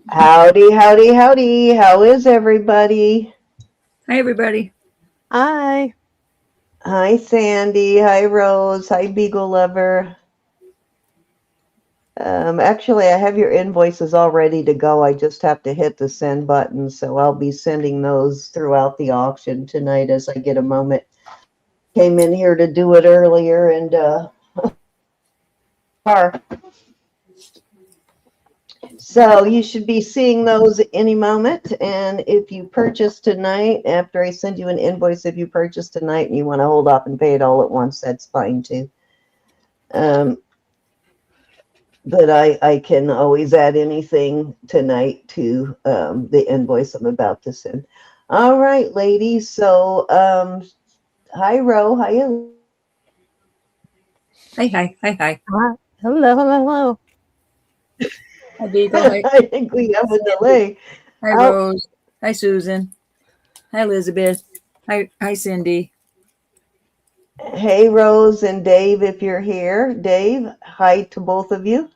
Howdy, howdy, howdy. How is everybody? Hi, everybody. Hi. Hi, Sandy. Hi, Rose. Hi, Beagle Lover. Actually, I have your invoices all ready to go. I just have to hit the send button, so I'll be sending those throughout the auction tonight as I get a moment. Came in here to do it earlier and are. So you should be seeing those any moment. And if you purchase tonight, after I send you an invoice, if you purchase tonight and you want to hold off and pay it all at once, that's fine too. But I can always add anything tonight to the invoice I'm about to send. All right, ladies. So hi, Ro. Hi. Hi, hi, hi, hi. Hi. Hello, hello. Hi, Beagle. Hi, I think we have a delay. hi, Rose. Hi, Susan. Hi, Elizabeth. Hi, Cindy. Hey, Rose and Dave, if you're here. Dave, hi to both of you.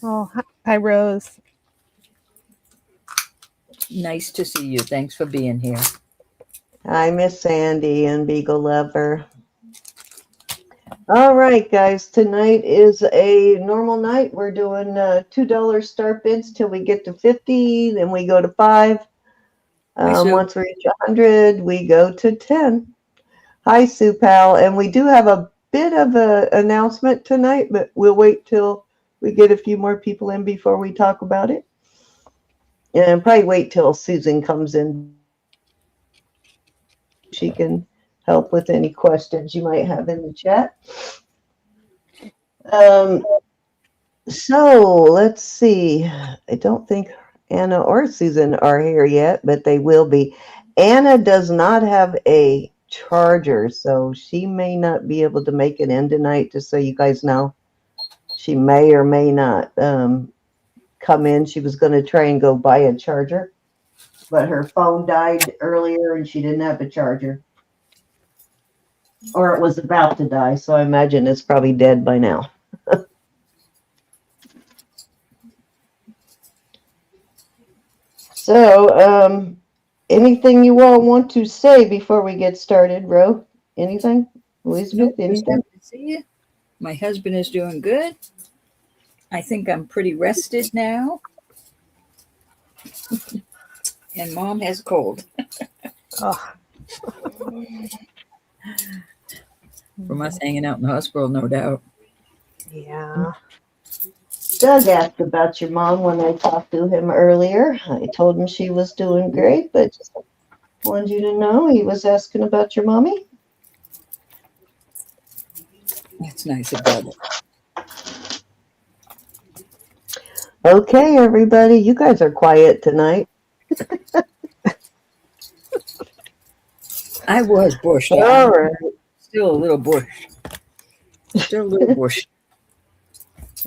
Oh, hi, Rose. Nice to see you. Thanks for being here. Hi, Miss Sandy and Beagle Lover. All right, guys. Tonight is a normal night. We're doing $2 start bids till we get to 50. Then we go to 5. Once we reach 100, we go to 10. Hi, Sue Pal. And we do have a bit of an announcement tonight, but we'll wait till we get a few more people in before we talk about it. And probably wait till Susan comes in. She can help with any questions you might have in the chat. So let's see. I don't think Anna or Susan are here yet, but they will be. Anna does not have a charger, so she may not be able to make it in tonight, just so you guys know. She may or may not come in. She was going to try and go buy a charger, but her phone died earlier and she didn't have a charger. Or it was about to die, so I imagine it's probably dead by now. So, anything you all want to say before we get started, Ro? Anything? Elizabeth, anything? Good to see you. My husband is doing good. I think I'm pretty rested now. And Mom has a cold. Oh. From us hanging out in the hospital, no doubt. Yeah. Doug asked about your mom when I talked to him earlier. I told him she was doing great, but just wanted you to know he was asking about your mommy. That's nice of Doug. Okay, everybody, you guys are quiet tonight. I was bushed. All right. Still a little bush. Still a little bush.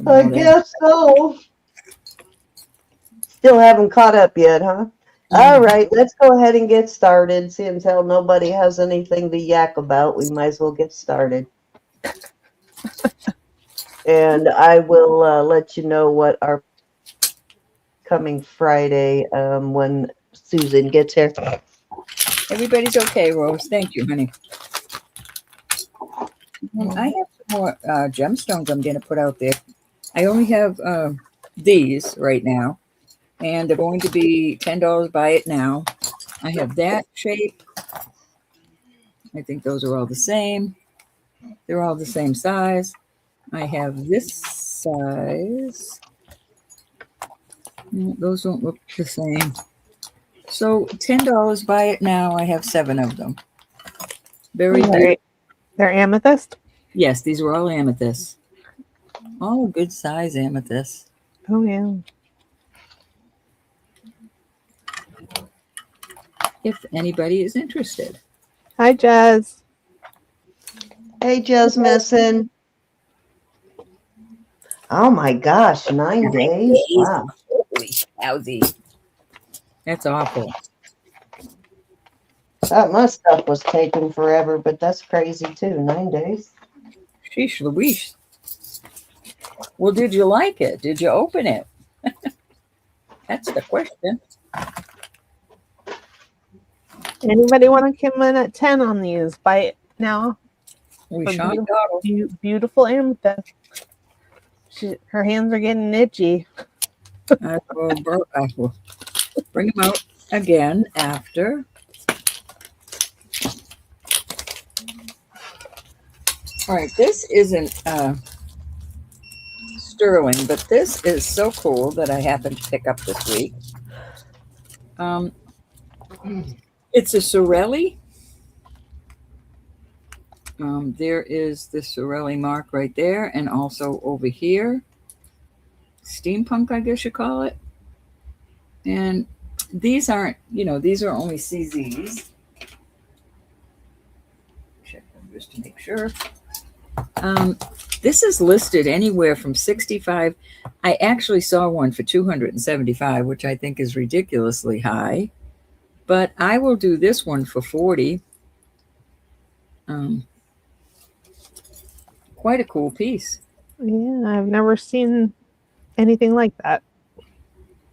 I guess so. Still haven't caught up yet, huh? All right, let's go ahead and get started. See, until nobody has anything to yak about, we might as well get started. And I will let you know what our coming Friday when Susan gets here. Everybody's okay, Rose. Thank you, honey. I have some more gemstones I'm going to put out there. I only have these right now, and they're going to be $10. Buy it now. I have that shape. I think those are all the same. They're all the same size. I have this size. Those don't look the same. So $10, buy it now. I have 7 of them. Very good. They're amethyst? Yes, these are all amethyst. All good size amethyst. Oh, yeah. If anybody is interested. Hi, Jazz. Hey, Jasmine. Oh my gosh, 9 days? Wow. Holy howdy. That's awful. That my stuff was taking forever, but that's crazy too. 9 days. That's the question. Anybody want to come in at 10 on these? Buy it now. We For shot beautiful amethyst. Her hands are getting itchy. I will bring them out again after. All right, this isn't sterling, but this is so cool that I happened to pick up this week. It's a Sorelli. There is the Sorelli mark right there, and also over here, steampunk, I guess you call it. And these aren't, these are only CZs. Check them just to make sure. This is listed anywhere from 65. I actually saw one for 275, which I think is ridiculously high. But I will do this one for 40. Quite a cool piece. Yeah, I've never seen anything like that.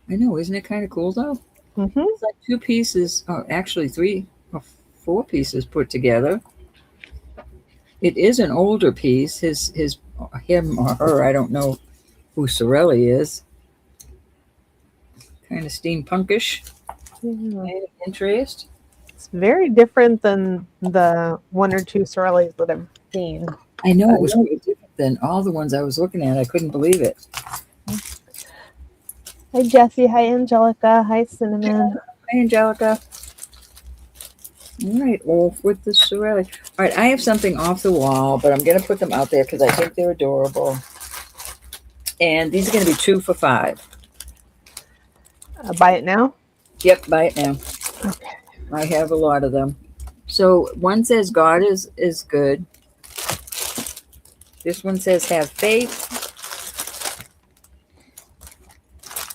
I know, isn't it kind of cool though? Mm-hmm. It's like two pieces, or actually 3 or 4 pieces put together. It is an older piece. Him or her, I don't know who Sorelli is. Kind of steampunkish. Yeah. Any interest? It's very different than the 1 or 2 Sorellis that I've seen. I know, it was quite different than all the ones I was looking at. I couldn't believe it. Hi, Jessie. Hi, Angelica. Hi, Cinnamon. Hi, Angelica. All right, off with the Sorelli. All right, I have something off the wall, but I'm going to put them out there because I think they're adorable. And these are going to be 2 for $5. Buy it now? Yep, buy it now. Okay. I have a lot of them. So one says God is good. This one says have faith.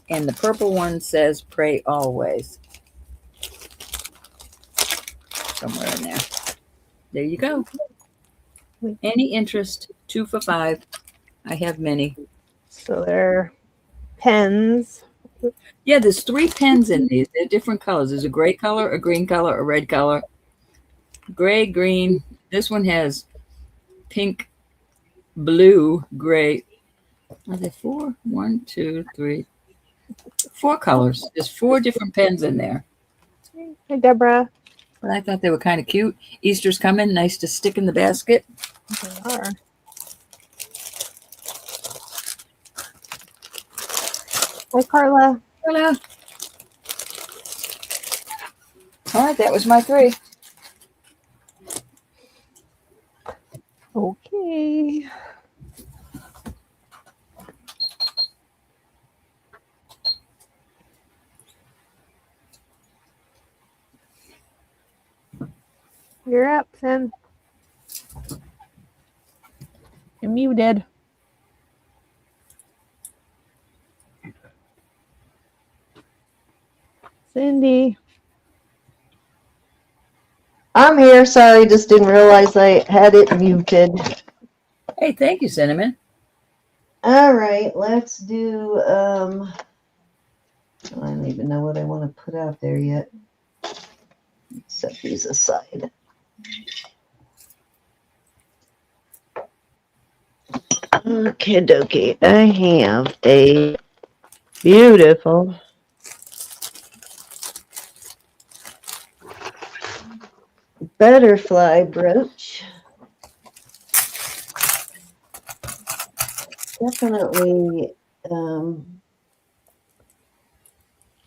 And the purple one says pray always. Somewhere in there. There you go. Any interest, 2 for $5. I have many. So they're pens. Yeah, there's 3 pens in these. They're different colors. There's a gray color, a green color, a red color. Gray, green. This one has pink, blue, gray. Are there 4? 1, 2, 3. 4 colors. There's 4 different pens in there. Hi, Deborah. But I thought they were kind of cute. Easter's coming. Nice to stick in the basket. They are. Hi, Carla. Hello. All right, that was my 3. Okay. You're up, Sin. You're muted. Cindy. I'm here. Sorry, just didn't realize I had it muted. Hey, thank you, Cinnamon. All right, let's do, I don't even know what I want to put out there yet. Set these aside. Okay, dokie. I have a beautiful butterfly brooch. Definitely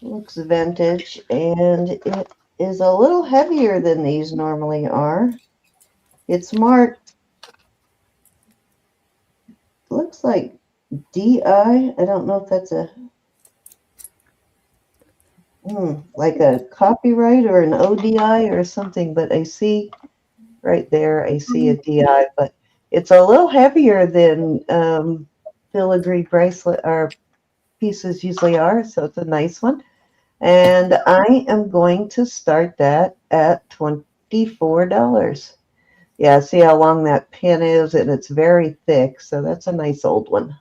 looks vintage, and it is a little heavier than these normally are. It's marked, looks like DI. I don't know if that's a like a copyright or an ODI or something, but I see right there, I see a DI, but it's a little heavier than filigree bracelet or pieces usually are, so it's a nice one. And I am going to start that at $24. Yeah, see how long that pin is, and it's very thick, so that's a nice old one.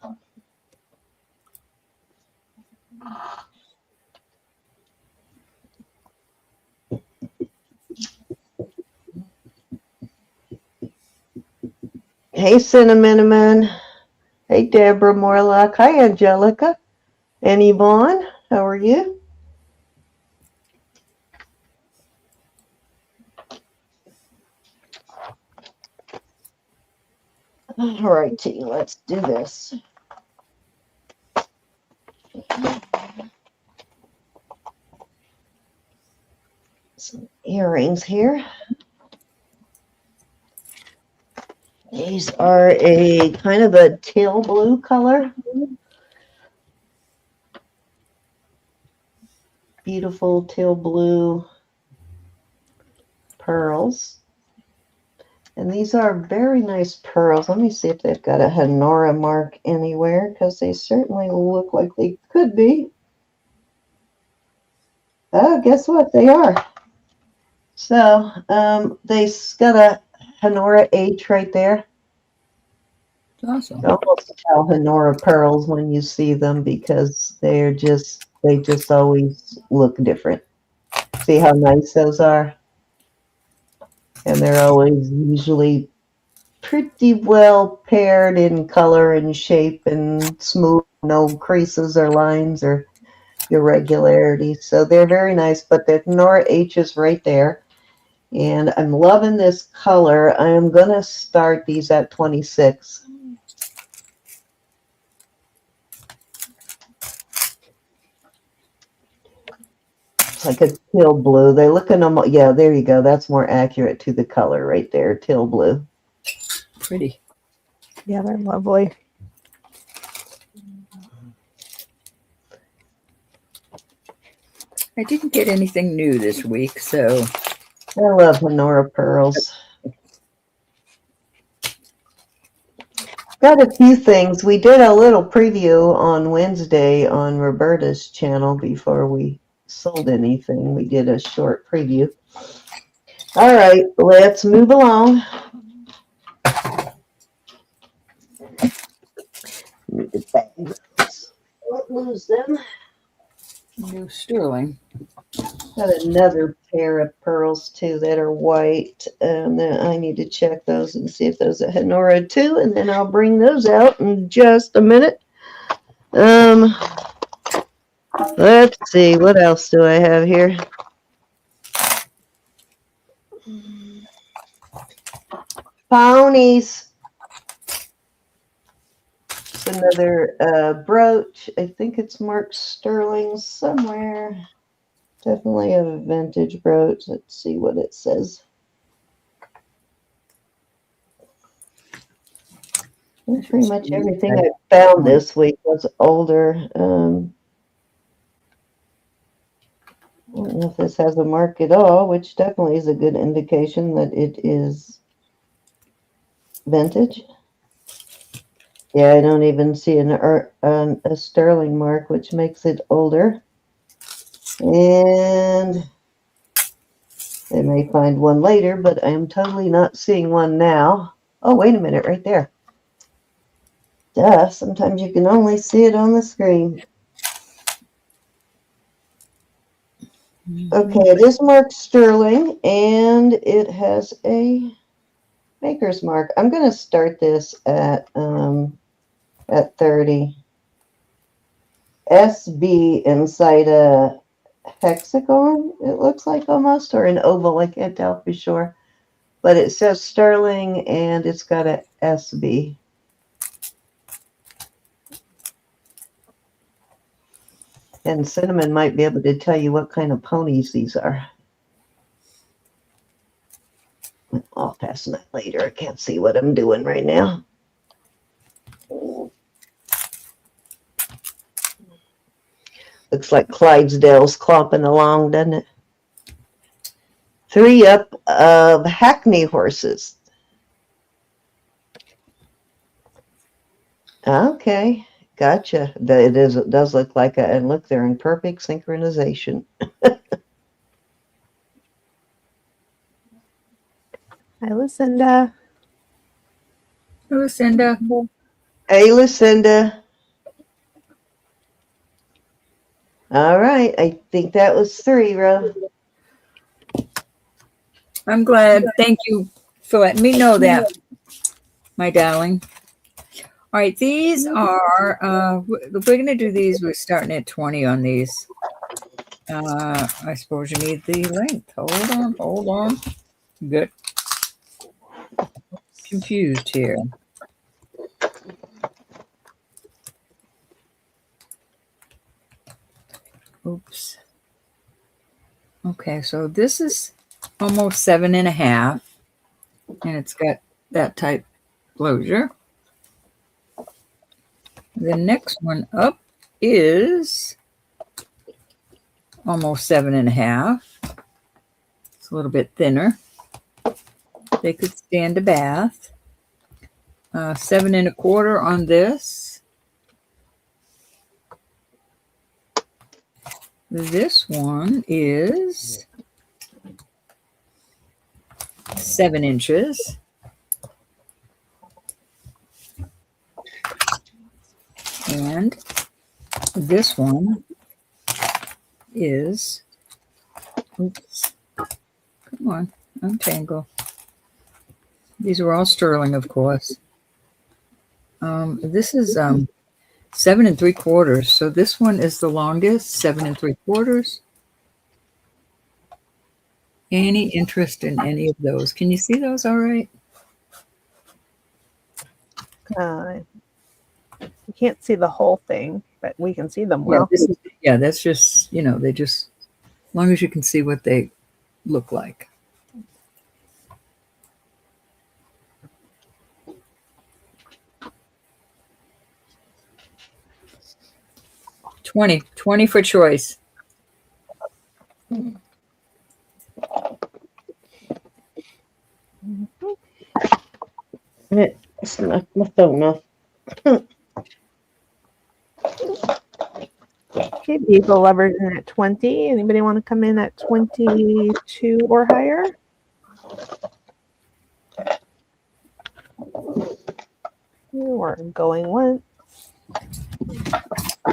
Hey, Cinnamon. Hey, Deborah Morlock. Hi, Angelica. And Yvonne, how are you? All righty, let's do this. Some earrings here. These are a kind of a teal blue color. Beautiful teal blue pearls. And these are very nice pearls. Let me see if they've got a Honora mark anywhere, because they certainly look like they could be. Oh, guess what? They are. So they got a Honora H right there. Awesome. You almost tell Honora pearls when you see them because they just always look different. See how nice those are? And they're always usually pretty well paired in color and shape and smooth, no creases or lines or irregularities. So they're very nice, but the Honora H is right there. And I'm loving this color. I am going to start these at 26. It's like a teal blue. They look in them. Yeah, there you go. That's more accurate to the color right there. Teal blue. Pretty. Yeah, they're lovely. I didn't get anything new this week, so. I love Honora pearls. Got a few things. We did a little preview on Wednesday on Roberta's channel before we sold anything. We did a short preview. All right, let's move along. Don't lose them. New sterling. Got another pair of pearls too that are white, and then I need to check those and see if those are Honora too, and then I'll bring those out in just a minute. Let's see, what else do I have here? Ponies. It's another brooch. I think it's marked sterling somewhere. Definitely a vintage brooch. Let's see what it says. Pretty much everything I found this week was older. I don't know if this has a mark at all, which definitely is a good indication that it is vintage. Yeah, I don't even see a sterling mark, which makes it older. And they may find one later, but I am totally not seeing one now. Oh, wait a minute, right there. Duh, sometimes you can only see it on the screen. Okay, it is marked sterling, and it has a maker's mark. I'm going to start this at 30. SB inside a hexagon, it looks like almost, or an oval. I can't tell for sure. But it says sterling, and it's got a SB. And Cinnamon might be able to tell you what kind of ponies these are. I'll pass that later. I can't see what I'm doing right now. Looks like Clydesdale's clomping along, doesn't it? 3 up of Hackney horses. Okay, gotcha. It does look like a, and look, they're in perfect synchronization. Hi, Lucinda. Lucinda. Hey, Lucinda. All right, I think that was 3, Ro. I'm glad. Thank you for letting me know that. my darling. All right, these are, we're going to do these. We're starting at 20 on these. I suppose you need the length. Hold on. Good. Confused here. Oops. Okay, so this is almost 7.5, and it's got that type closure. The next one up is almost 7.5. It's a little bit thinner. They could stand a bath. 7.25 on this. This one is 7 inches. And this one is, oops, come on, untangle. These are all sterling, of course. This is 7.75. So this one is the longest, 7.75. Any interest in any of those? Can you see those all right? You can't see the whole thing, but we can see them well. That's just, they just, as long as you can see what they look like. $20 for choice. It's not my phone off. Okay, Beagle lovers in at 20. Anybody want to come in at 22 or higher? We're going once.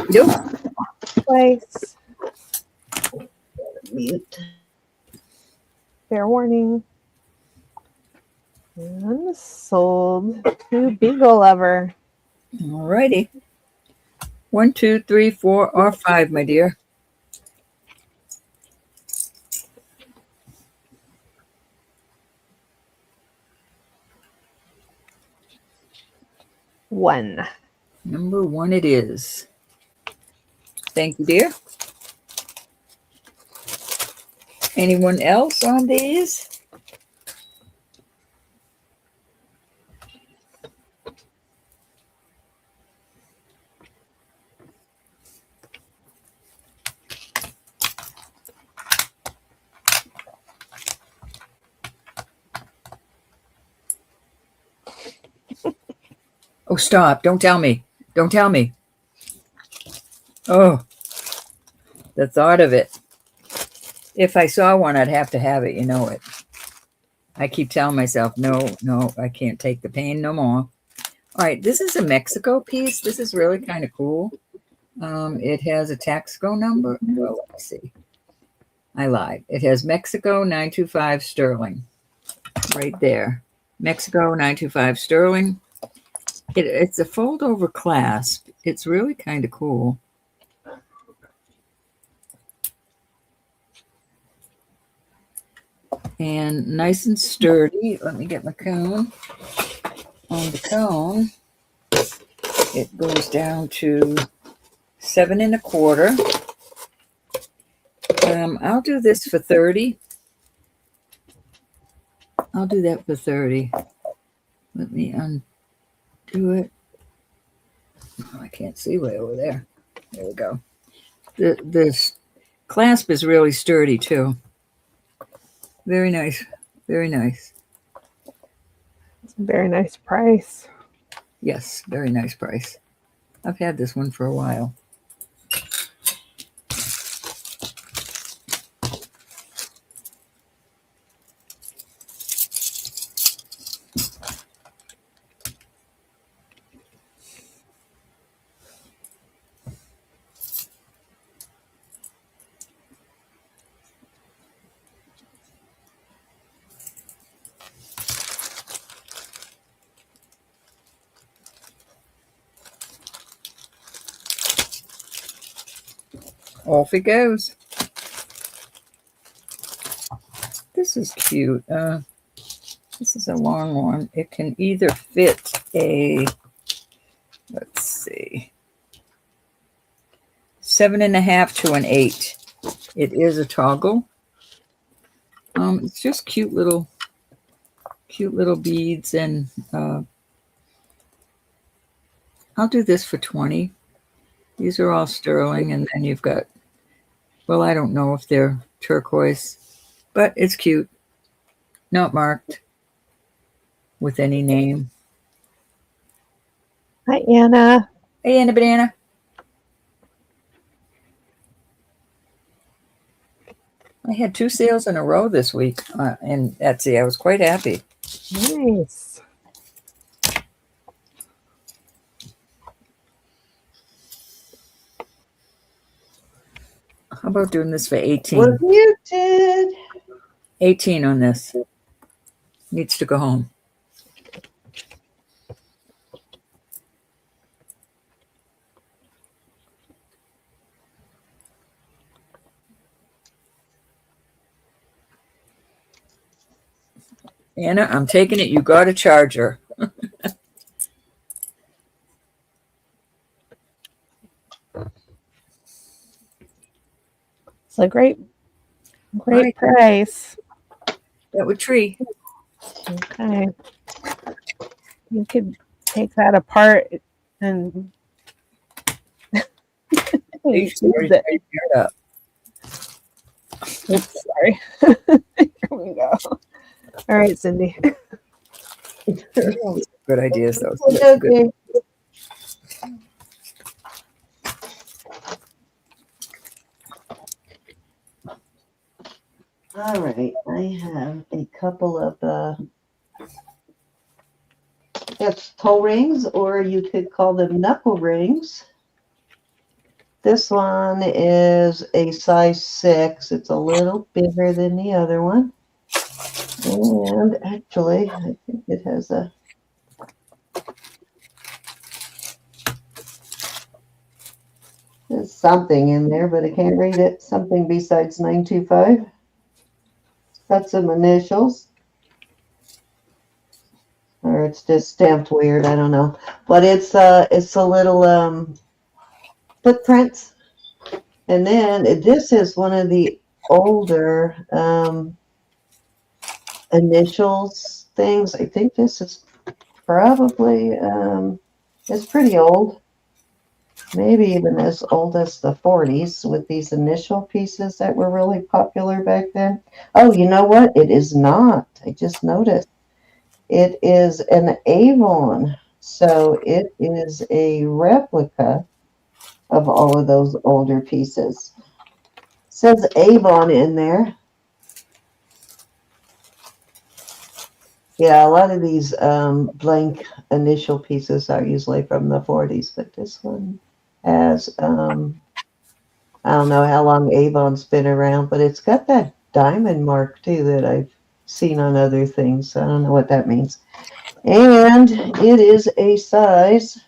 Nope. Twice. Mute. Fair warning. And sold to Beagle lover. All righty. 1, 2, 3, 4, or 5, my dear. One. Number 1 it is. Thank you, dear. Anyone else on these? Oh, stop. Don't tell me. Don't tell me. Oh, the thought of it. If I saw one, I'd have to have it. You know it. I keep telling myself, no, I can't take the pain no more. All right, this is a Mexico piece. This is really kind of cool. It has a Taxco number. Well, let me see. I lied. It has Mexico 925 sterling right there. Mexico 925 sterling. It's a fold over clasp. It's really kind of cool. And nice and sturdy. Let me get my cone. On the cone, it goes down to 7.25. I'll do this for 30. I'll do that for 30. Let me undo it. Oh, I can't see way over there. There we go. This clasp is really sturdy too. Very nice. Very nice. It's a very nice price. Yes, very nice price. I've had this one for a while. Off it goes. This is cute. This is a long one. It can either fit a, let's see, 7.5 to an 8. It is a toggle. It's just cute little beads, and I'll do this for 20. These are all sterling, and then you've got, well, I don't know if they're turquoise, but it's cute. Not marked with any name. Hi, Anna. Hey, Anna Banana. I had 2 sales in a row this week in Etsy. I was quite happy. Nice. How about doing this for 18? We're muted. 18 on this. Needs to go home. Anna, I'm taking it. You got a charger. It's a great Right. price. That would tree. Okay. You could take that apart and use it. Up. Oops, sorry. Here we go. All right, Cindy. Good ideas, though. Okay. All right, I have a couple of it's toe rings, or you could call them knuckle rings. This one is a size 6. It's a little bigger than the other one. And actually, I think it has there's something in there, but I can't read it. Something besides 925. Got some initials. Or it's just stamped weird, I don't know. But it's a little footprints. And then this is one of the older initials things. I think this is probably it's pretty old. Maybe even as old as the 40s, with these initial pieces that were really popular back then. Oh, you know what? It is not. I just noticed. It is an Avon. So it is a replica of all of those older pieces. It says Avon in there. Yeah, a lot of these blank initial pieces are usually from the 40s, but this one has, I don't know how long Avon's been around, but it's got that diamond mark too that I've seen on other things. I don't know what that means. And it is a size.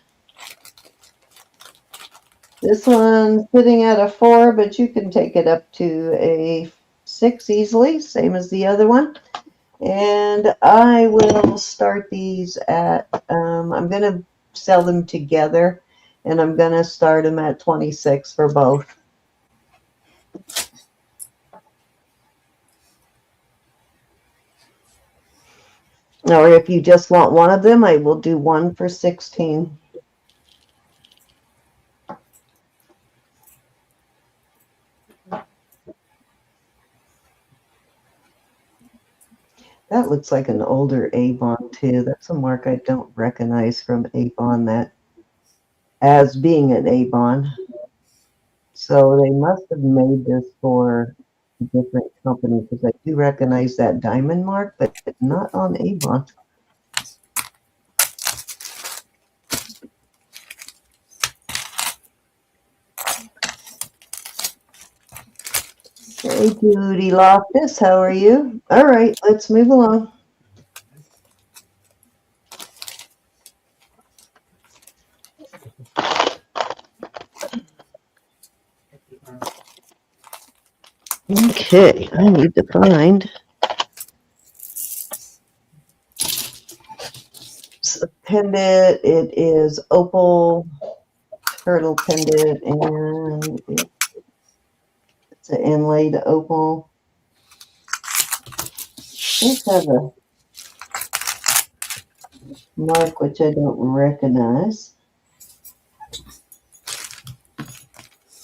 This one's sitting at a 4, but you can take it up to a 6 easily, same as the other one. And I will start these at, I'm going to sell them together, and I'm going to start them at 26 for both. Or if you just want one of them, I will do one for 16. That looks like an older Avon too. That's a mark I don't recognize from Avon, that as being an Avon. So they must have made this for a different company, because I do recognize that diamond mark, but not on Avon. Hey, Judy Loftus, how are you? All right, let's move along. Okay, I need to find a pendant. It is opal turtle pendant, and it's an inlaid opal. It has a mark which I don't recognize.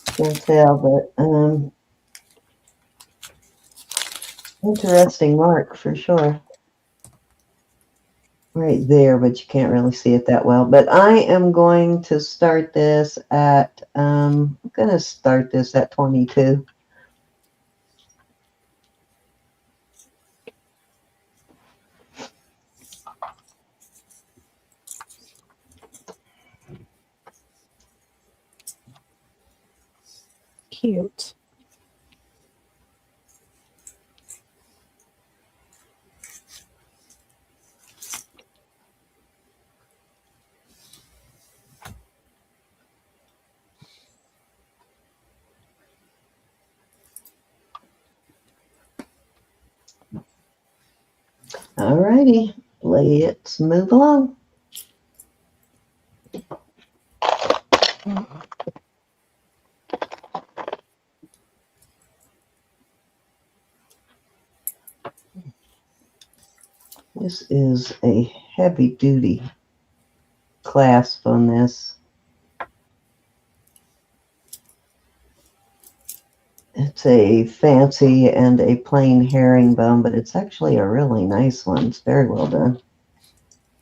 Can't tell, but interesting mark for sure. Right there, but you can't really see it that well. But I am going to start this at I'm gonna start this at 22. Cute. Alrighty, let's move along. This is a heavy duty clasp on this. It's a fancy and a plain herringbone, but it's actually a really nice one. It's very well done.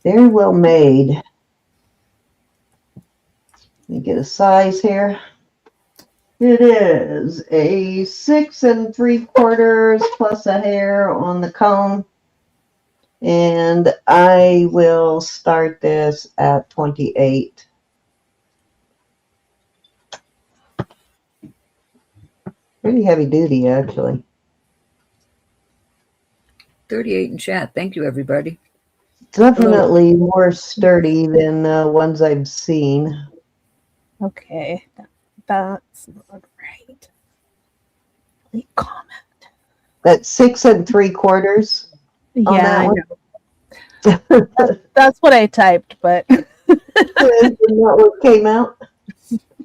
Very well made. Let me get a size here. It is a 6 3/4 plus a hair on the comb. And I will start this at 28. Pretty heavy duty, actually. 38 in chat. Thank you, everybody. Definitely more sturdy than the ones I've seen. Okay, that's not right. Leave comment. That's 6 3/4. Yeah, I know. That's what I typed, but Isn't that what came out?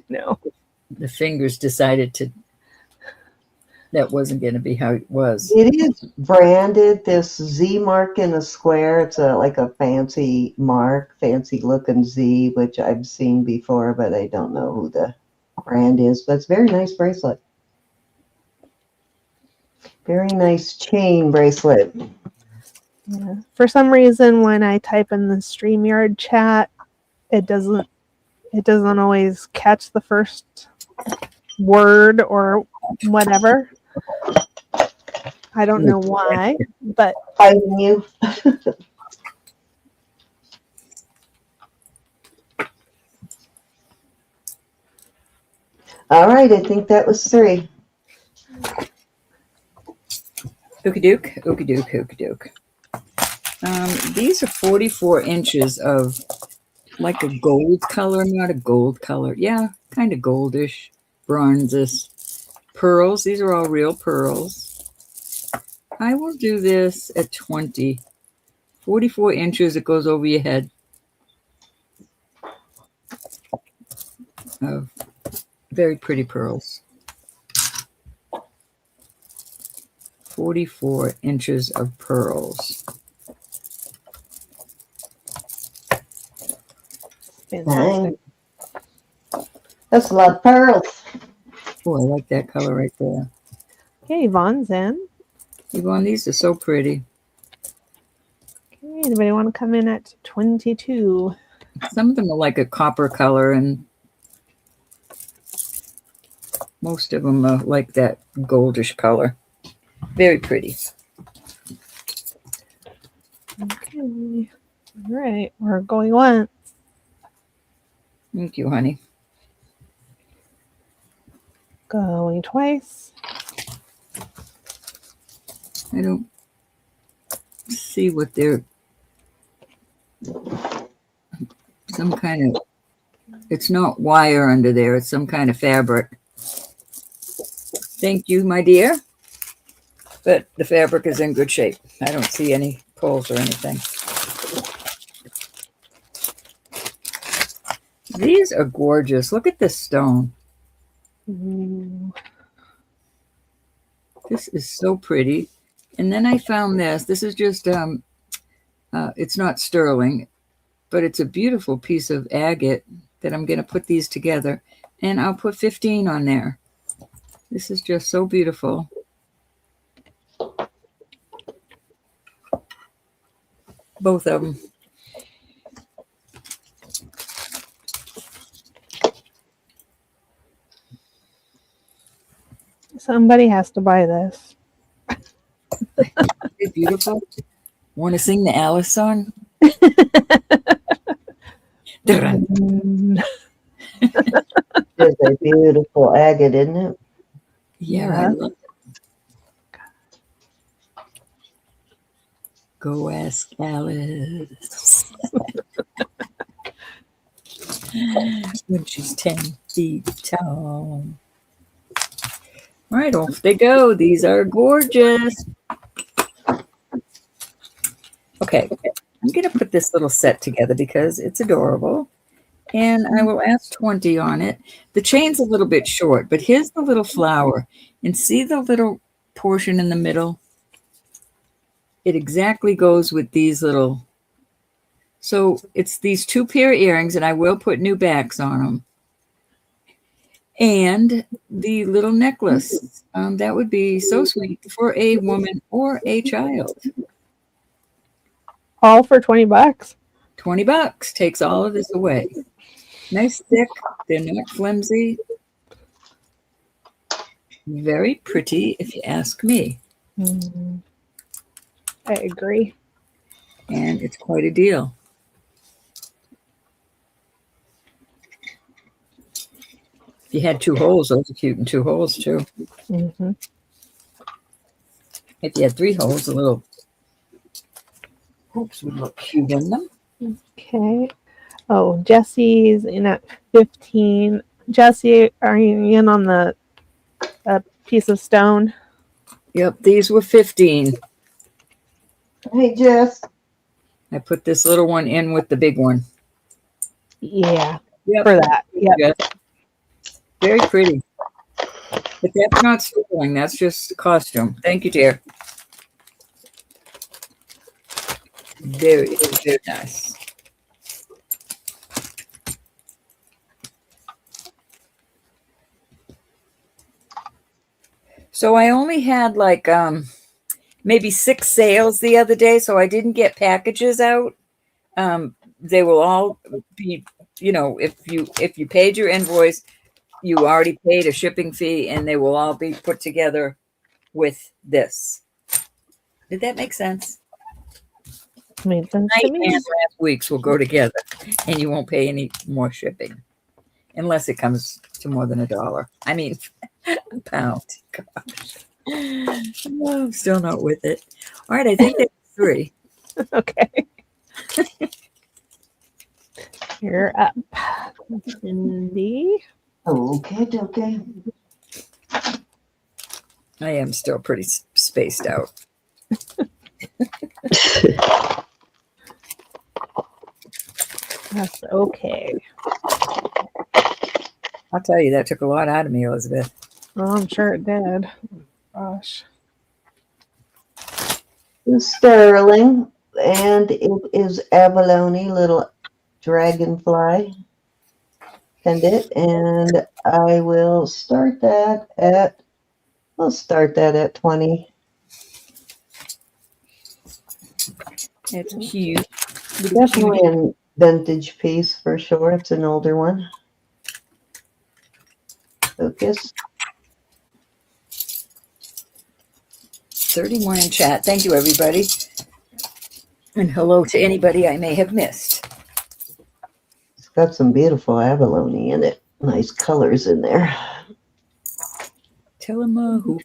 no. The fingers decided that wasn't going to be how it was. It is branded this Z mark in a square. It's like a fancy mark, fancy looking Z, which I've seen before, but I don't know who the brand is. But it's a very nice bracelet. Very nice chain bracelet. Yeah. For some reason, when I type in the StreamYard chat, it doesn't always catch the first word or whatever. I don't know why, but Fighting you. All right, I think that was 3. Okie doke, okie doke, okie doke. These are 44 inches of like a gold color, not a gold color. Yeah, kind of goldish, bronzes. Pearls, these are all real pearls. I will do this at 20. 44 inches, it goes over your head. Of very pretty pearls. 44 inches of pearls. fantastic. That's a lot of pearls. Oh, I like that color right there. Okay, Yvonne's in. Yvonne, these are so pretty. Okay, anybody want to come in at 22? Some of them are like a copper color, and most of them are like that goldish color. Very pretty. Okay. All right, we're going once. Thank you, honey. Going twice. I don't see what they're... Some kind of... It's not wire under there. It's some kind of fabric. Thank you, my dear. but the fabric is in good shape. I don't see any pulls or anything. These are gorgeous. Look at this stone. Ooh. This is so pretty. And then I found this. This is just, it's not sterling, but it's a beautiful piece of agate that I'm going to put these together. And I'll put 15 on there. This is just so beautiful. Both of them. Somebody has to buy this. It's beautiful. Want to sing the Alice song? Mm. It's a beautiful agate, isn't it? Yeah, I love it. Go ask Alice. When she's 10 feet tall. All right, off they go. These are gorgeous. Okay, I'm going to put this little set together because it's adorable. And I will ask 20 on it. The chain's a little bit short, but here's the little flower. And see the little portion in the middle? It exactly goes with these little. So it's these 2 pair of earrings, and I will put new backs on them. And the little necklace. That would be so sweet for a woman or a child. All for $20. $20 takes all of this away. Nice thick. They're not flimsy. Very pretty, if you ask me. Mm. I agree. And it's quite a deal. If you had 2 holes, those are cute in 2 holes too. Mm-hmm. If you had 3 holes, the little hoops would look cute in them. Okay. Oh, Jesse's in at 15. Jesse, are you in on the piece of stone? Yep, these were 15. Hey, Jess. I put this little one in with the big one. Yeah, Yep. for that. Yep. Yes. Very pretty. But that's not sterling. That's just costume. Thank you, dear. Very, very nice. So I only had like maybe 6 sales the other day, so I didn't get packages out. They will all be, if you paid your invoice, you already paid a shipping fee, and they will all be put together with this. Did that make sense? Made sense Tonight to and me. last week's will go together, and you won't pay any more shipping, unless it comes to more than $1. I mean, a pound. Gosh. Oh, I'm still not with it. All right, I think that's 3. Okay. You're up. Cindy. Okay. I am still pretty spaced out. That's okay. I'll tell you, that took a lot out of me, Elizabeth. Oh, I'm sure it did. Gosh. Sterling, and it is abalone, little dragonfly pendant, and I will start that at. We'll start that at 20. It's cute. Definitely a vintage piece for sure. It's an older one. Focus. 31 in chat. Thank you, everybody. And hello to anybody I may have missed. It's got some beautiful abalone in it. Nice colors in there. Tillamook.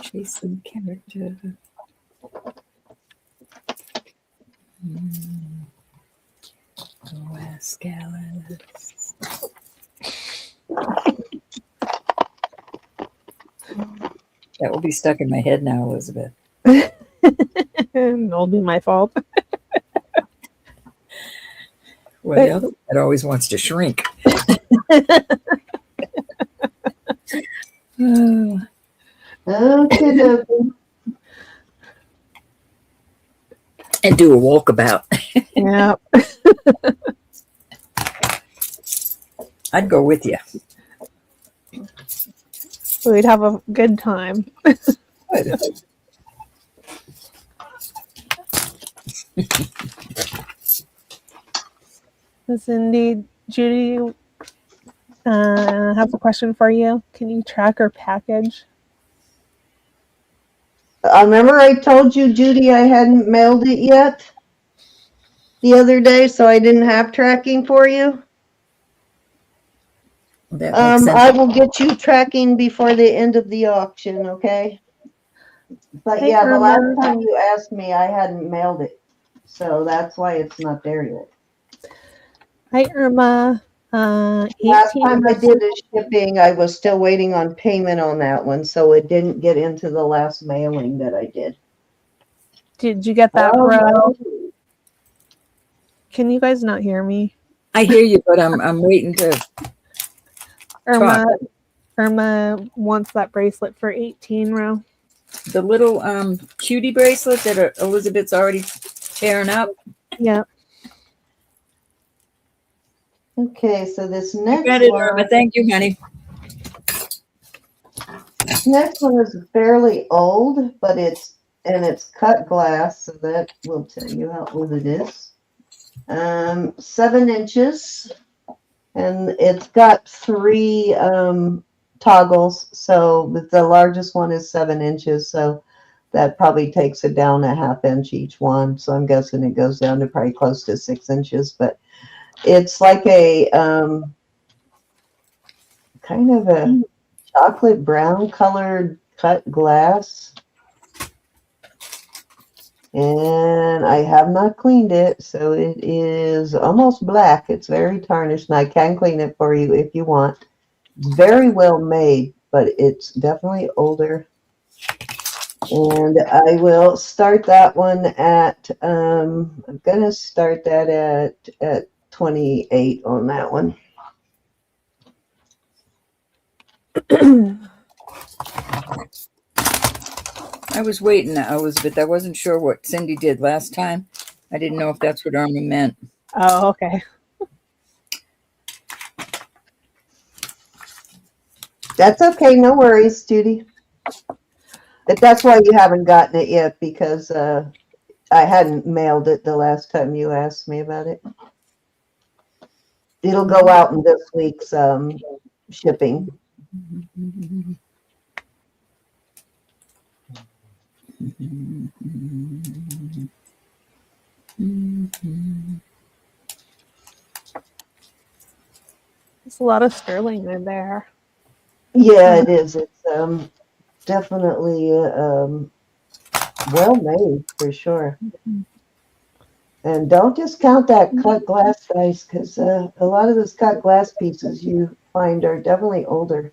Chasing character. Oh, ask Alice. That will be stuck in my head now, Elizabeth. It'll be my fault. Well, the other one that always wants to shrink. Okay. And do a walkabout. Yeah. I'd go with you. We'd have a good time. Cindy, Judy has a question for you. Can you track her package? Remember I told you, Judy, I hadn't mailed it yet the other day, so I didn't have tracking for you? That makes sense. I will get you tracking before the end of the auction, okay? But Hey, yeah, the last Irma. time you asked me, I hadn't mailed it. So that's why it's not there yet. Hi, Irma. Last time I did the shipping, I was still waiting on payment on that one, so it didn't get into the last mailing that I did. Did you get that, Oh, bro? no. Can you guys not hear me? I hear you, but I'm waiting to Irma, talk. Irma wants that bracelet for 18, Ro. The little cutie bracelet that Elizabeth's already tearing up. Yeah. Okay, so this next Got it, one, Irma. Thank you, honey. this next one is fairly old, but it's cut glass, so that will tell you how old it is. 7 inches, and it's got 3 toggles. So the largest one is 7 inches, so that probably takes it down a ½ inch each one. So I'm guessing it goes down to probably close to 6 inches, but it's like a kind of a chocolate brown colored cut glass. And I have not cleaned it, so it is almost black. It's very tarnished, and I can clean it for you if you want. It's very well made, but it's definitely older. And I will start that one at, I'm going to start that at 28 on that one. I was waiting, Elizabeth. I wasn't sure what Cindy did last time. I didn't know if that's what Irma meant. Oh, okay. That's okay. No worries, Judy. But that's why you haven't gotten it yet, because I hadn't mailed it the last time you asked me about it. It'll go out in this week's shipping. There's a lot of sterling in there. Yeah, it is. It's definitely well made for sure. And don't discount that cut glass, guys, because a lot of those cut glass pieces you find are definitely older.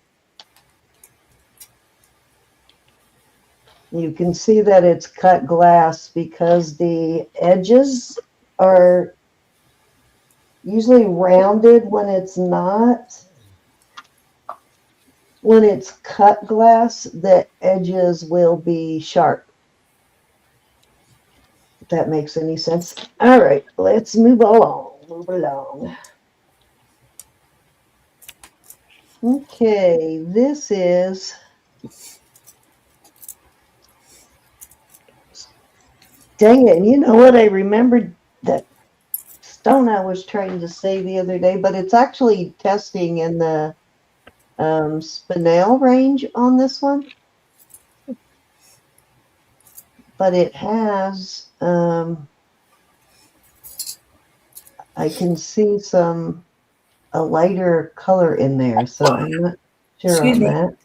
You can see that it's cut glass because the edges are usually rounded when it's not. When it's cut glass, the edges will be sharp. If that makes any sense. All right, let's move along. Move along. Okay, this is dang it, you know what? I remembered that stone I was trying to say the other day, but it's actually testing in the spinel range on this one. But it has, I can see a lighter color in there, so I'm not sure on that.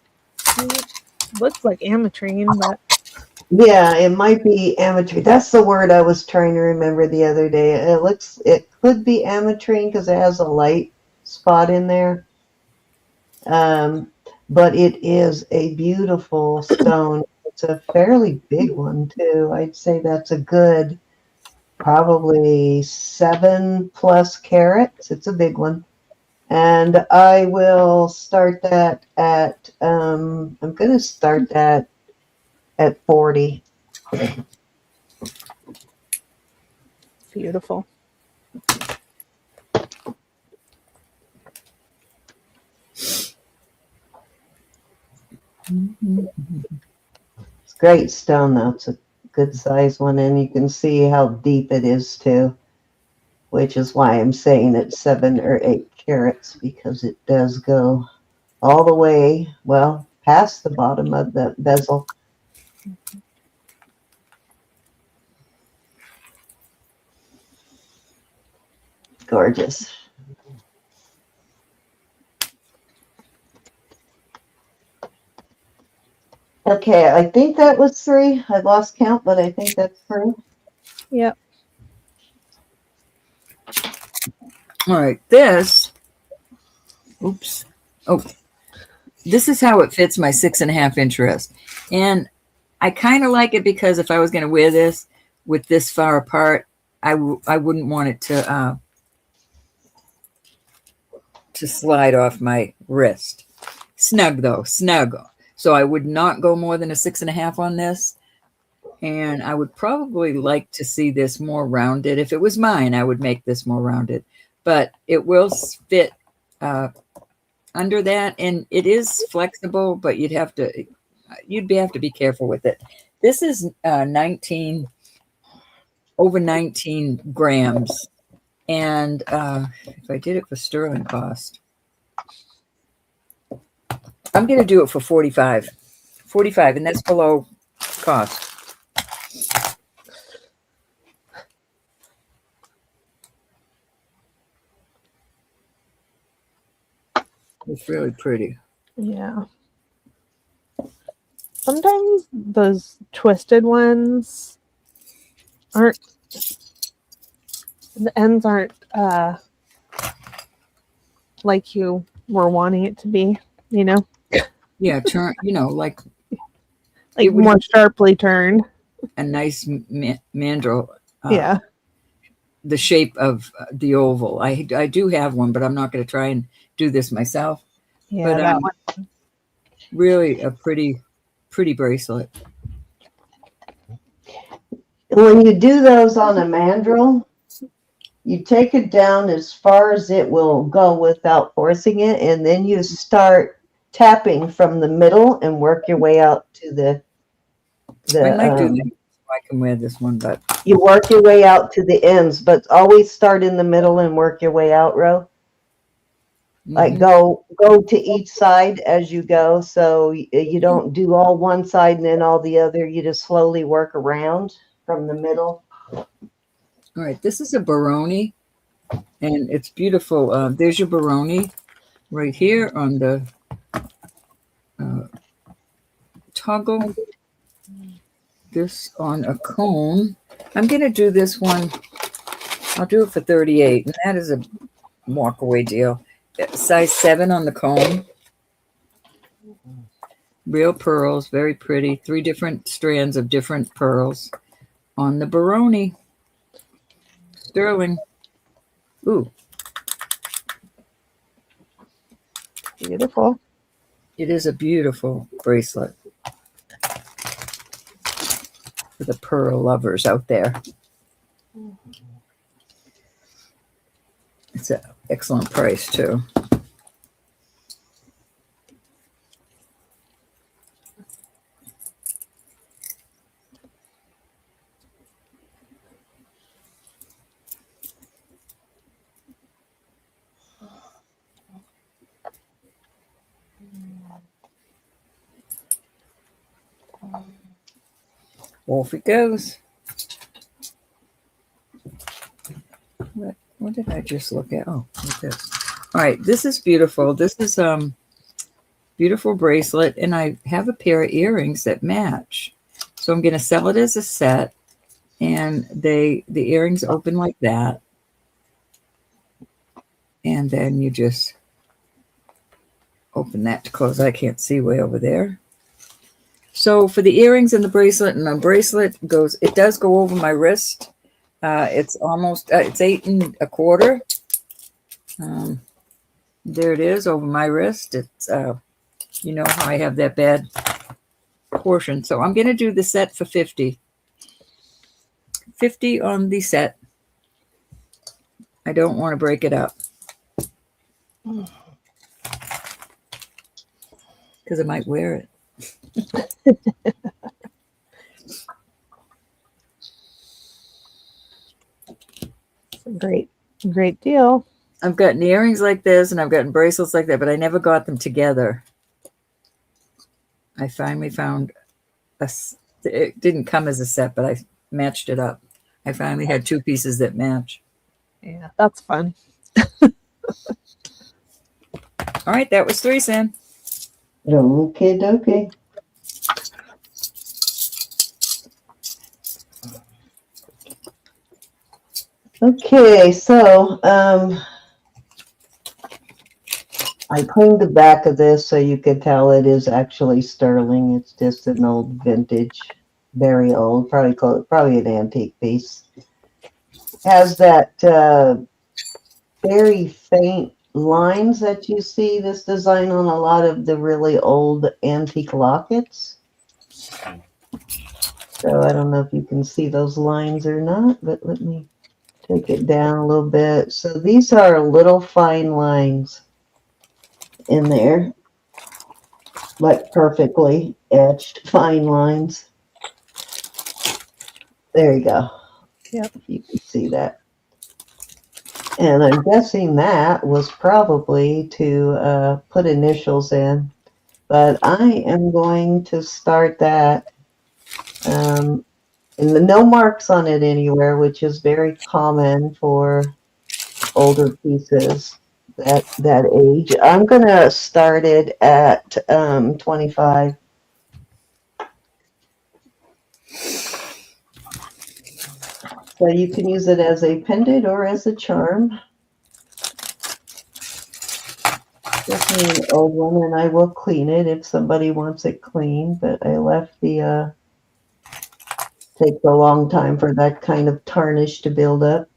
Looks like ametrine, but Yeah, it might be ametrine. That's the word I was trying to remember the other day. It could be ametrine because it has a light spot in there. but it is a beautiful stone. It's a fairly big one too. I'd say that's a good probably 7+ carats. It's a big one. And I will start that at, I'm going to start that at 40. Beautiful. It's a great stone though. It's a good size one, and you can see how deep it is too, which is why I'm saying it's 7 or 8 carats, because it does go all the way, well, past the bottom of the bezel. Gorgeous. Okay, I think that was 3. I lost count, but I think that's 3. Yep. All right, this. Oops. Oh, this is how it fits my 6.5-inch wrist, and I kind of like it because if I was going to wear this with this far apart, I wouldn't want it to slide off my wrist. Snug though, snug. So I would not go more than a 6.5 on this. And I would probably like to see this more rounded. If it was mine, I would make this more rounded. But it will fit under that, and it is flexible. But you'd have to be careful with it. This is 19 grams, and if I did it for sterling cost, I'm going to do it for 45, and that's below cost. It's really pretty. Yeah. Sometimes those twisted ones aren't, the ends aren't like you were wanting it to be, you know? Yeah, turn, like more sharply turned. a nice mandrel. Yeah. The shape of the oval. I do have one, but I'm not going to try and do this myself. Yeah, but that one. Really a pretty bracelet. When you do those on a mandrel, you take it down as far as it will go without forcing it, and then you start tapping from the middle and work your way out to the I might do that so I can wear this one, but you work your way out to the ends, but always start in the middle and work your way out, Ro. Like go to each side as you go, so you don't do all one side and then all the other. You just slowly work around from the middle. All right, this is a Baroni, and it's beautiful. There's your Baroni right here on the toggle. This on a comb. I'm going to do this one. I'll do it for 38, and that is a walk-away deal. Size 7 on the comb. Real pearls, very pretty. 3 different strands of different pearls on the Baroni. Sterling. Ooh. Beautiful. It is a beautiful bracelet for the pearl lovers out there. It's an excellent price, too. Off it goes. What did I just look at? Oh, look at this. All right, this is beautiful. This is beautiful bracelet, and I have a pair of earrings that match. So I'm going to sell it as a set, and the earrings open like that, and then you just open that to close. I can't see way over there. So for the earrings and the bracelet, and the bracelet it does go over my wrist. It's almost, it's 8 1/4. There it is over my wrist. It's, you know how I have that bad portion. So I'm going to do the set for 50. 50 on the set. I don't want to break it up, because I might wear it. Great deal. I've gotten earrings like this and I've gotten bracelets like that, but I never got them together. I finally found it didn't come as a set, but I matched it up. I finally had 2 pieces that match. Yeah, that's fun. All right, that was 3, Sam. Okay, okay. Okay, so I cleaned the back of this so you could tell it is actually sterling. It's just an old vintage, very old, probably an antique piece. Has that very faint lines that you see this design on a lot of the really old antique lockets. So I don't know if you can see those lines or not, but let me take it down a little bit. So these are little fine lines in there, like perfectly etched fine lines. There you go. Yep. You can see that. And I'm guessing that was probably to put initials in, but I am going to start that. And no marks on it anywhere, which is very common for older pieces that age. I'm gonna start it at 25. So you can use it as a pendant or as a charm. Definitely an old one, and I will clean it if somebody wants it clean. But I left the takes a long time for that kind of tarnish to build up.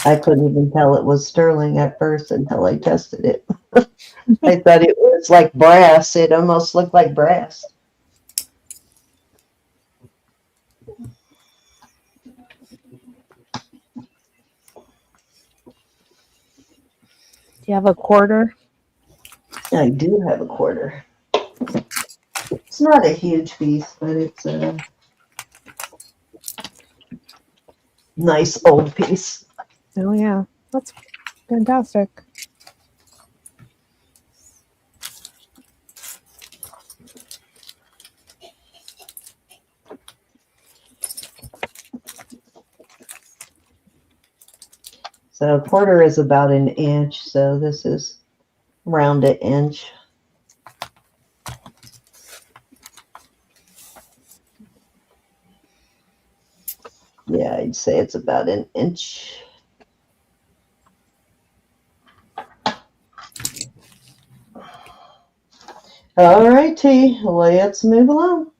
I couldn't even tell it was sterling at first until I tested it. I thought it was like brass. It almost looked like brass. Do you have a quarter? I do have a quarter. It's not a huge piece, but it's a nice old piece. Oh yeah, that's fantastic. So a quarter is about an inch, so this is around an inch. Yeah, I'd say it's about an inch. All righty, let's move along.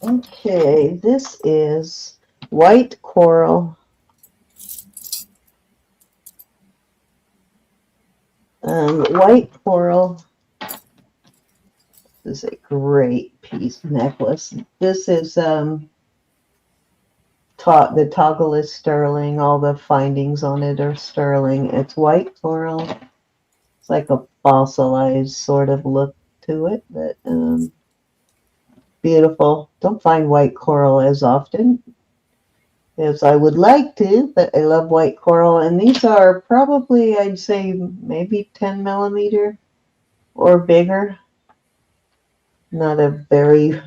Okay, this is white coral. White coral. This is a great piece necklace. This is the toggle is sterling. All the findings on it are sterling. It's white coral. It's like a fossilized sort of look to it, but beautiful. Don't find white coral as often as I would like to, but I love white coral. And these are probably, I'd say, maybe 10 millimeter or bigger. Not a very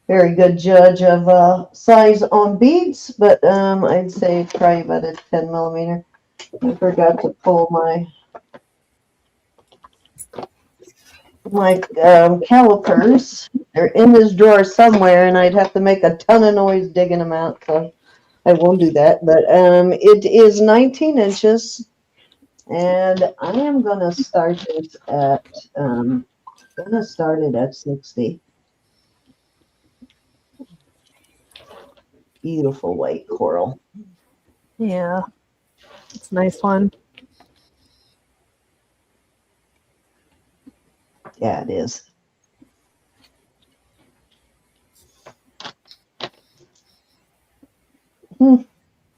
good judge of size on beads, but I'd say it's probably about a 10 millimeter. I forgot to pull my calipers. They're in this drawer somewhere, and I'd have to make a ton of noise digging them out. So I won't do that, but it is 19 inches, and I am gonna start this at gonna start it at 60. Beautiful white coral. Yeah, it's a nice one. Yeah, it is.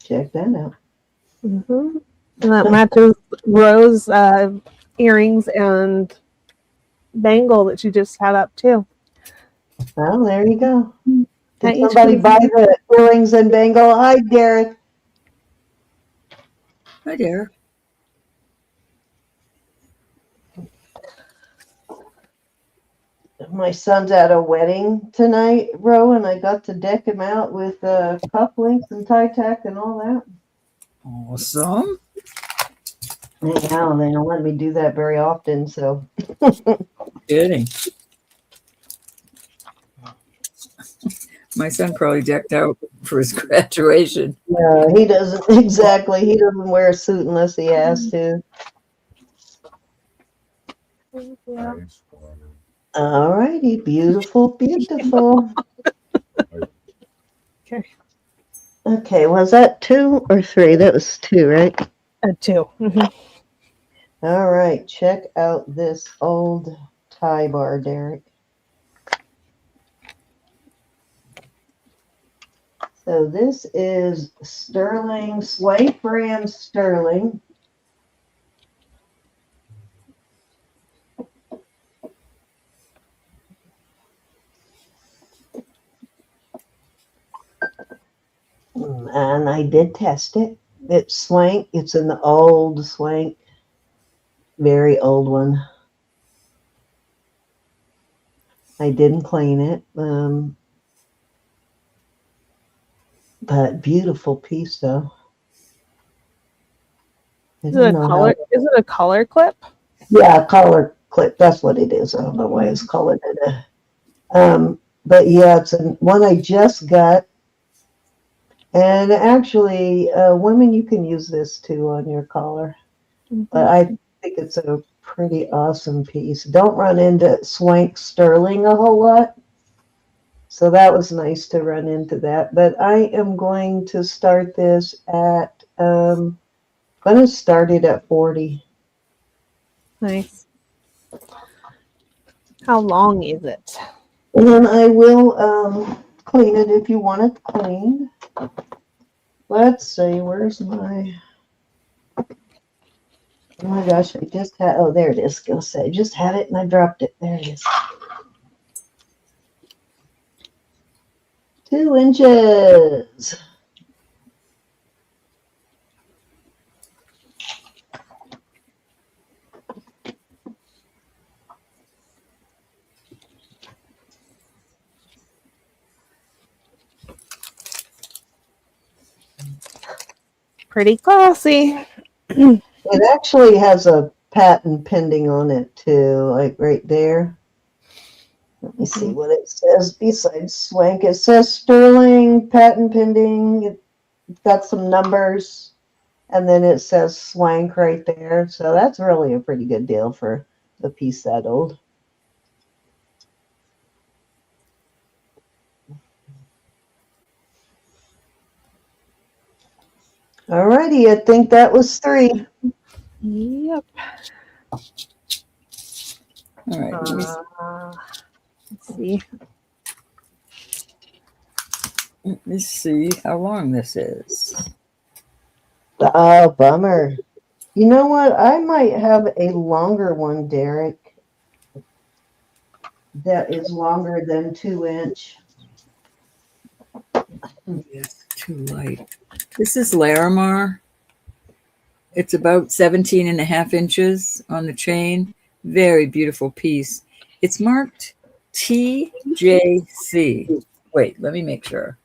Check that out. Mm-hmm. And that matches Rose earrings and bangle that you just had up too. Well, there you go. That Did each somebody piece- buy the earrings and bangle? Hi, Derek. Hi there. My son's at a wedding tonight, Ro, and I got to deck him out with cufflinks and tie tack and all that. Awesome. Yeah, they don't let me do that very often, so. Kidding. My son probably decked out for his graduation. No, he doesn't exactly. He doesn't wear a suit unless he has to. Yeah. All righty, beautiful, beautiful. Okay. Okay, was that 2 or 3? That was 2, right? 2. Mm-hmm. All right, check out this old tie bar, Derek. So this is sterling, Swank brand sterling. And I did test it. It's Swank. It's an old Swank, very old one. I didn't clean it, but beautiful piece though. I Is don't it a know color? Is it a collar clip? Yeah, collar clip. That's what it is. I don't know why it's colored it. But yeah, it's one I just got. And actually, women, you can use this too on your collar. Mm-hmm. But I think it's a pretty awesome piece. Don't run into Swank sterling a whole lot. So that was nice to run into that. But I am going to start this at, going to start it at 40. Nice. How long is it? And then I will clean it if you want it cleaned. Let's see, where's my, oh my gosh, I just had, oh, there it is. Go say, I just had it and I dropped it. There it is. 2 inches. Pretty classy. It actually has a patent pending on it too, like right there. Let me see what it says besides Swank. It says Sterling, patent pending. It's got some numbers, and then it says Swank right there. So that's really a pretty good deal for a piece that old. Alrighty, I think that was 3. Yep. All right. Let's see. Let me see how long this is. Oh, bummer. You know what? I might have a longer one, Derek, that is longer than 2 inch. Yes, too light. This is Larimar. It's about 17 and a half inches on the chain. Very beautiful piece. It's marked TJC. Wait, let me make sure.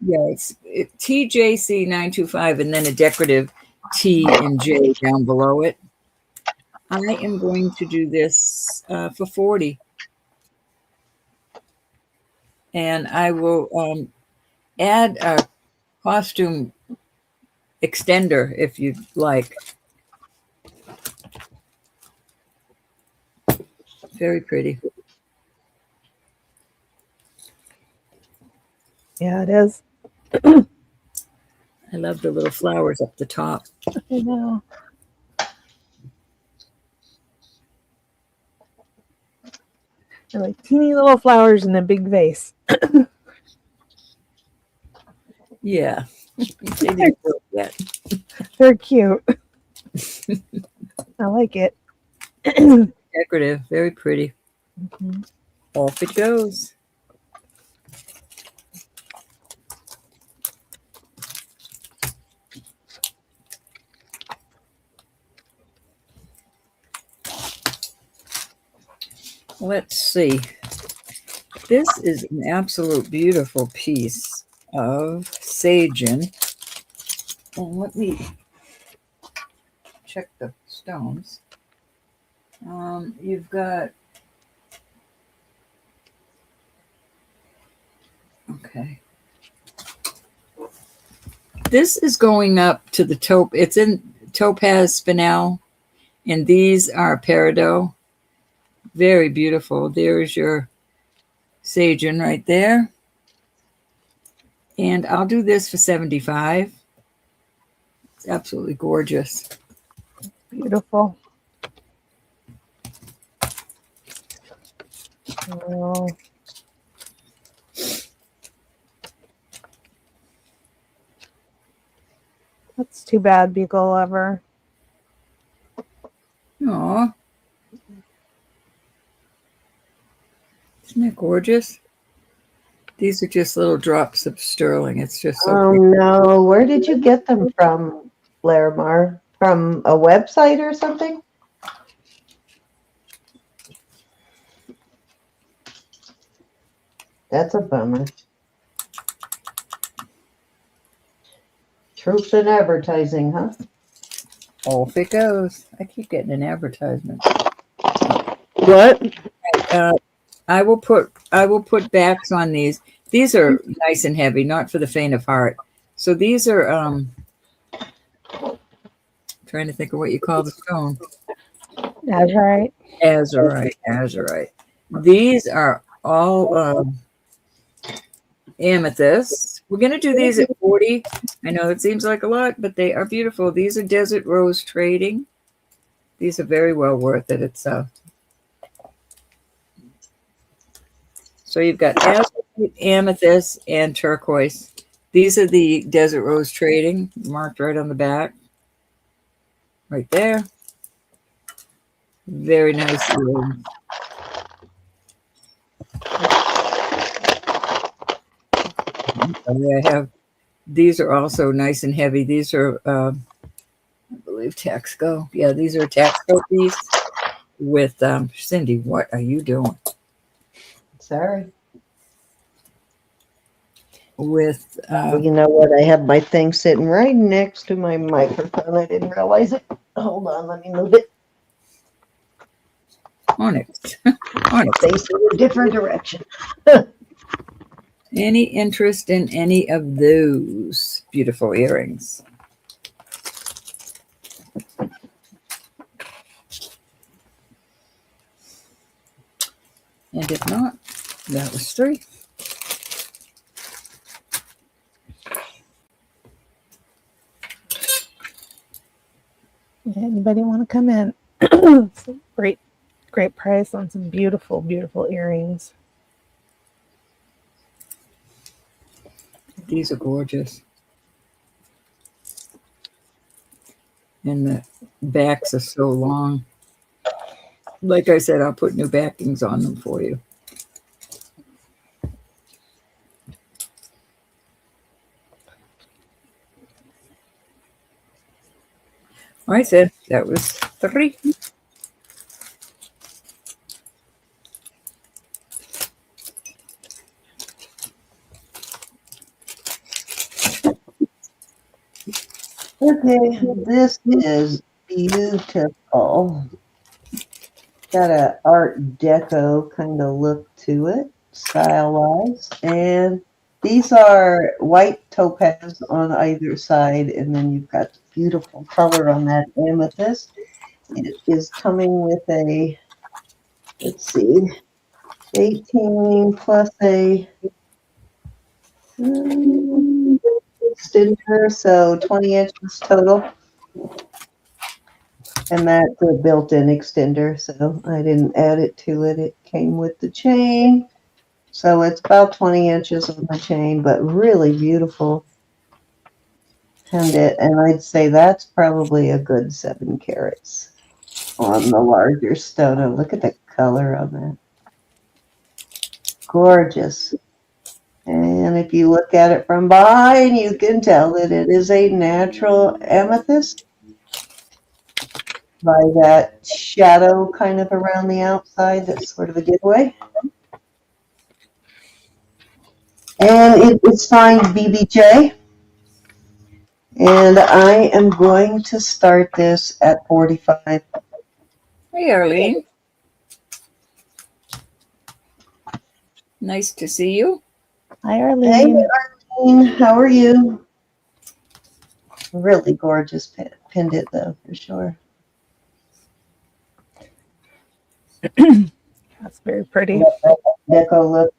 Yeah, it's TJC 925 and then a decorative T and J down below it. I am going to do this for 40. And I will add a costume extender if you'd like. Very pretty. Yeah, it is. I love the little flowers up the top. I know. They're like teeny little flowers in a big vase. Yeah. They didn't do it yet. They're cute. I like it. Decorative. Very pretty. Mhm. Off it goes. Let's see. This is an absolute beautiful piece of Sajen. And let me check the stones. You've got, okay. This is going up to the taupe. It's in topaz spinel, and these are peridot. Very beautiful. There's your Sajen right there. And I'll do this for $75. It's absolutely gorgeous. Beautiful. Oh. That's too bad, Beagle Lover. Aw. Isn't that gorgeous? These are just little drops of sterling. It's just so Oh pretty. no, where did you get them from, Larimar? From a website or something? That's a bummer. Truth in advertising, huh? Off it goes. I keep getting an advertisement. What? I will put backs on these. These are nice and heavy, not for the faint of heart. So these are trying to think of what you call the stone. That's right. Azurite. These are all amethysts. We're going to do these at 40. I know it seems like a lot, but they are beautiful. These are Desert Rose Trading. These are very well worth it. It's so you've got azurite, amethyst, and turquoise. These are the Desert Rose Trading, marked right on the back. Right there. Very nice. I have, these are also nice and heavy. These are, I believe, Taxco. Yeah, these are Taxco piece with, Cindy, what are you doing? Sorry. With, You know what? I have my thing sitting right next to my microphone. I didn't realize it. Hold on, let me move it. onyx. Facing a different direction. Any interest in any of those beautiful earrings? And if not, that was 3. Anybody want to come in? Some great price on some beautiful, beautiful earrings. These are gorgeous. And the backs are so long. Like I said, I'll put new backings on them for you. All right, Sid, that was 3. Okay, this is beautiful. Got a Art Deco kind of look to it, style-wise, and These are white topaz on either side, and then you've got beautiful color on that amethyst. It is coming with a, let's see, 18 plus a extender, so 20 inches total. And that's a built-in extender, so I didn't add it to it. It came with the chain. So it's about 20 inches on the chain, but really beautiful. And I'd say that's probably a good 7 carats on the larger stone. Oh, look at the color on that. Gorgeous. And if you look at it from behind, you can tell that it is a natural amethyst by that shadow kind of around the outside. That's sort of a giveaway. And it's signed BBJ. And I am going to start this at 45. Hey, Arlene. Nice to see you. Hi, Hey, Arlene. Arlene, how are you? Really gorgeous pendant, though, for sure. That's very pretty. Deco look.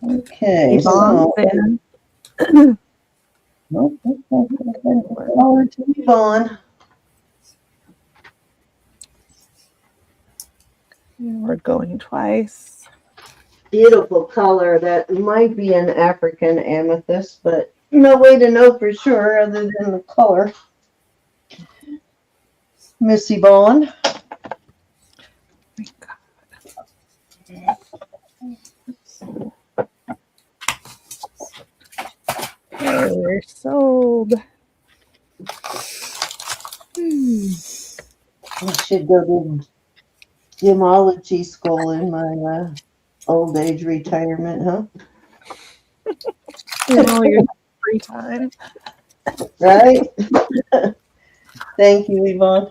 Okay, Yvonne, so fan. color to Yvonne. We're going twice. Beautiful color. That might be an African amethyst, but no way to know for sure other than the color. Miss Yvonne. Okay, we're sold. I should go to gemology school in my old age retirement, huh? In all your free time. Right? Thank you, Yvonne.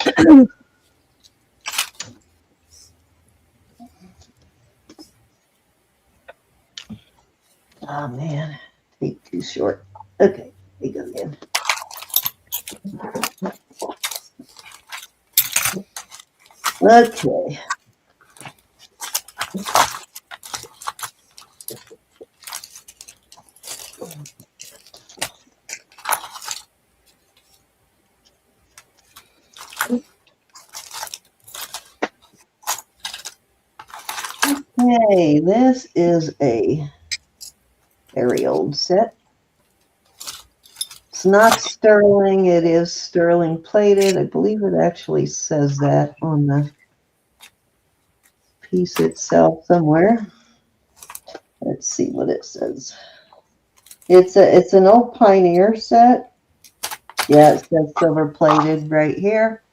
Oh, man. Take too short. Okay, here you go again. Okay. Okay, this is a very old set. It's not sterling, it is sterling plated. I believe it actually says that on the piece itself somewhere. Let's see what it says. It's an old Pioneer set. Yeah, it says silver plated right here.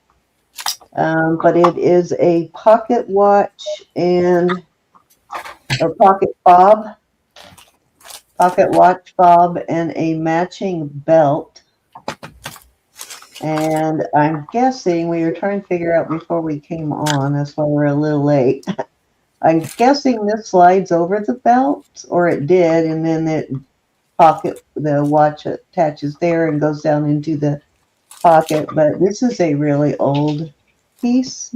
But it is a pocket watch and a pocket fob, pocket watch fob, and a matching belt. And I'm guessing we were trying to figure out before we came on, that's why we're a little late. I'm guessing this slides over the belt, or it did, and then the watch attaches there and goes down into the pocket. But this is a really old piece,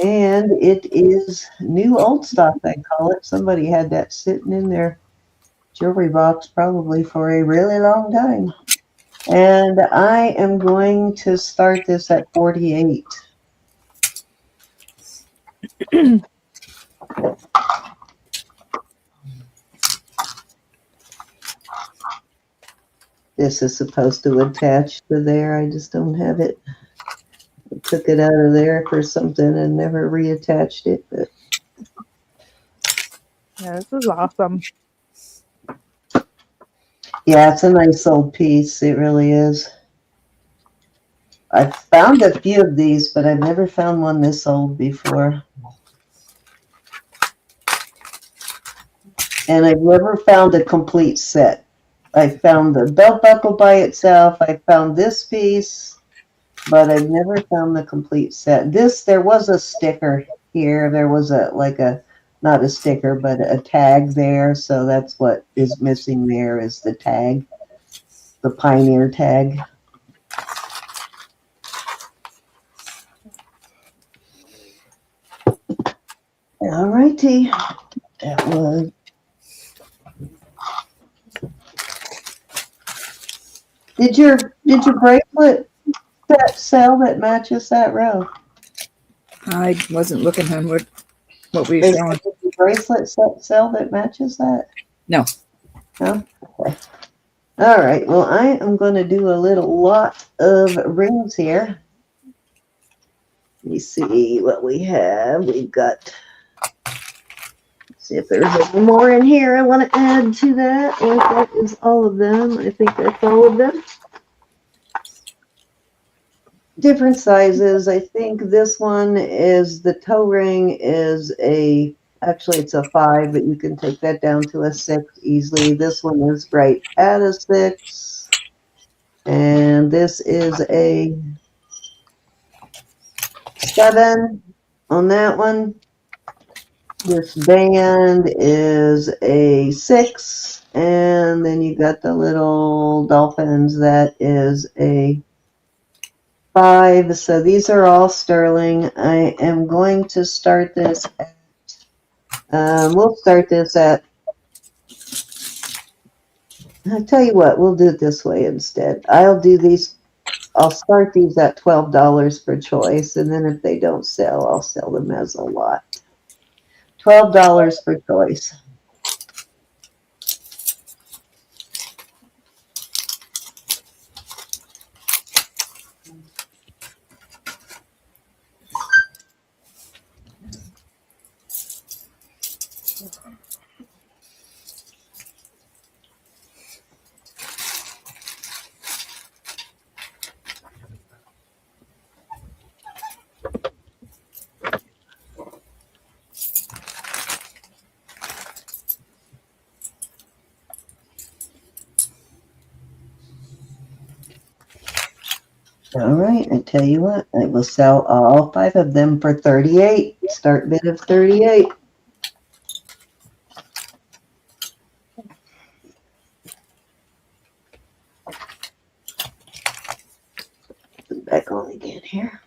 and it is new old stock, I call it. Somebody had that sitting in their jewelry box probably for a really long time. And I am going to start this at 48. This is supposed to attach to there. I just don't have it. I took it out of there for something and never reattached it. But Yeah, this is awesome. yeah, it's a nice old piece. It really is. I've found a few of these, but I've never found one this old before. and I've never found a complete set. I found the belt buckle by itself. I found this piece, but I've never found the complete set. There was a sticker here. There was not a sticker, but a tag there. So that's what is missing there is the tag, the Pioneer tag. All righty. That was. Did your bracelet set sell that matches that row? I wasn't looking on what were you Is showing? the bracelet set sell that matches that? No. No? Okay. All right. Well, I am going to do a little lot of rings here. Let me see what we have. We've got. See if there's any more in here I want to add to that. Or if that is all of them. I think that's all of them. Different sizes. I think this one is the toe ring is actually it's a 5, but you can take that down to a 6 easily. This one is right at a 6. And this is a 7 on that one. This band is a 6. And then you got the little dolphins. That is a 5. So these are all sterling. I am going to start this at, we'll start this at, I'll tell you what, we'll do it this way instead. I'll start these at $12 per choice, and then if they don't sell, I'll sell them as a lot. $12 per choice. All right, I tell you what, I will sell all 5 of them for $38. Start bid of $38. Put it back on again here.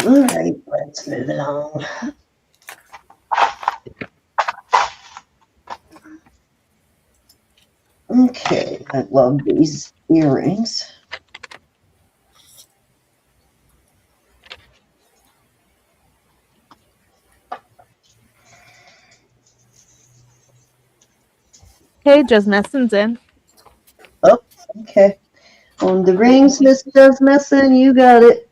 All right, let's move it on. Okay, I love these earrings. Hey, just Messin's in. Oh, okay. On the rings, Miss Desmesson, you got it.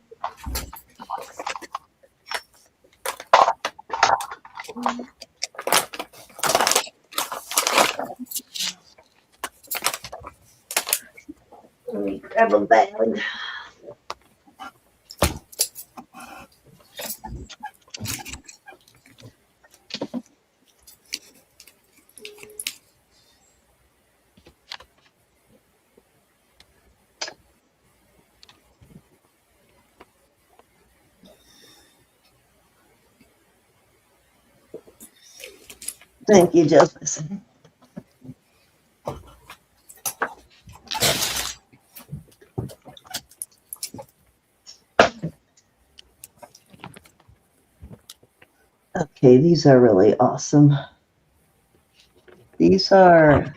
Let me grab a bag. Thank you, Desmesson. Okay, these are really awesome. These are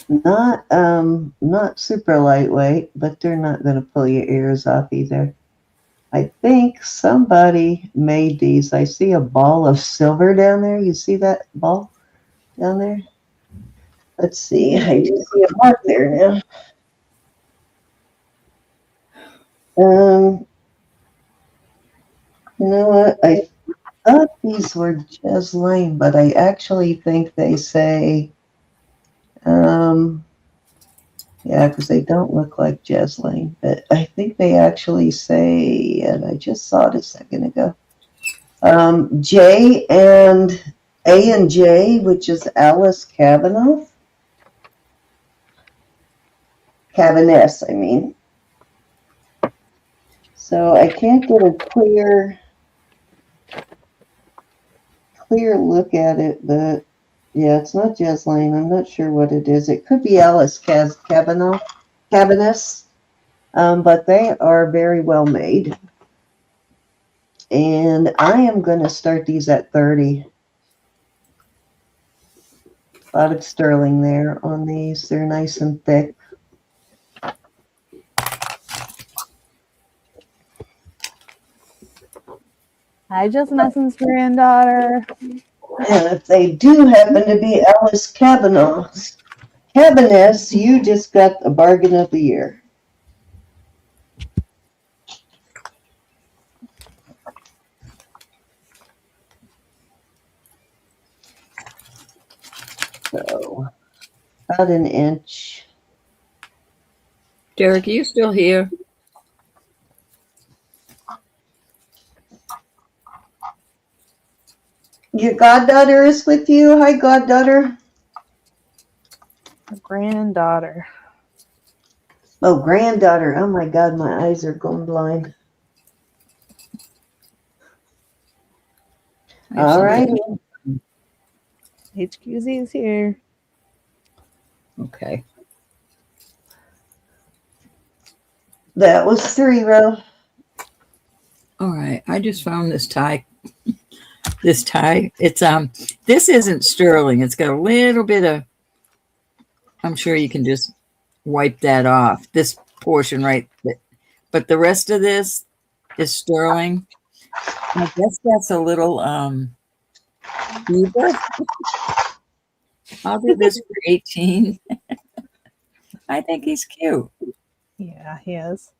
not super lightweight, but they're not going to pull your ears off either. I think somebody made these. I see a ball of silver down there. You see that ball down there? Let's see. I do see a mark there now. You know what? I thought these were Jeslane, but I actually think they say, yeah, because they don't look like Jeslane, but I think they actually say, and I just saw it a second ago, J and A and J, which is Alice Kavanaugh. Cavaness, I mean. So I can't get a clear look at it, but yeah, it's not Jeslane. I'm not sure what it is. It could be Alice Kavanaugh, Cavaness, but they are very well made. And I am going to start these at 30. A lot of sterling there on these. They're nice and thick. Hi, Just Nelson's granddaughter. And if they do happen to be Alice Kavanaugh's, Cavaness, you just got a bargain of the year. So, about an inch. Derek, are you still here? Your goddaughter is with you? Hi, goddaughter. Granddaughter. Oh, granddaughter. Oh, my God, my eyes are going blind. All right. HQZ is here. Okay. That was 3 row. All right. I just found this tie. This tie. It's this isn't sterling. It's got a little bit of, I'm sure you can just wipe that off. This portion right there. But the rest of this is sterling. I guess that's a little beaver. I'll do this for 18. I think he's cute. Yeah, he is.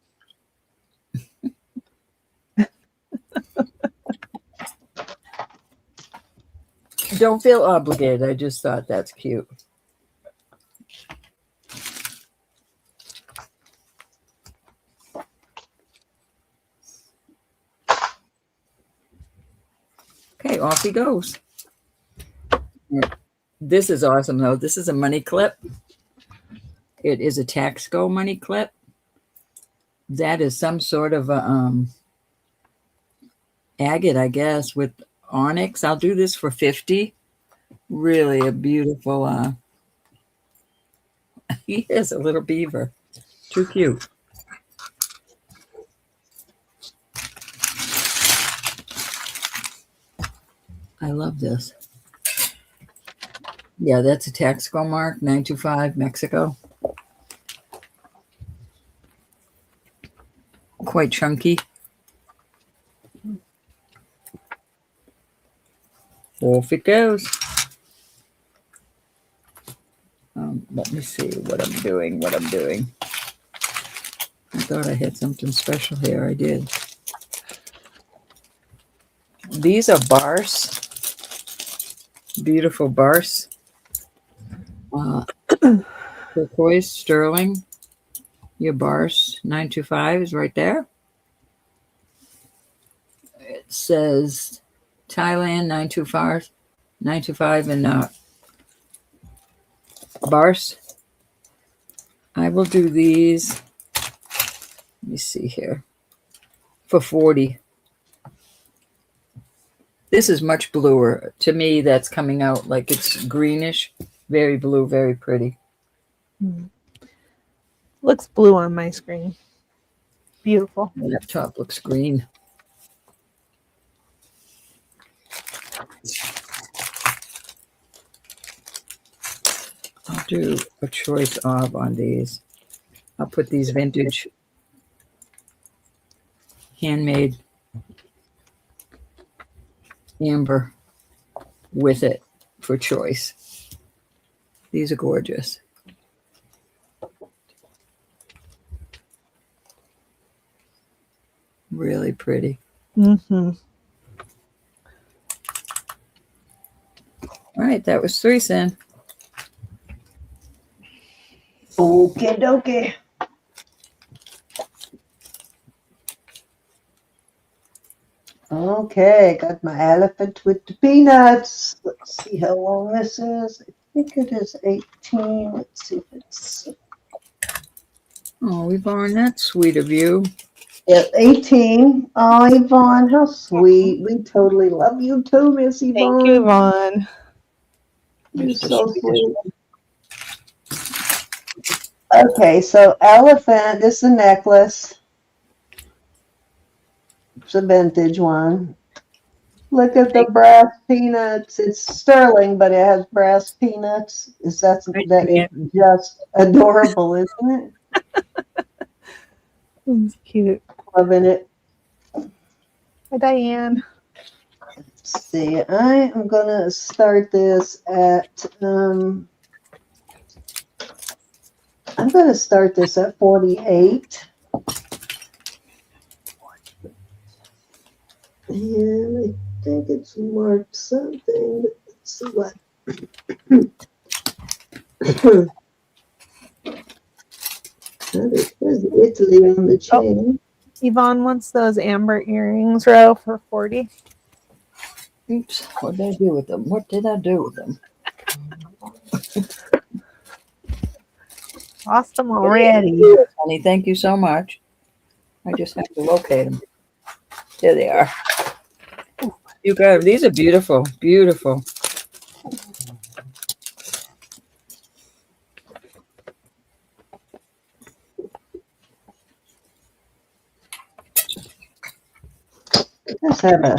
Don't feel obligated. I just thought that's cute. Okay, off he goes. This is awesome, though. This is a money clip. It is a Taxco money clip. That is some sort of a agate, I guess, with onyx. I'll do this for 50. Really a beautiful, he is a little beaver. Too cute. I love this. Yeah, that's a Taxco mark, 925 Mexico. Quite chunky. Off it goes. Let me see what I'm doing. I thought I had something special here. I did. These are Barse. Beautiful Barse. Turquoise sterling. Your Barse 925 is right there. It says Thailand 925 and Barse. I will do these. Let me see here. For 40. This is much bluer. To me, that's coming out like it's greenish. Very blue, very pretty. Looks blue on my screen. Beautiful. The laptop looks green. I'll do a choice of on these. I'll put these vintage handmade amber with it for choice. These are gorgeous. really pretty. Mm-hmm. All right, that was 3 cents. Okay, dokie. Okay, got my elephant with the peanuts. Let's see how long this is. I think it is 18. Let's see if it's... Oh, Yvonne, that's sweet of you. Yep, 18. Oh, Yvonne, how sweet. We totally love you too, Miss Yvonne. Thank you, Yvonne. You're Just the so sweetest. sweet. Okay, so elephant, this is a necklace. It's a vintage one. Look at the brass peanuts. It's sterling, but it has brass peanuts. That is just adorable, isn't it? It's cute. Loving it. Hi, Diane. Let's see. I am gonna start this at I'm gonna start this at 48. And I think it's marked something. But let's see what. It says Italy on the chain. Yvonne wants those amber earrings, Ro, for 40. Oops, what did I do with them? What did I do with them? Lost them already. Honey, thank you so much. I just have to locate them. There they are. You guys, these are beautiful, beautiful. Let's have a.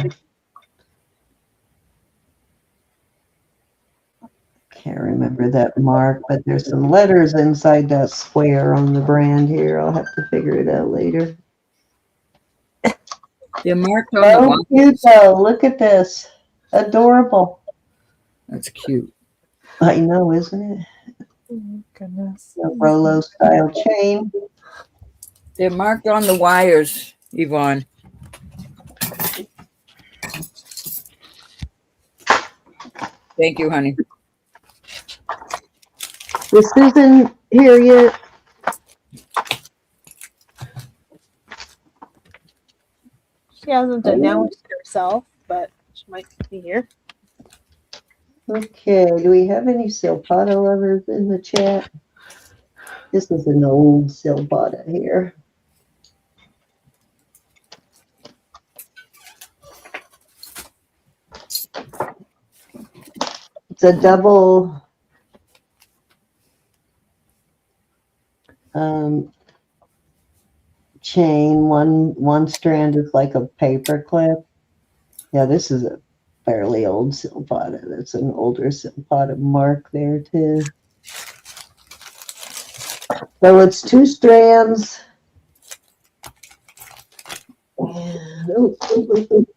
Can't remember that mark, but there's some letters inside that square on the brand here. I'll have to figure it out later. They're marked on the Oh, wall. cute though. Look at this. Adorable. That's cute. I know, isn't it? Oh, my goodness. A Rolo style chain. They're marked on the wires, Yvonne. Thank you, honey. This isn't here yet. She hasn't announced herself, but she might be here. Okay, do we have any silpada lovers in the chat? This is an old silpada here. It's a double chain. One strand is like a paper clip. Yeah, this is a fairly old silpada. That's an older silpada mark there too. So it's 2 strands. And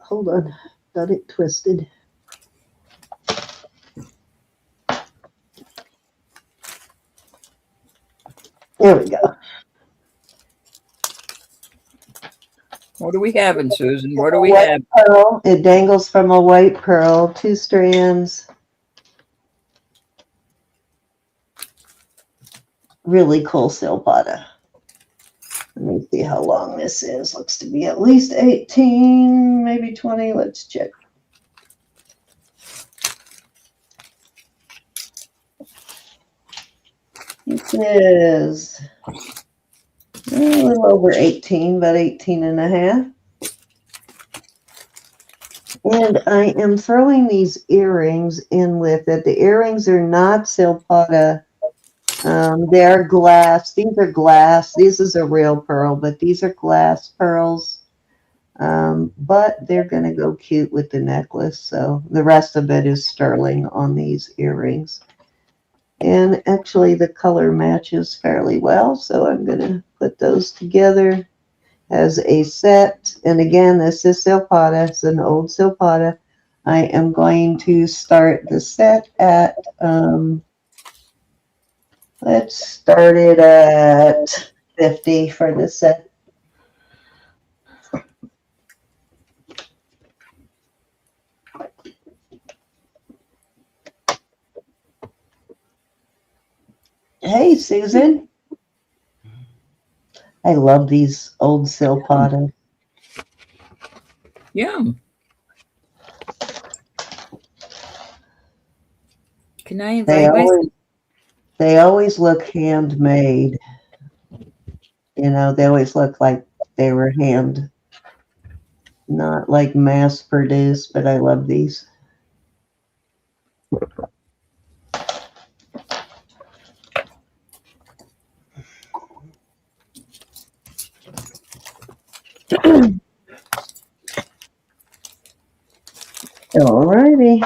hold on, got it twisted. There we go. What are we having, Susan? What do we White have? pearl. It dangles from a white pearl. 2 strands. Really cool silpada. Let me see how long this is. Looks to be at least 18, maybe 20. Let's check. This is a little over 18, about 18 and a half. And I am throwing these earrings in with it. The earrings are not silpada. They are glass. These are glass. This is a real pearl, but these are glass pearls. But they're going to go cute with the necklace. So the rest of it is sterling on these earrings. And actually the color matches fairly well. So I'm going to put those together as a set. And again, this is silpada. It's an old silpada. I am going to start the set at, let's start it at 50 for the set. Hey, Susan. I love these old silpada. Yum. Can I invite myself? They always look handmade. You know, they always look like they were not like mass produced, but I love these. All righty.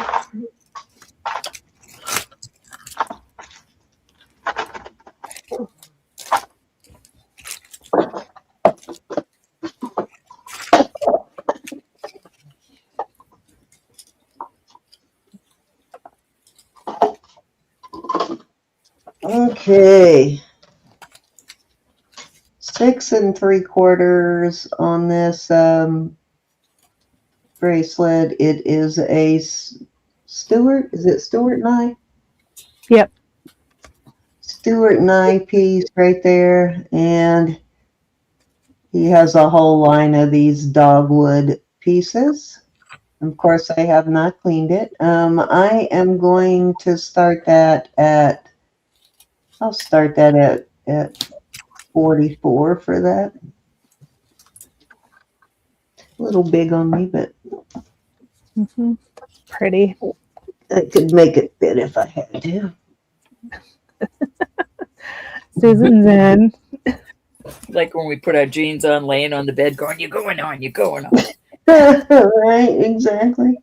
Okay. 6 3/4 on this bracelet. It is a Stewart. Is it Stewart knife? Yep. Stewart knife piece right there. And he has a whole line of these dogwood pieces. Of course, I have not cleaned it. I am going to start that at, I'll start that at 44 for that. A little big on me, but Pretty. I could make it fit if I had to. Susan's in. Like when we put our jeans on, laying on the bed, going, "You're going on, you're going on." Right, exactly.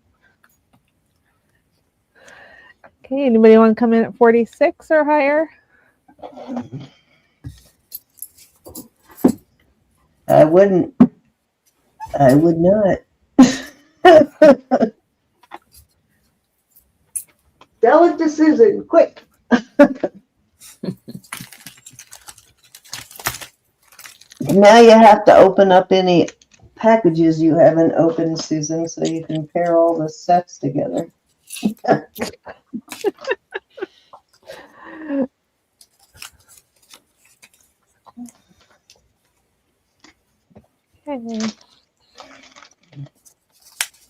Okay, anybody want to come in at 46 or higher? I wouldn't. I would not. Tell it to Susan, quick. Now you have to open up any packages you haven't opened, Susan, so you can pair all the sets together. Okay.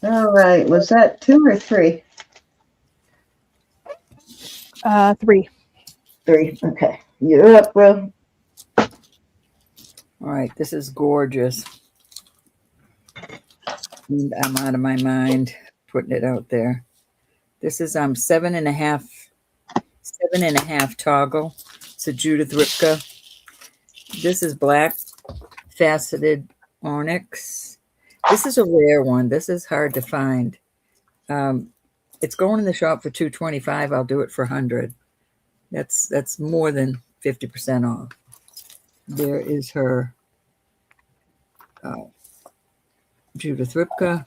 All right, was that 2 or 3? 3. 3, okay. You're up, bro. All right, this is gorgeous. And I'm out of my mind putting it out there. This is 7.5 toggle. It's a Judith Ripka. This is black faceted onyx. This is a rare one. This is hard to find. It's going in the shop for $225. I'll do it for $100. That's more than 50% off. There is her Judith Ripka.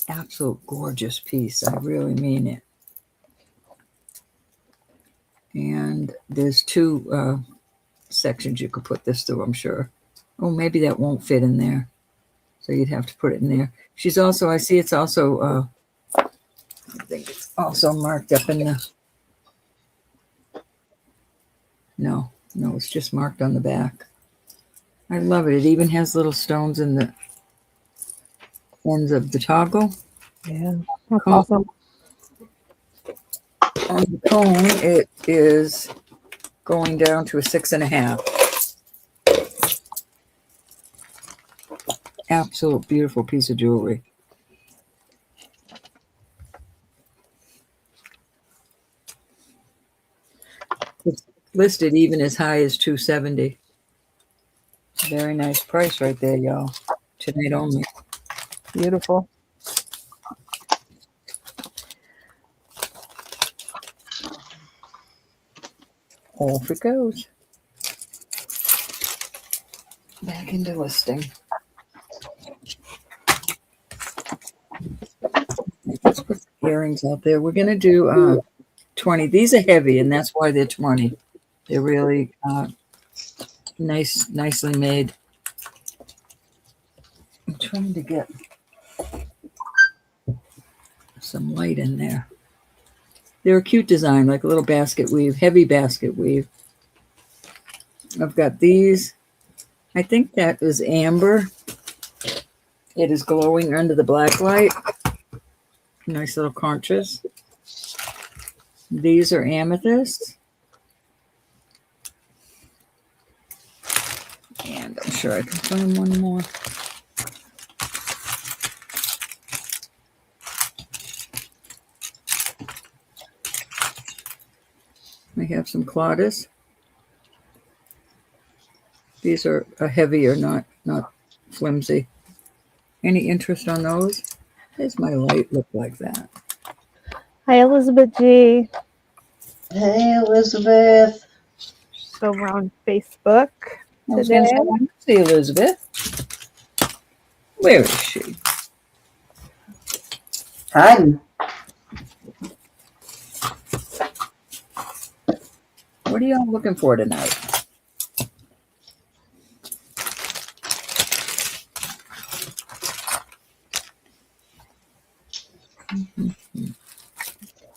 Absolute gorgeous piece. I really mean it. And there's 2 sections you could put this through, I'm sure. Oh, maybe that won't fit in there. So you'd have to put it in there. She's also, I see it's also, I think it's also marked up in the, no, it's just marked on the back. I love it. It even has little stones in the ends of the toggle. Yeah, that's awesome. On the cone, it is going down to a 6.5. Absolute beautiful piece of jewelry. It's listed even as high as $270. Very nice price right there, y'all. Tonight only. Beautiful. Off it goes. Back into listing. Let's put the earrings out there. We're going to do 20. These are heavy, and that's why they're 20. They're really nicely made. I'm trying to get some light in there. They're a cute design, like a little basket weave, heavy basket weave. I've got these. I think that is amber. It is glowing under the black light. Nice little conches. These are amethyst. And I'm sure I can find one more. We have some Claudas. These are heavier, not flimsy. Any interest on those? Does my light look like that? Hi, Elizabeth G. Hey, Elizabeth. She's over on Facebook I was going to today. say, I want to see Elizabeth. Where is she? Hi. What are y'all looking for tonight?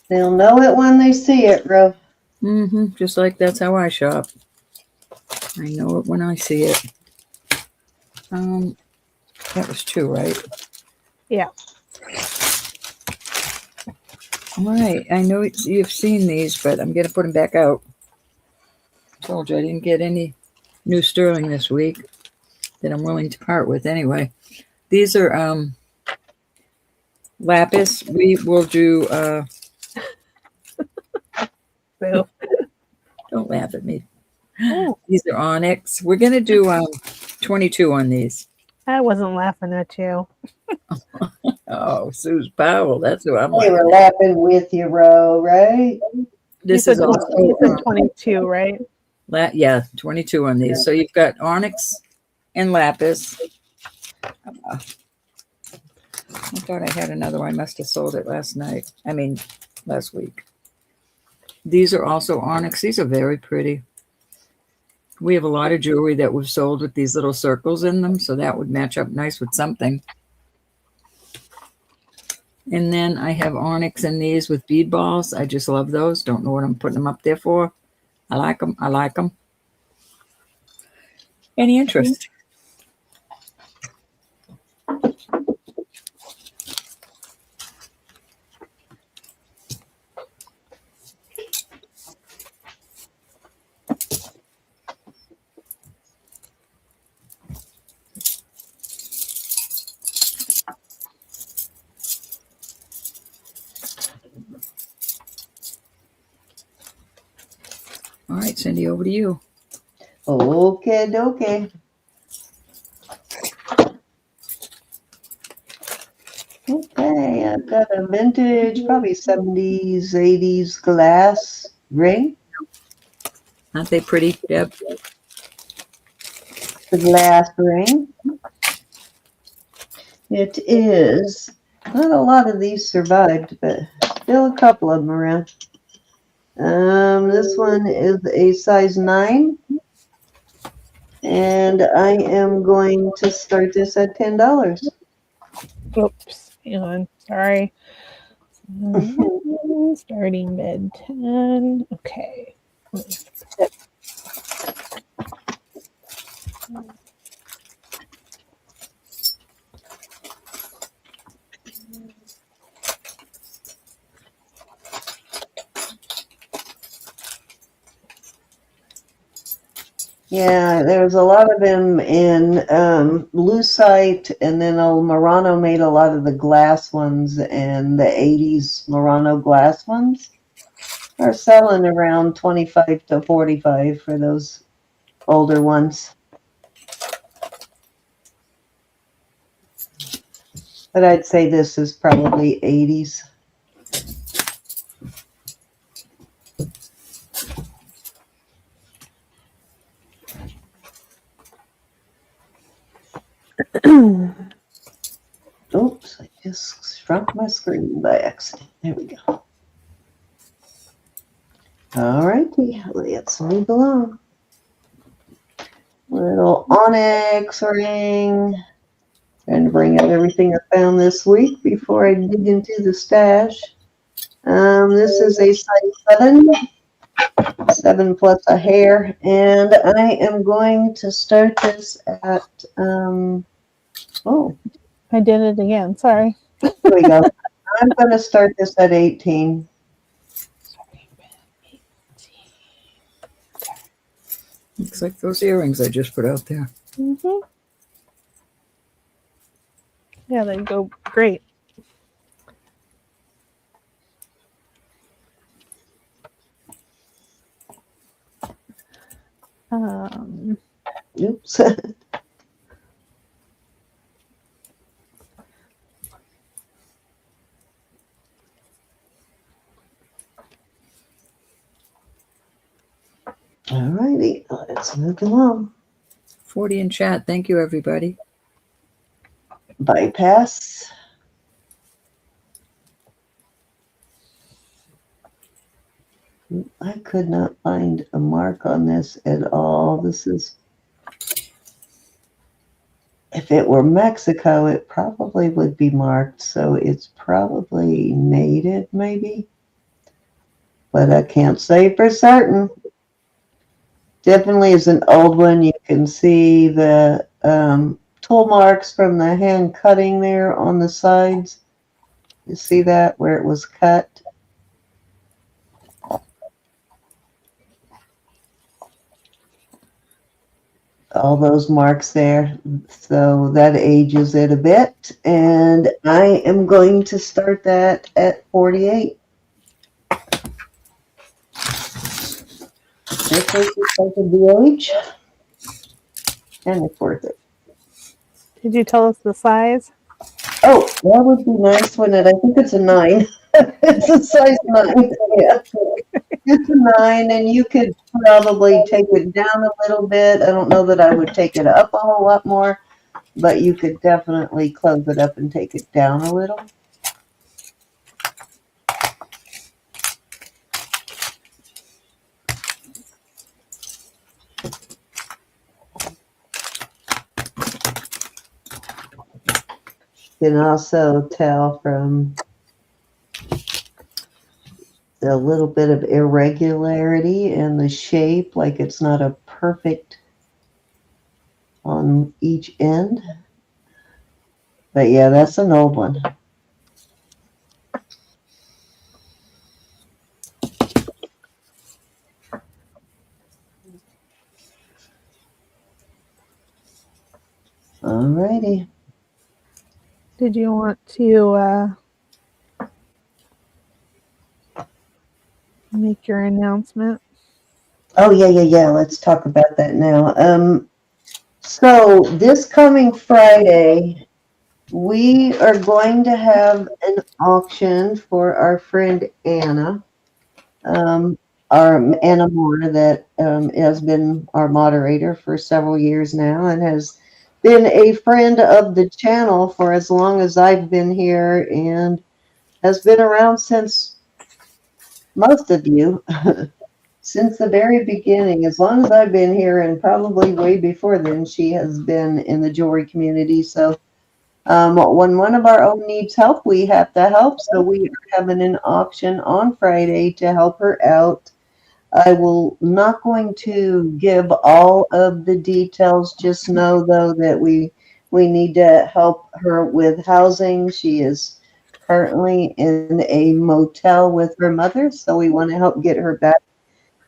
They'll know it when they see it, Ro. Just like that's how I shop. I know it when I see it. That was 2, right? Yeah. All right. I know you've seen these, but I'm going to put them back out. Told you I didn't get any new sterling this week that I'm willing to part with anyway. These are lapis. We will do So, don't laugh at me. oh, These are onyx. We're going to do 22 on these. I wasn't laughing at you. Oh, Suze Powell. That's who I'm They were laughing. laughing with you, Ro, right? This you is said, also you said 22, right? yeah, 22 on these. So you've got onyx and lapis. I thought I had another one. I must have sold it last week. These are also onyx. These are very pretty. We have a lot of jewelry that we've sold with these little circles in them, so that would match up nice with something. And then I have onyx in these with bead balls. I just love those. Don't know what I'm putting them up there for. I like them. I like them. Any interest? All right, Cindy, over to you. Okay. Okay, I've got a vintage, probably 70s, 80s glass ring. Aren't they pretty, Deb? The glass ring. It is. Not a lot of these survived, but still a couple of them around. This one is a size 9. And I am going to start this at $10. Oops. Hang on. Sorry. Starting bid 10. Okay. Yeah, there's a lot of them in lucite, and then Murano made a lot of the glass ones, and the 80s Murano glass ones are selling around 25 to 45 for those older ones. But I'd say this is probably 80s. Oops, I just shrunk my screen by accident. There we go. All righty, let's move along. Little onyx ring. Trying to bring out everything I found this week before I dig into the stash. This is a size 7. 7 plus a hair, and I am going to start this at, oh, I did it again. Sorry. here we go. I'm going to start this at 18. Looks like those earrings I just put out there. Mm-hmm. Yeah, they go great. Oops. All righty, let's move along. 40 in chat. Thank you, everybody. Bypass. I could not find a mark on this at all. This is, if it were Mexico, it probably would be marked. So it's probably native, maybe. But I can't say for certain. Definitely is an old one. You can see the tool marks from the hand cutting there on the sides. You see that where it was cut? All those marks there. So that ages it a bit. And I am going to start that at 48. This is because of the age. And it's worth it. Did you tell us the size? Oh, that would be nice, wouldn't it? I think it's a 9. It's a size 9. Yeah. It's a 9, and you could probably take it down a little bit. I don't know that I would take it up a whole lot more, but you could definitely close it up and take it down a little. You can also tell from the little bit of irregularity in the shape, like it's not a perfect on each end. But yeah, that's an old one. Alrighty. Did you want to make your announcement? Oh, yeah. Let's talk about that now. So this coming Friday, we are going to have an auction for our friend Anna, our Anna Moore, that has been our moderator for several years now and has been a friend of the channel for as long as I've been here and has been around since most of you. Since the very beginning, as long as I've been here, and probably way before then, she has been in the jewelry community. So when one of our own needs help, we have to help. So we are having an auction on Friday to help her out. I will not going to give all of the details. Just know, though, that we need to help her with housing. She is currently in a motel with her mother, so we want to help get her back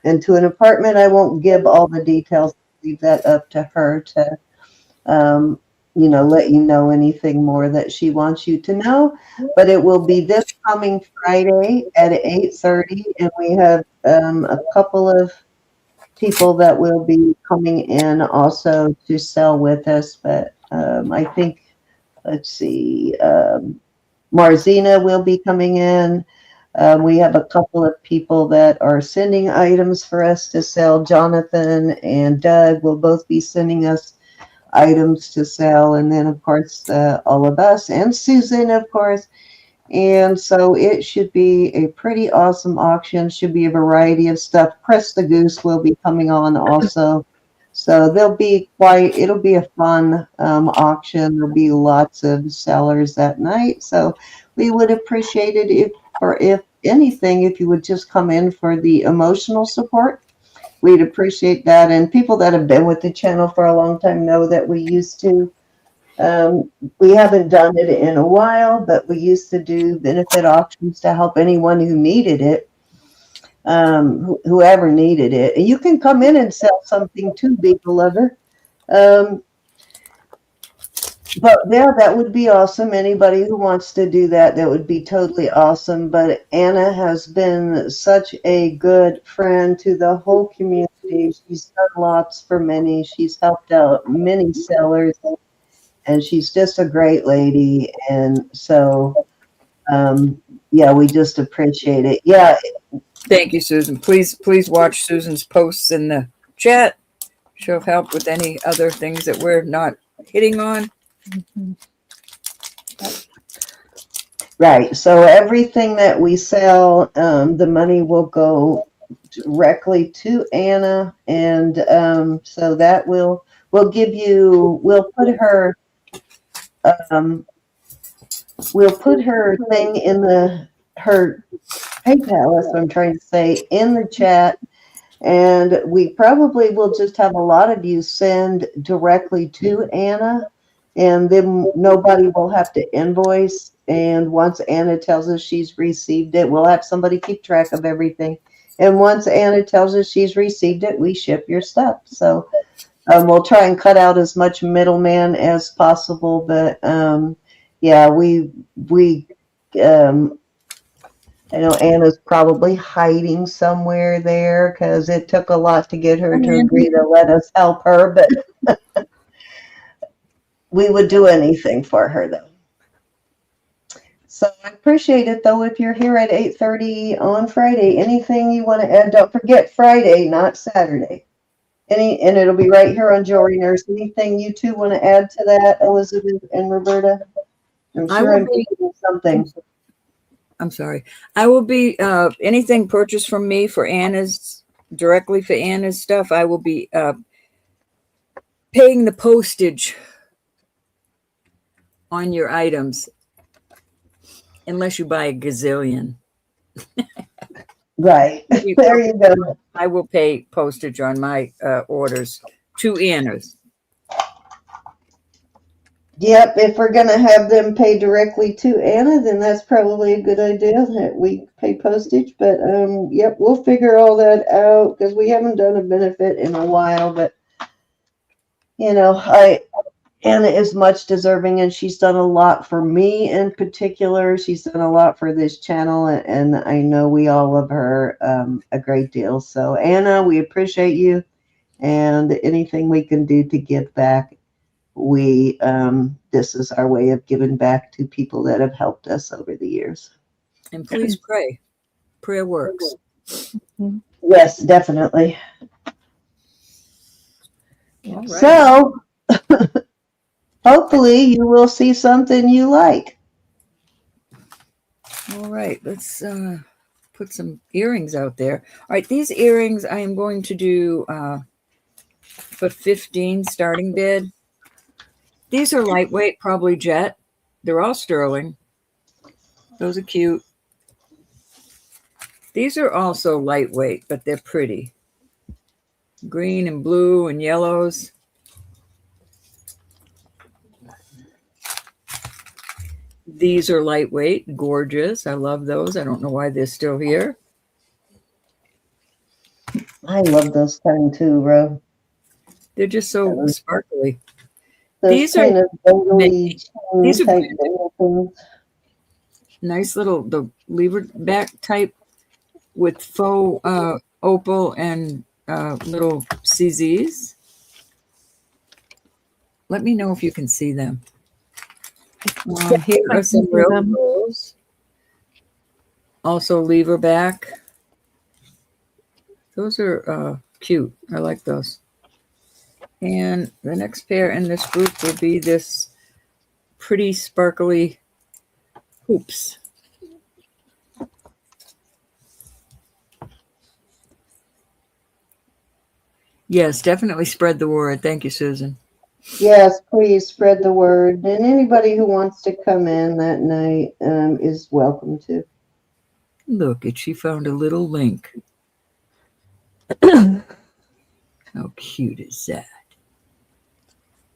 into an apartment. I won't give all the details. Leave that up to her to, let you know anything more that she wants you to know. But it will be this coming Friday at 8:30, and we have a couple of people that will be coming in also to sell with us. But I think, let's see, Marzina will be coming in. We have a couple of people that are sending items for us to sell. Jonathan and Doug will both be sending us items to sell. And then, of course, all of us and Susan, of course. And so it should be a pretty awesome auction. Should be a variety of stuff. Press the Goose will be coming on also. So it'll be a fun auction. There'll be lots of sellers that night. So we would appreciate it if anything, if you would just come in for the emotional support. we'd appreciate that. And people that have been with the channel for a long time know that we used to. We haven't done it in a while, but we used to do benefit auctions to help anyone who needed it, whoever needed it. And you can come in and sell something too, Beagle Lover. But yeah, that would be awesome. Anybody who wants to do that, that would be totally awesome. But Anna has been such a good friend to the whole community. She's done lots for many. She's helped out many sellers, and she's just a great lady. And so, yeah, we just appreciate it. Yeah. Thank you, Susan. Please watch Susan's posts in the chat. She'll help with any other things that we're not hitting on. Right. So everything that we sell, the money will go directly to Anna, and so that we'll give you. We'll put her thing in her PayPal. That's what I'm trying to say, in the chat. And we probably will just have a lot of you send directly to Anna, and then nobody will have to invoice. And once Anna tells us she's received it, we'll have somebody keep track of everything. And once Anna tells us she's received it, we ship your stuff. So we'll try and cut out as much middleman as possible. But yeah, I know Anna's probably hiding somewhere there because it took a lot to get her to agree to let us help her, but we would do anything for her, though. So I appreciate it, though, if you're here at 8:30 on Friday. Anything you want to add? Don't forget Friday, not Saturday. And it'll be right here on Jewelry Nurse. Anything you two want to add to that, Elizabeth and Roberta? I'm sure I'm thinking of something. I'm sorry. I will be, anything purchased from me for Anna's, directly for Anna's stuff, I will be paying the postage on your items, unless you buy a gazillion. Right. There you go. I will pay postage on my orders to Anna's. Yep, if we're going to have them pay directly to Anna, then that's probably a good idea that we pay postage. But yep, we'll figure all that out because we haven't done a benefit in a while. But you know, Anna is much deserving, and she's done a lot for me in particular. She's done a lot for this channel, and I know we all love her a great deal. So Anna, we appreciate you, and anything we can do to give back, this is our way of giving back to people that have helped us over the years. And please pray. Prayer works. Yes, definitely. All right. So hopefully you will see something you like. All right, let's put some earrings out there. All right, these earrings I am going to do for 15 starting bid. These are lightweight, probably jet. They're all sterling. Those are cute. These are also lightweight, but they're pretty. Green and blue and yellows. These are lightweight, gorgeous. I love those. I don't know why they're still here. I love those kind too, Ro. They're just so sparkly. Those These kind are of bangly these are type things. Nice little, the lever back type with faux opal and little CZs. Let me know if you can see them. Here are some real pearls. Also lever back. Those are cute. I like those. And the next pair in this group will be this pretty sparkly hoops. Yes, definitely spread the word. Thank you, Susan. Yes, please spread the word. And anybody who wants to come in that night is welcome to. Look, she found a little link. How cute is that?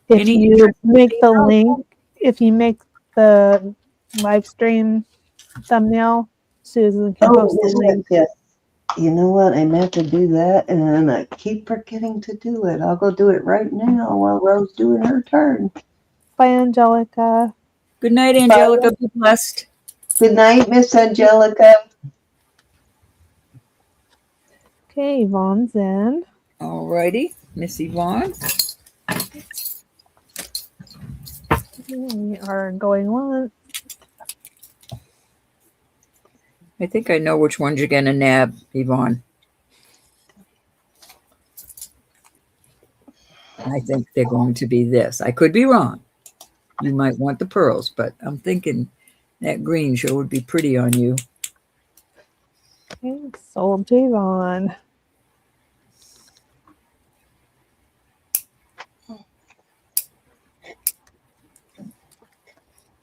If Any you interest make in the those? link, if you make the live stream thumbnail, Susan can Oh, post the yes, link. yes. You know what? I meant to do that, and I keep forgetting to do it. I'll go do it right now while Rose doing her turn. Bye, Angelica. Good night, Angelica. Be blessed. Good night, Miss Angelica. Okay, Yvonne's in. All righty, Miss Yvonne. We are going once. I think I know which ones you're going to nab, Yvonne. I think they're going to be this. I could be wrong. You might want the pearls, but I'm thinking that green sure would be pretty on you. Okay, sold to Yvonne.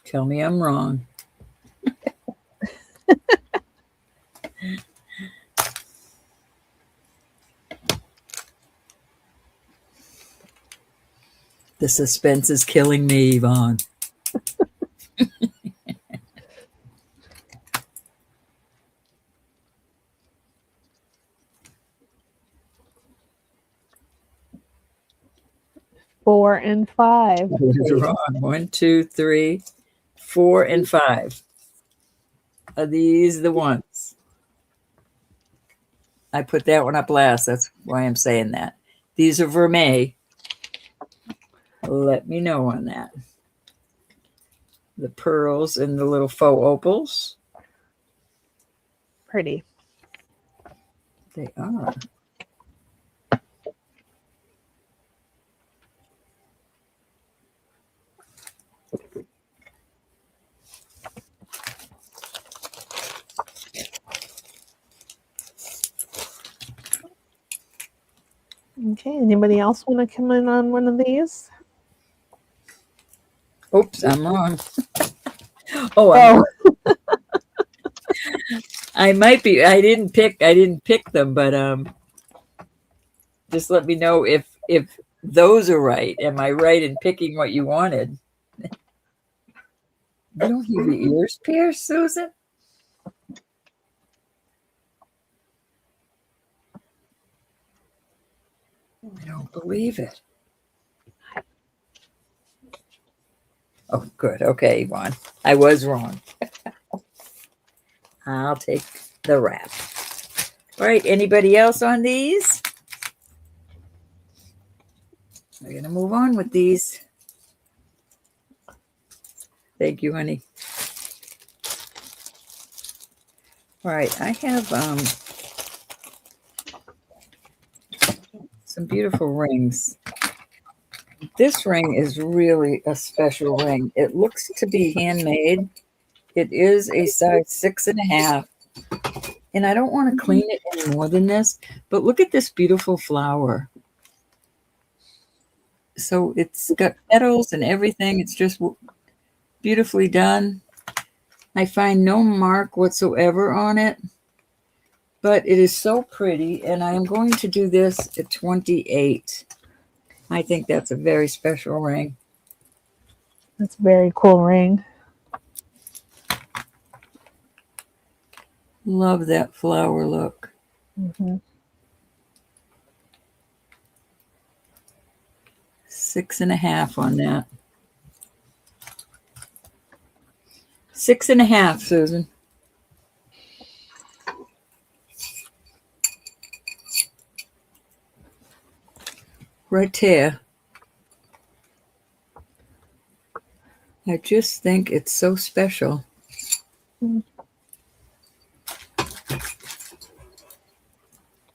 Tell me I'm wrong. The suspense is killing me, Yvonne. Four and five. I was wrong. 1, 2, 3, 4, and 5. Are these the ones? I put that one up last. That's why I'm saying that. These are vermeil. Let me know on that. The pearls and the little faux opals. Pretty. They are. Okay, anybody else want to come in on one of these? Oops, I'm wrong. Oh, I might be. I didn't pick them, but just let me know if those are right. Am I right in picking what you wanted? You don't have your ears pierced, Susan? I don't believe it. Oh, good. Okay, Yvonne. I was wrong. I'll take the wrap. All right. Anybody else on these? We're going to move on with these. Thank you, honey. All right. I have some beautiful rings. This ring is really a special ring. It looks to be handmade. It is a size 6.5. And I don't want to clean it any more than this, but look at this beautiful flower. So it's got petals and everything. It's just beautifully done. I find no mark whatsoever on it, but it is so pretty. And I am going to do this at 28. I think that's a very special ring. That's a very cool ring. Love that flower look. Mm-hmm. 6.5 on that. 6.5, Susan. Right there. I just think it's so special. Mm.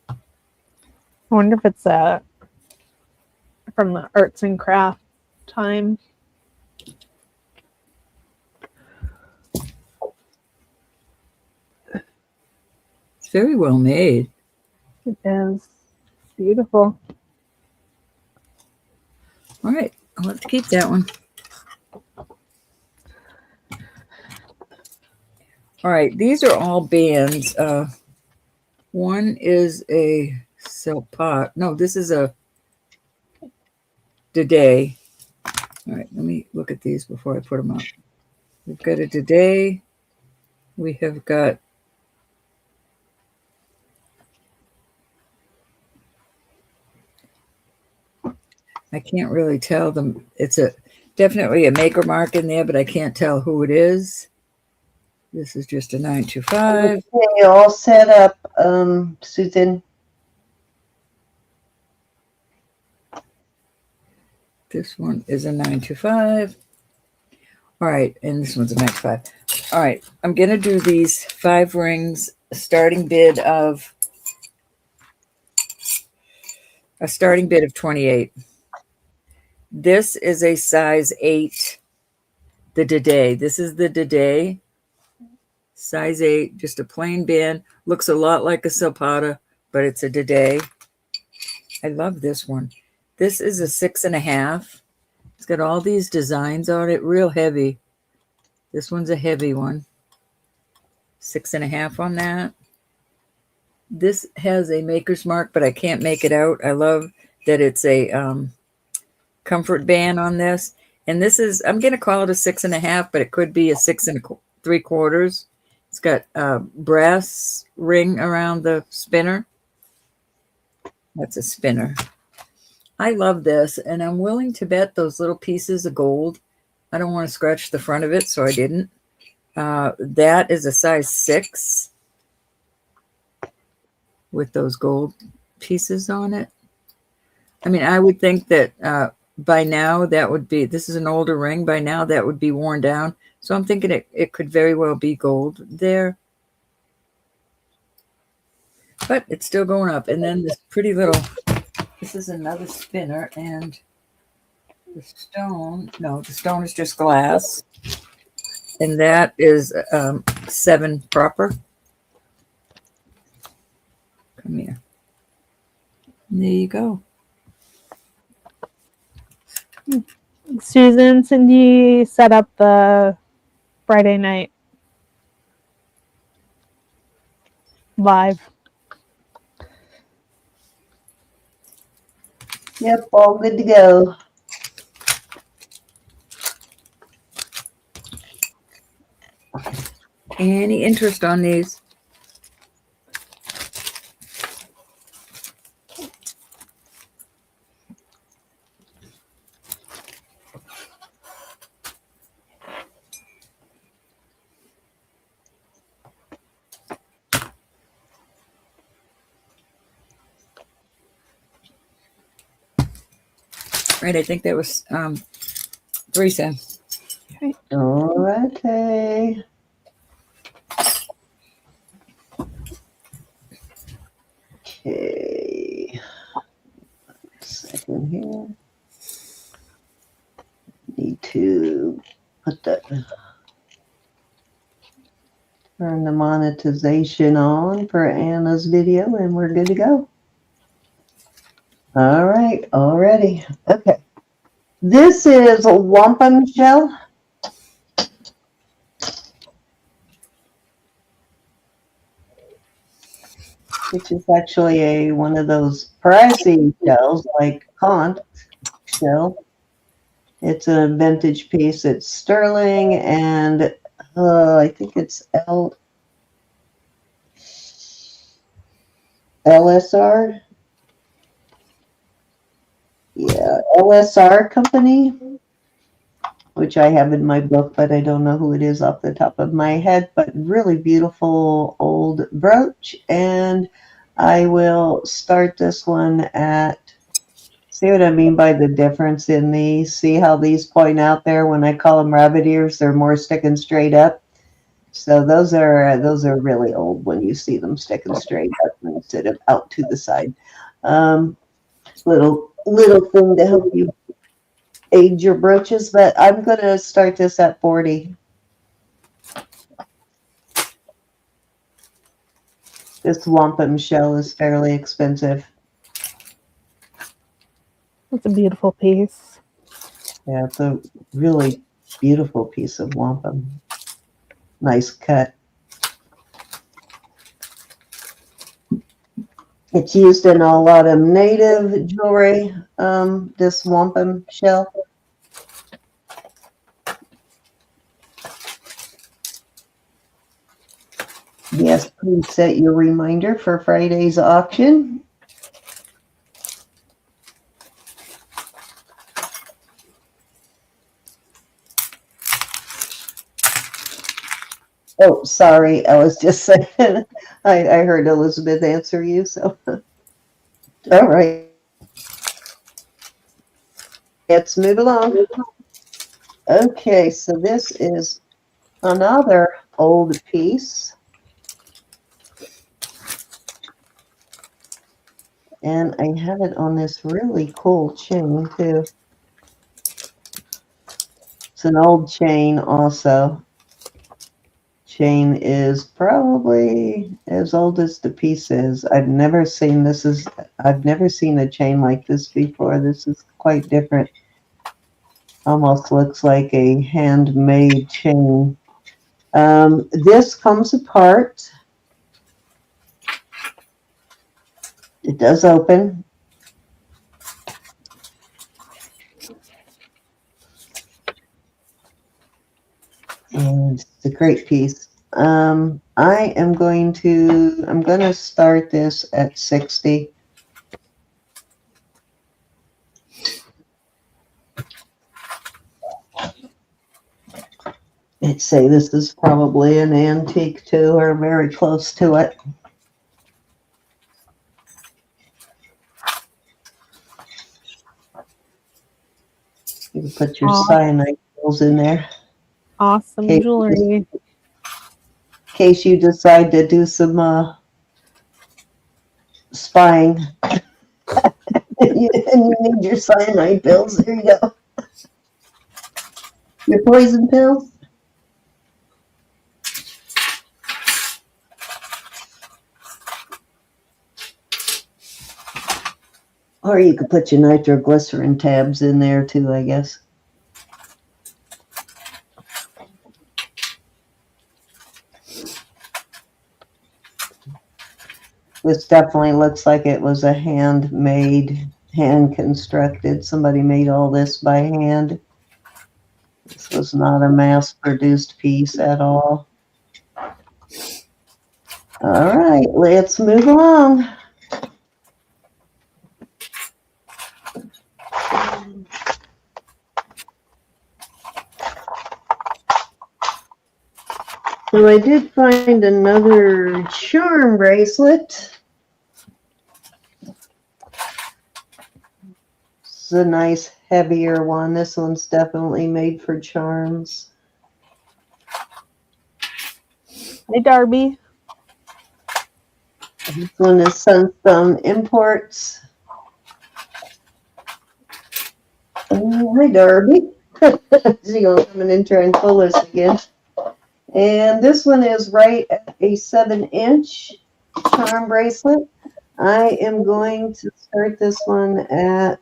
I wonder if it's from the arts and craft time. It's very well made. It is beautiful. All right, I'll have to keep that one. All right, these are all bands. One is a silpada. No, this is a Today. All right, let me look at these before I put them up. We've got a today. We have got I can't really tell them. It's definitely a maker mark in there, but I can't tell who it is. This is just a 925. Okay, all set up, Susan. This one is a 925. All right, and this one's a 925. All right, I'm going to do these 5 rings, a starting bid of 28. This is a size 8, the Dede. This is the Dede, size 8, just a plain band. Looks a lot like a silpada, but it's a Dede. I love this one. This is a 6.5. It's got all these designs on it, real heavy. This one's a heavy one. 6.5 on that. This has a maker's mark, but I can't make it out. I love that it's a comfort band on this. And this is, I'm going to call it a 6.5, but it could be a 6 3/4. It's got a brass ring around the spinner. That's a spinner. I love this, and I'm willing to bet those little pieces of gold. I don't want to scratch the front of it, so I didn't. That is a size 6 with those gold pieces on it. I mean, I would think that by now that would be, this is an older ring. By now that would be worn down. So I'm thinking it could very well be gold there. But it's still going up. And then this pretty little, this is another spinner, and the stone, no, the stone is just glass. And that is 7 proper. Come here. And there you go. Susan, Cindy set up the Friday night live. Yep, all good to go. Any interest on these? Right, I think that was 3 cents. Okay. All righty. Okay. 1 second here. Need to put that, turn the monetization on for Anna's video, and we're good to go. All right, already. Okay. This is a wampum shell. Which is actually one of those pricey shells, like Kant shell. It's a vintage piece. It's sterling, and I think it's LSR. Yeah, LSR company, which I have in my book, but I don't know who it is off the top of my head. But really beautiful old brooch, and I will start this one at, see what I mean by the difference in these? See how these point out there? When I call them rabbit ears, they're more sticking straight up. So those are really old when you see them sticking straight up instead of out to the side. Little thing to help you age your brooches, but I'm going to start this at 40. This wampum shell is fairly expensive. It's a beautiful piece. Yeah, it's a really beautiful piece of wampum. Nice cut. It's used in a lot of native jewelry, this wampum shell. Yes, please set your reminder for Friday's auction. Oh, sorry, I was just saying, I heard Elizabeth answer you, so. All right. Let's move along. Okay, so this is another old piece. And I have it on this really cool chain, too. It's an old chain also. Chain is probably as old as the piece is. I've never seen a chain like this before. This is quite different. Almost looks like a handmade chain. This comes apart. It does open. And it's a great piece. I'm going to start this at 60. I'd say this is probably an antique too, or very close to it. You can put your cyanide pills in there. Awesome jewelry. In case you decide to do some spying and you need your cyanide pills. There you go. Your poison pills. Or you could put your nitroglycerin tabs in there too, I guess. This definitely looks like it was a handmade, hand-constructed. Somebody made all this by hand. This was not a mass-produced piece at all. All right, let's move along. So I did find another charm bracelet. This is a nice heavier one. This one's definitely made for charms. Hey, Darby. This one is Sunstone Imports. Oh, hi, Darby. She's going to come in and try and pull this again. And this one is right at a 7-inch charm bracelet. I am going to start this one at,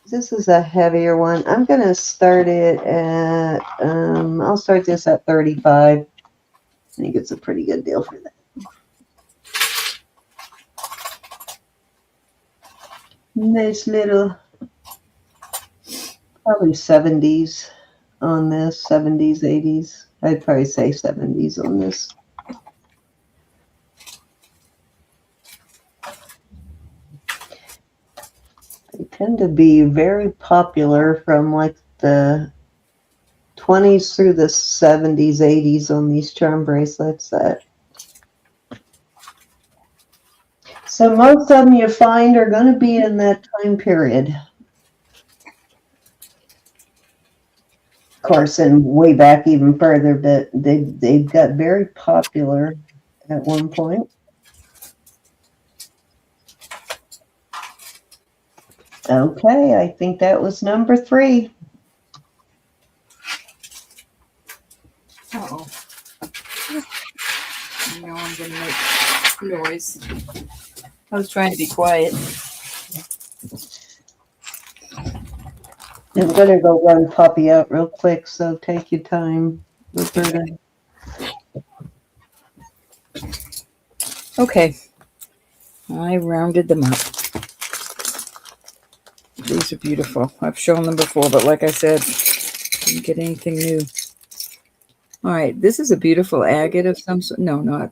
this is a heavier one. I'm going to start it at, I'll start this at 35. I think it's a pretty good deal for that. Nice little, probably 70s on this, 70s, 80s. I'd probably say 70s on this. They tend to be very popular from like the 20s through the 70s, 80s on these charm bracelets. So most of them you find are going to be in that time period. Of course, and way back even further, but they got very popular at one point. Okay, I think that was number 3. Uh-oh. I know I'm going to make noise. I was trying to be quiet. I'm going to go run Poppy out real quick, so take your time, Roberta. Okay. I rounded them up. These are beautiful. I've shown them before, but like I said, didn't get anything new. All right, this is a beautiful agate of some sort. No, not,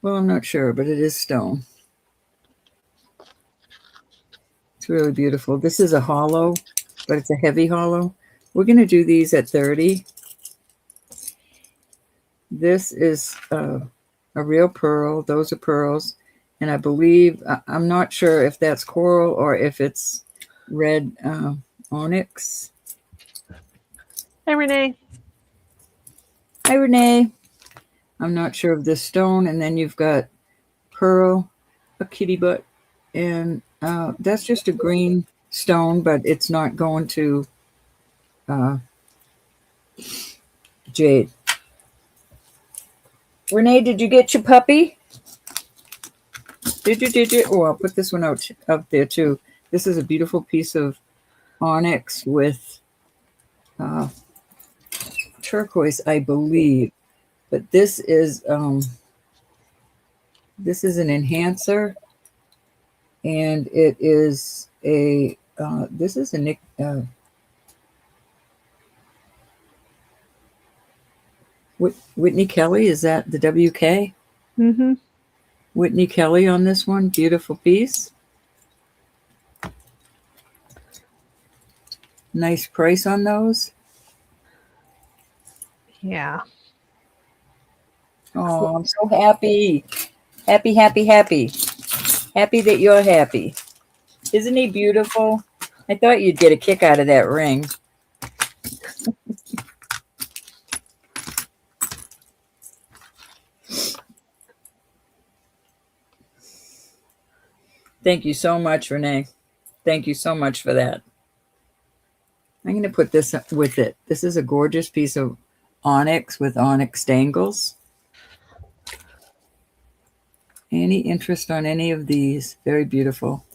well, I'm not sure, but it is stone. It's really beautiful. This is a hollow, but it's a heavy hollow. We're going to do these at 30. This is a real pearl. Those are pearls. And I believe, I'm not sure if that's coral or if it's red onyx. Hi, Renee. Hi, Renee. I'm not sure of this stone. And then you've got pearl, a kitty butt, and that's just a green stone, but it's not going to jade. Renee, did you get your puppy? Did you? Oh, I'll put this one out there too. This is a beautiful piece of onyx with turquoise, I believe. But this is an enhancer, and it is a this is a Whitney Kelly. Is that the WK? Mm-hmm. Whitney Kelly on this one. Beautiful piece. Nice price on those. Yeah. Oh, I'm so happy. Happy, happy, happy. Happy that you're happy. Isn't he beautiful? I thought you'd get a kick out of that ring. Thank you so much, Renee. Thank you so much for that. I'm going to put this with it. This is a gorgeous piece of onyx with onyx dangles. Any interest on any of these? Very beautiful.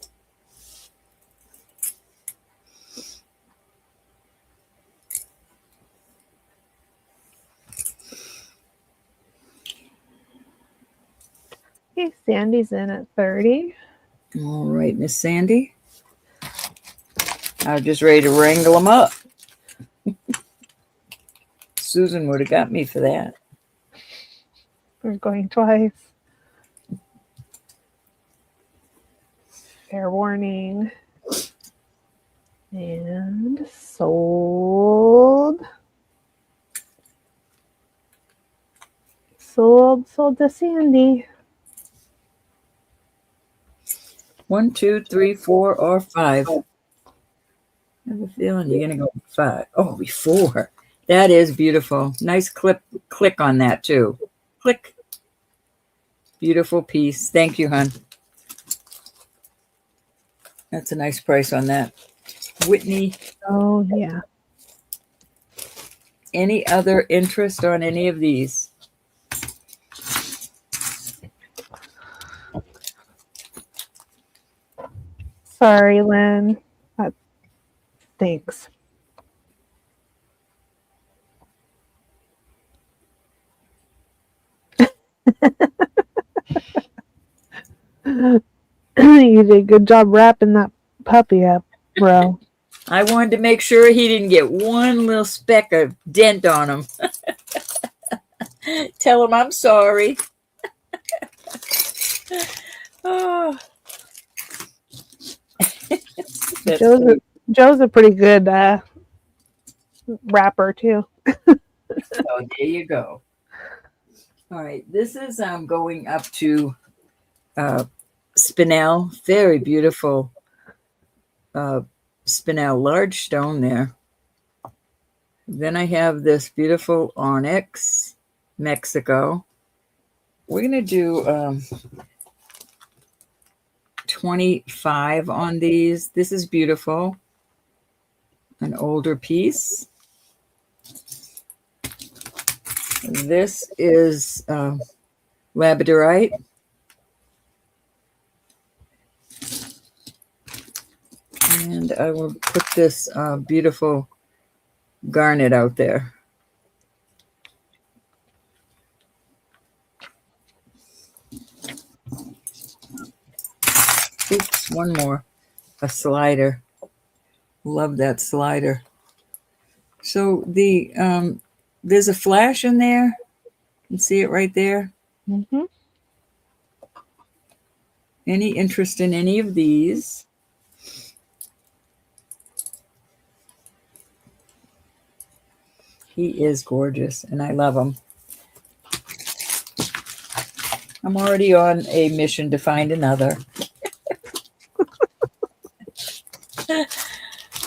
Okay, Sandy's in at 30. All right, Miss Sandy. I was just ready to wrangle them up. Susan would have got me for that. We're going twice. Fair warning. And sold. Sold to Sandy. 1, 2, 3, 4, or 5. I have a feeling you're going to go 5. Oh, 4. That is beautiful. Nice click on that too. Click. Beautiful piece. Thank you, hon. That's a nice price on that. Whitney, Oh, yeah. any other interest on any of these? Sorry, Lynn. That stinks. You did a good job wrapping that puppy up, bro. I wanted to make sure he didn't get one little speck of dent on him. Tell him I'm sorry. Oh. Joe's a pretty good rapper too. So there you go. All right, this is going up to spinel. Very beautiful spinel, large stone there. Then I have this beautiful onyx, Mexico. We're going to do 25 on these. This is beautiful. An older piece. This is labradorite. And I will put this beautiful garnet out there. Oops, one more. A slider. Love that slider. So there's a flash in there. You can see it right there. Mm-hmm. Any interest in any of these? He is gorgeous, and I love him. I'm already on a mission to find another.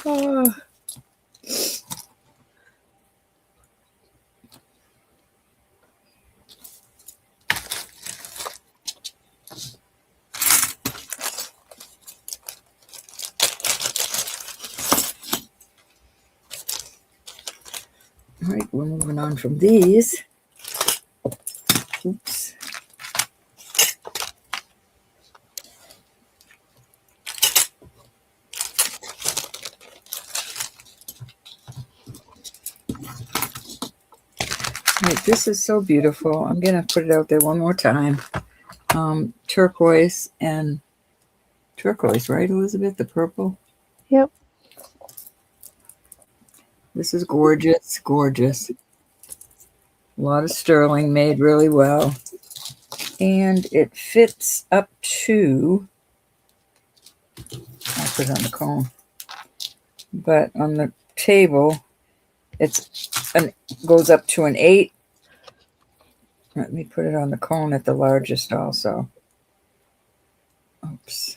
Oh. All right, we're moving on from these. Oops. All right, this is so beautiful. I'm going to put it out there one more time. Turquoise and turquoise, right, Elizabeth? The purple? Yep. This is gorgeous, gorgeous. A lot of sterling, made really well. And it fits up to, I'll put it on the cone, but on the table, goes up to an 8. Let me put it on the cone at the largest also. Oops.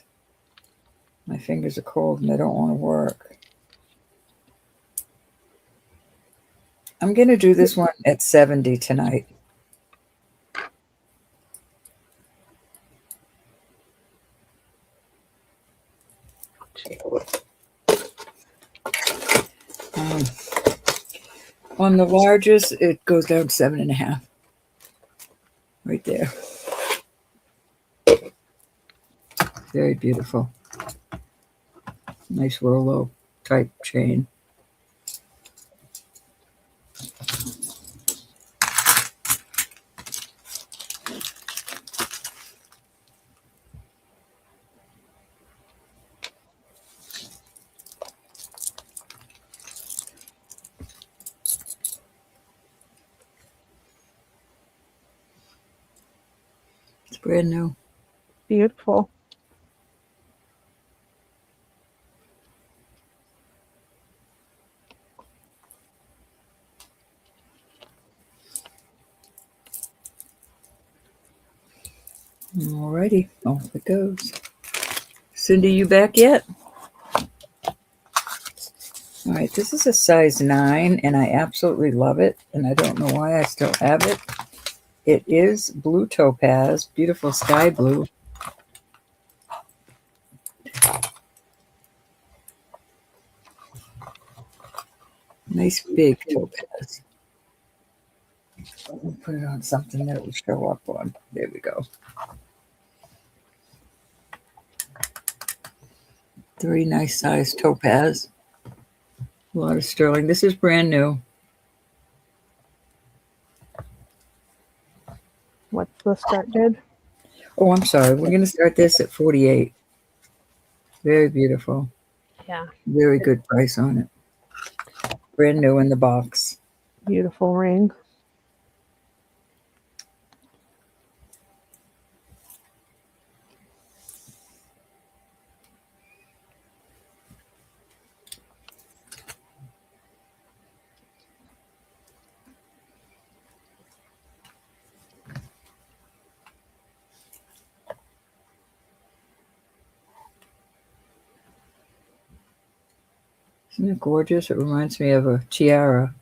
My fingers are cold and they don't want to work. I'm going to do this one at 70 tonight. On the largest, it goes down to 7.5. Right there. Very beautiful. Nice Rolo type chain. It's brand new. Beautiful. Alrighty, off it goes. Cindy, you back yet? All right, this is a size 9, and I absolutely love it, and I don't know why I still have it. It is blue topaz, beautiful sky blue. Nice big topaz. We'll put it on something that will show up on. There we go. Very nice size topaz. A lot of sterling. This is brand new. What's the start bid? Oh, I'm sorry. We're going to start this at 48. Very beautiful. Yeah. Very good price on it. Brand new in the box. Beautiful ring. Isn't it gorgeous? It reminds me of a tiara.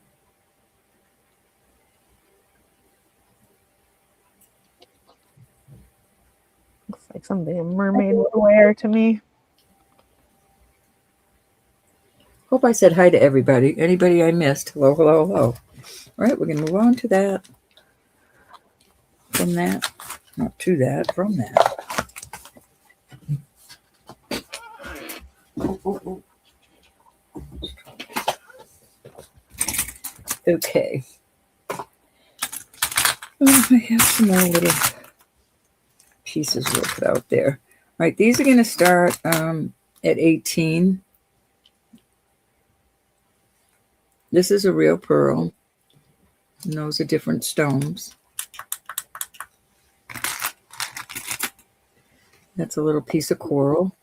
Looks like something a mermaid would wear to me. Hope I said hi to everybody. Anybody I missed, hello, hello, hello. All right, we're going to move on to that. From that. Not to that, from that. Okay. Oh, I have some more little pieces we'll put out there. right, these are going to start at 18. This is a real pearl, and those are different stones. That's a little piece of coral.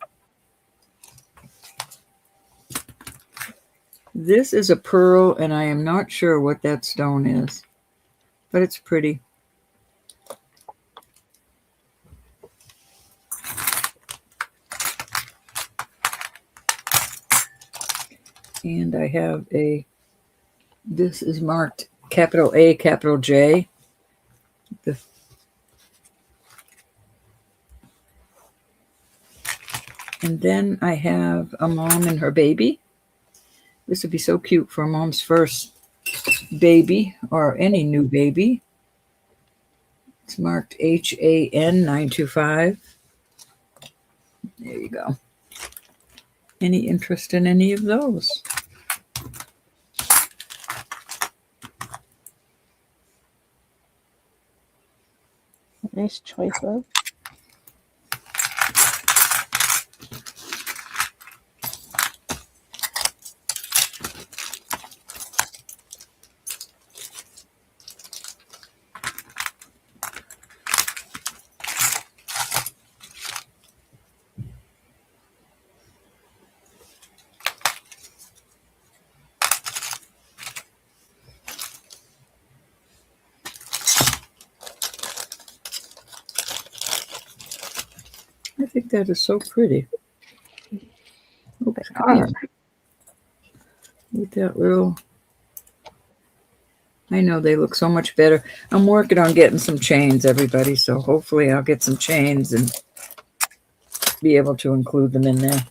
This is a pearl, and I am not sure what that stone is, but it's pretty. And I have this is marked capital A, capital J. And then I have a mom and her baby. This would be so cute for a mom's first baby or any new baby. It's marked HAN 925. There you go. Any interest in any of those? Nice choices. I think that is so pretty. They are. With that little, I know they look so much better. I'm working on getting some chains, everybody, so hopefully I'll get some chains and be able to include them in there.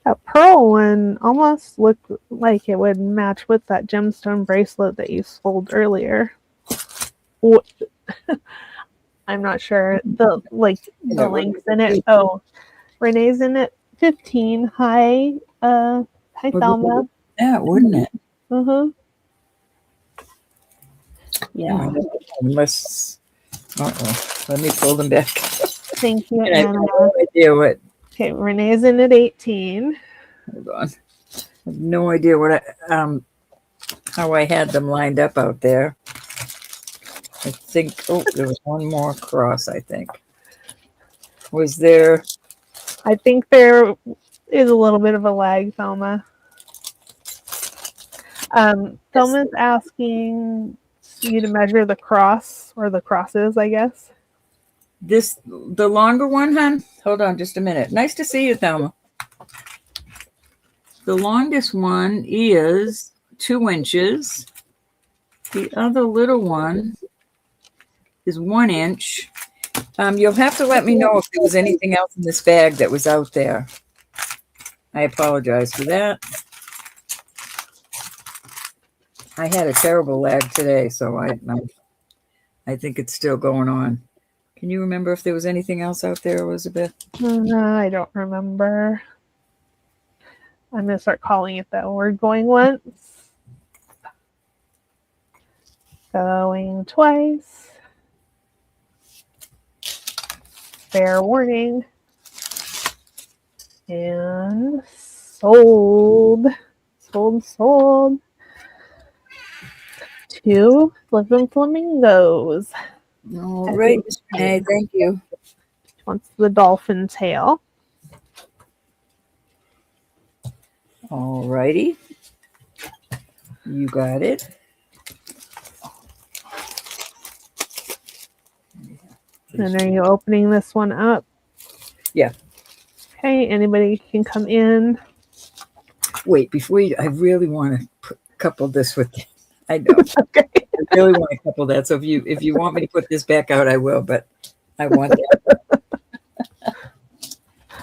That pearl one almost looked like it would match with that gemstone bracelet that you sold earlier. I'm not sure. The links in it. Oh, Renee's in it. 15. Hi, Thelma. Yeah, wouldn't it? Yeah. Unless, let me pull them back. Thank you, I have Anna. no idea what. Okay, Renee's in at 18. Hold on. I have no idea what how I had them lined up out there. I think, there was one more cross, I think. Was there? I think there is a little bit of a lag, Thelma. Thelma's asking you to measure the cross, or the crosses, I guess. The longer one, hon? Hold on just a minute. Nice to see you, Thelma. The longest one is 2 inches. The other little one is 1 inch. You'll have to let me know if there was anything else in this bag that was out there. I apologize for that. I had a terrible lag today, so I think it's still going on. Can you remember if there was anything else out there, Elizabeth? I don't remember. I'm going to start calling it that. We're going once. Going twice. Fair warning. And sold. Sold. 2 living flamingos. All right, Miss Renee, thank you. Wants the dolphin tail. All righty. You got it. And are you opening this one up? Yeah. Okay, anybody can come in. Wait, I really want to couple this with, I know. Okay. I really want to couple that. So if you want me to put this back out, I will, but I want that.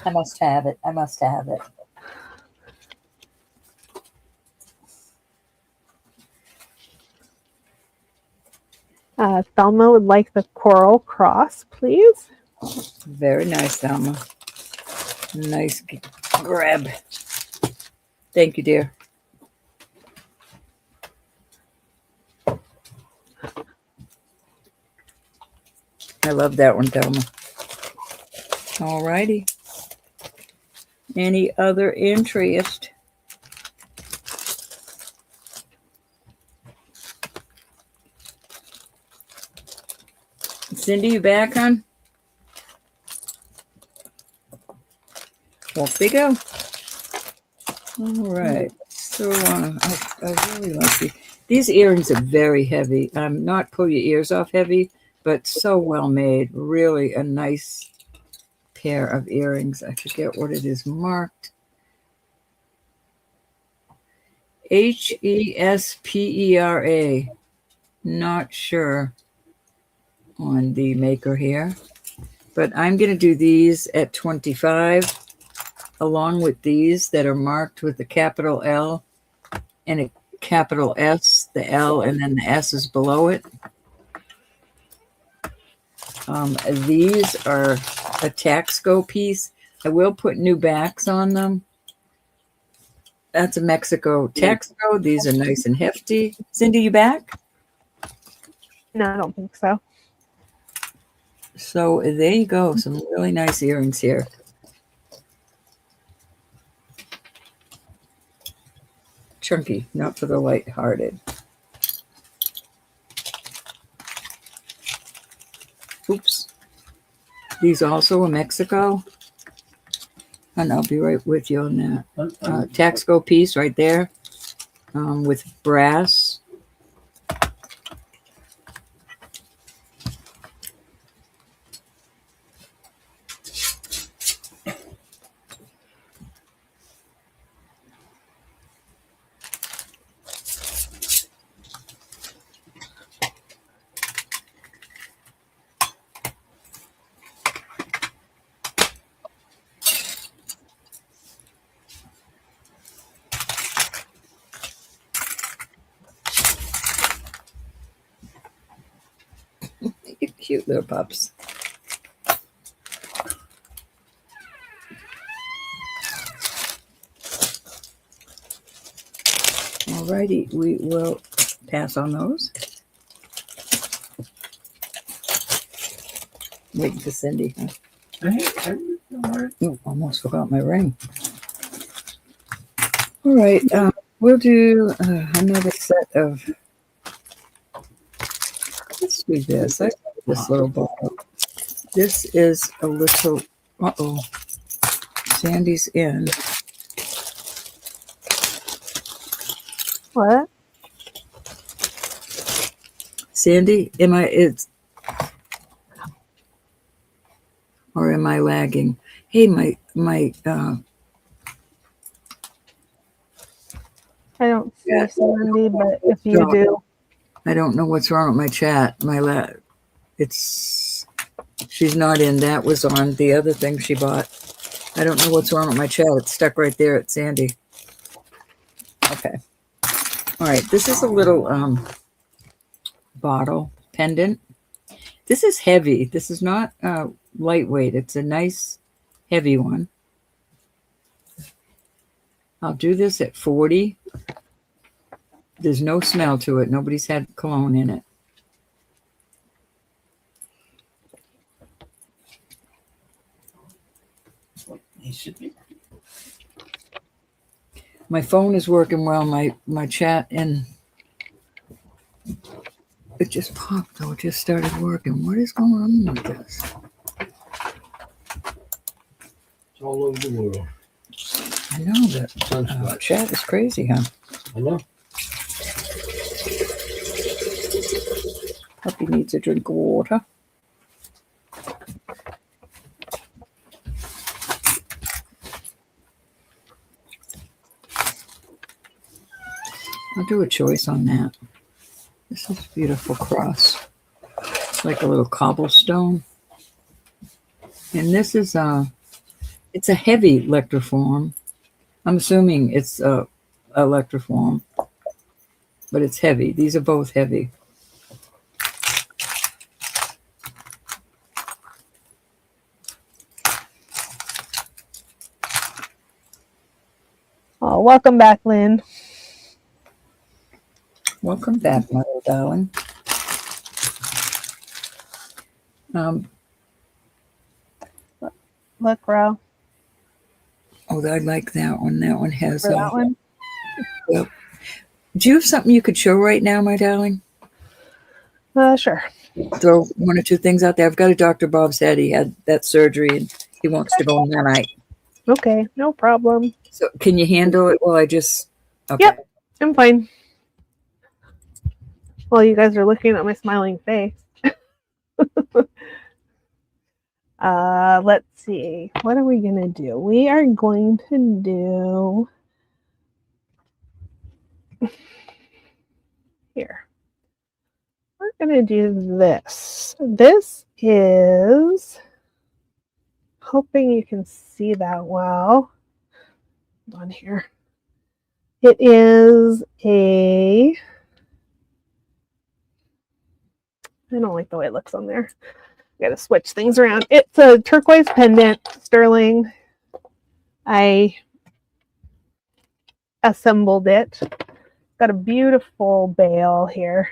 I must have it. Thelma would like the coral cross, please. Very nice, Thelma. Nice grab. Thank you, dear. I love that one, Thelma. All righty. Any other interest? Cindy, you back, hon? Off they go. All right. So I really like these. These earrings are very heavy. Not pull your ears off heavy, but so well made. Really a nice pair of earrings. I forget what it is marked. Hespera. Not sure on the maker here, but I'm going to do these at 25 along with these that are marked with the capital L and a capital S, the L, and then the S is below it. These are a Taxco piece. I will put new backs on them. That's a Mexico Taxco. These are nice and hefty. Cindy, you back? No, I don't think so. So there you go. Some really nice earrings here. Chunky, not for the light-hearted. Oops. These also are Mexico. And I'll be right with you on that. Taxco piece right there with brass. Cute little pups. Alrighty, we will pass on those. Waiting for Cindy. Huh? Ooh, almost forgot my ring. All right, we'll do another set of. Let's do this. I like this little bottle. This is a little. Sandy's in. What? Sandy, or am I lagging? Hey, my I don't see Sandy, but if you do. I don't know what's wrong with my chat. She's not in. That was on the other thing she bought. I don't know what's wrong with my chat. It's stuck right there at Sandy. Okay. All right. This is a little bottle pendant. This is heavy. This is not lightweight. It's a nice heavy one. I'll do this at 40. There's no smell to it. Nobody's had cologne in it. My phone is working well. My chat and it just popped though. It just started working. What is going on with this? It's all over the world. I know that chat is crazy, huh? I know. Puppy needs a drink of water. I'll do a choice on that. This is a beautiful cross. It's like a little cobblestone. And this is it's a heavy electroform. I'm assuming it's a electroform, but it's heavy. These are both heavy. Oh, welcome back, Lynn. Welcome back, my little darling. Look, Ro. Oh, I like that one. That one has. For that one? Yep. Do you have something you could show right now, my darling? Sure. Throw one or two things out there. I've got a Dr. Bob's head. He had that surgery and he wants to go tonight. Okay, no problem. So can you handle it while I just... Okay. Yep, I'm fine. Well, you guys are looking at my smiling face. Let's see. What are we going to do? We are going to do... Here. We're going to do this. This is... Hoping you can see that well. Hold on here. It is a... I don't like the way it looks on there. Got to switch things around. It's a turquoise pendant, sterling. I assembled it. Got a beautiful bail here.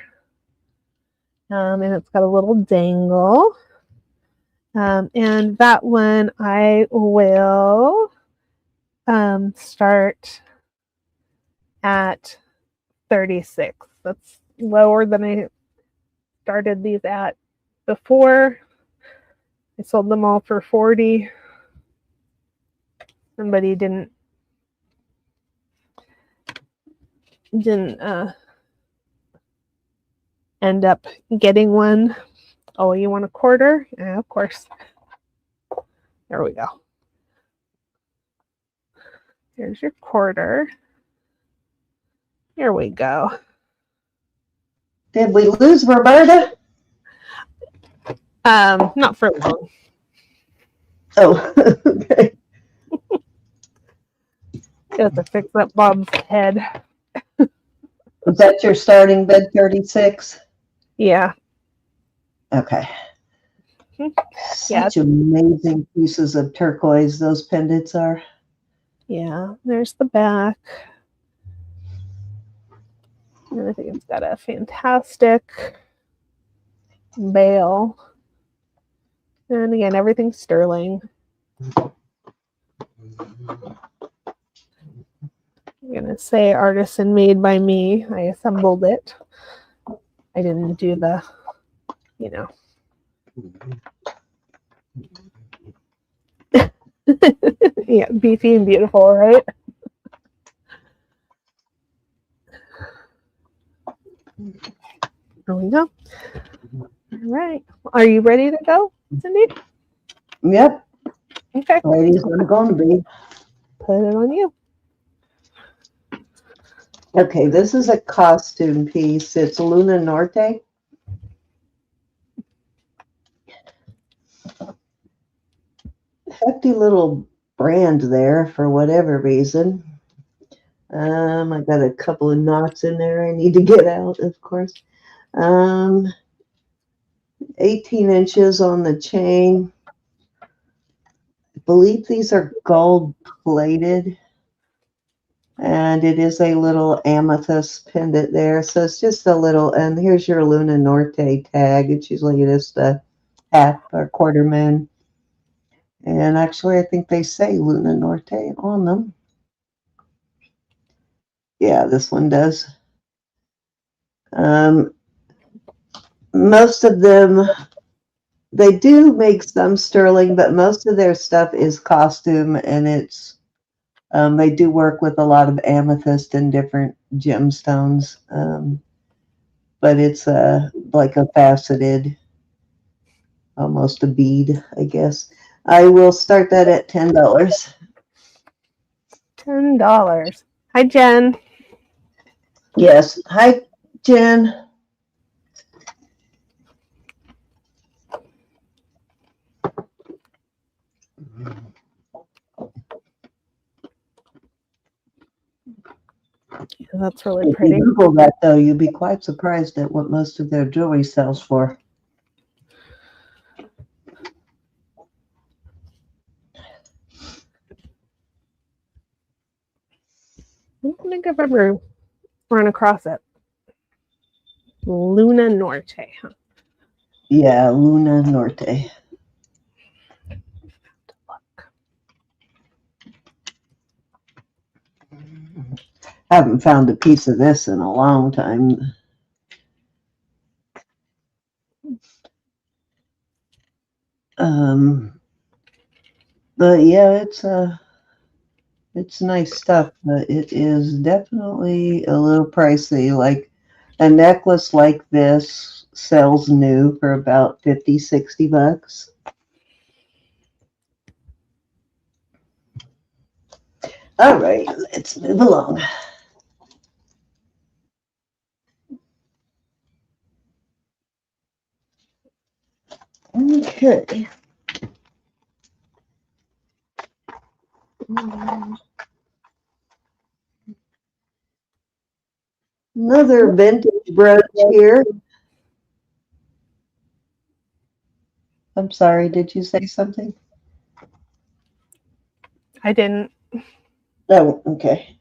And it's got a little dangle. And that one I will start at 36. That's lower than I started these at before. I sold them all for 40. Somebody didn't end up getting one. Oh, you want a quarter? Yeah, of course. There we go. Here's your quarter. Here we go. Did we lose Roberta? Not for long. Oh, okay. Have to fix up Bob's head. Is that your starting bid 36? Yeah. Okay. Yeah. Such amazing pieces of turquoise those pendants are. Yeah, there's the back. And I think it's got a fantastic bail. And again, everything's sterling. I'm going to say artisan made by me. I assembled it. I didn't do the, you know. Yeah, beefy and beautiful, right? There we go. All right. Are you ready to go, Cindy? Yep. Okay. Ladies, I'm going to be. Put it on you. Okay, this is a costume piece. It's Luna Norte. Hefty little brand there for whatever reason. I got a couple of knots in there I need to get out, of course. 18 inches on the chain. I believe these are gold plated. And it is a little amethyst pendant there. So it's just a little, and here's your Luna Norte tag. It's usually just a half or quarter moon. And actually, I think they say Luna Norte on them. Yeah, this one does. Most of them, they do make some sterling, but most of their stuff is costume, and it's they do work with a lot of amethyst and different gemstones, but it's like a faceted, almost a bead, I guess. I will start that at $10. $10. Hi, Jen. Yes. Hi, Jen. Yeah, that's really If pretty. you Google that, though, you'd be quite surprised at what most of their jewelry sells for. I don't think I've ever run across it. Luna Norte. Huh? Yeah, Luna Norte. Haven't found a piece of this in a long time. But yeah, it's nice stuff, but it is definitely a little pricey. Like a necklace like this sells new for about 50, 60 bucks. All right, let's move along. Okay. Another vintage brooch here. I'm sorry, did you say something? I didn't. Oh, okay.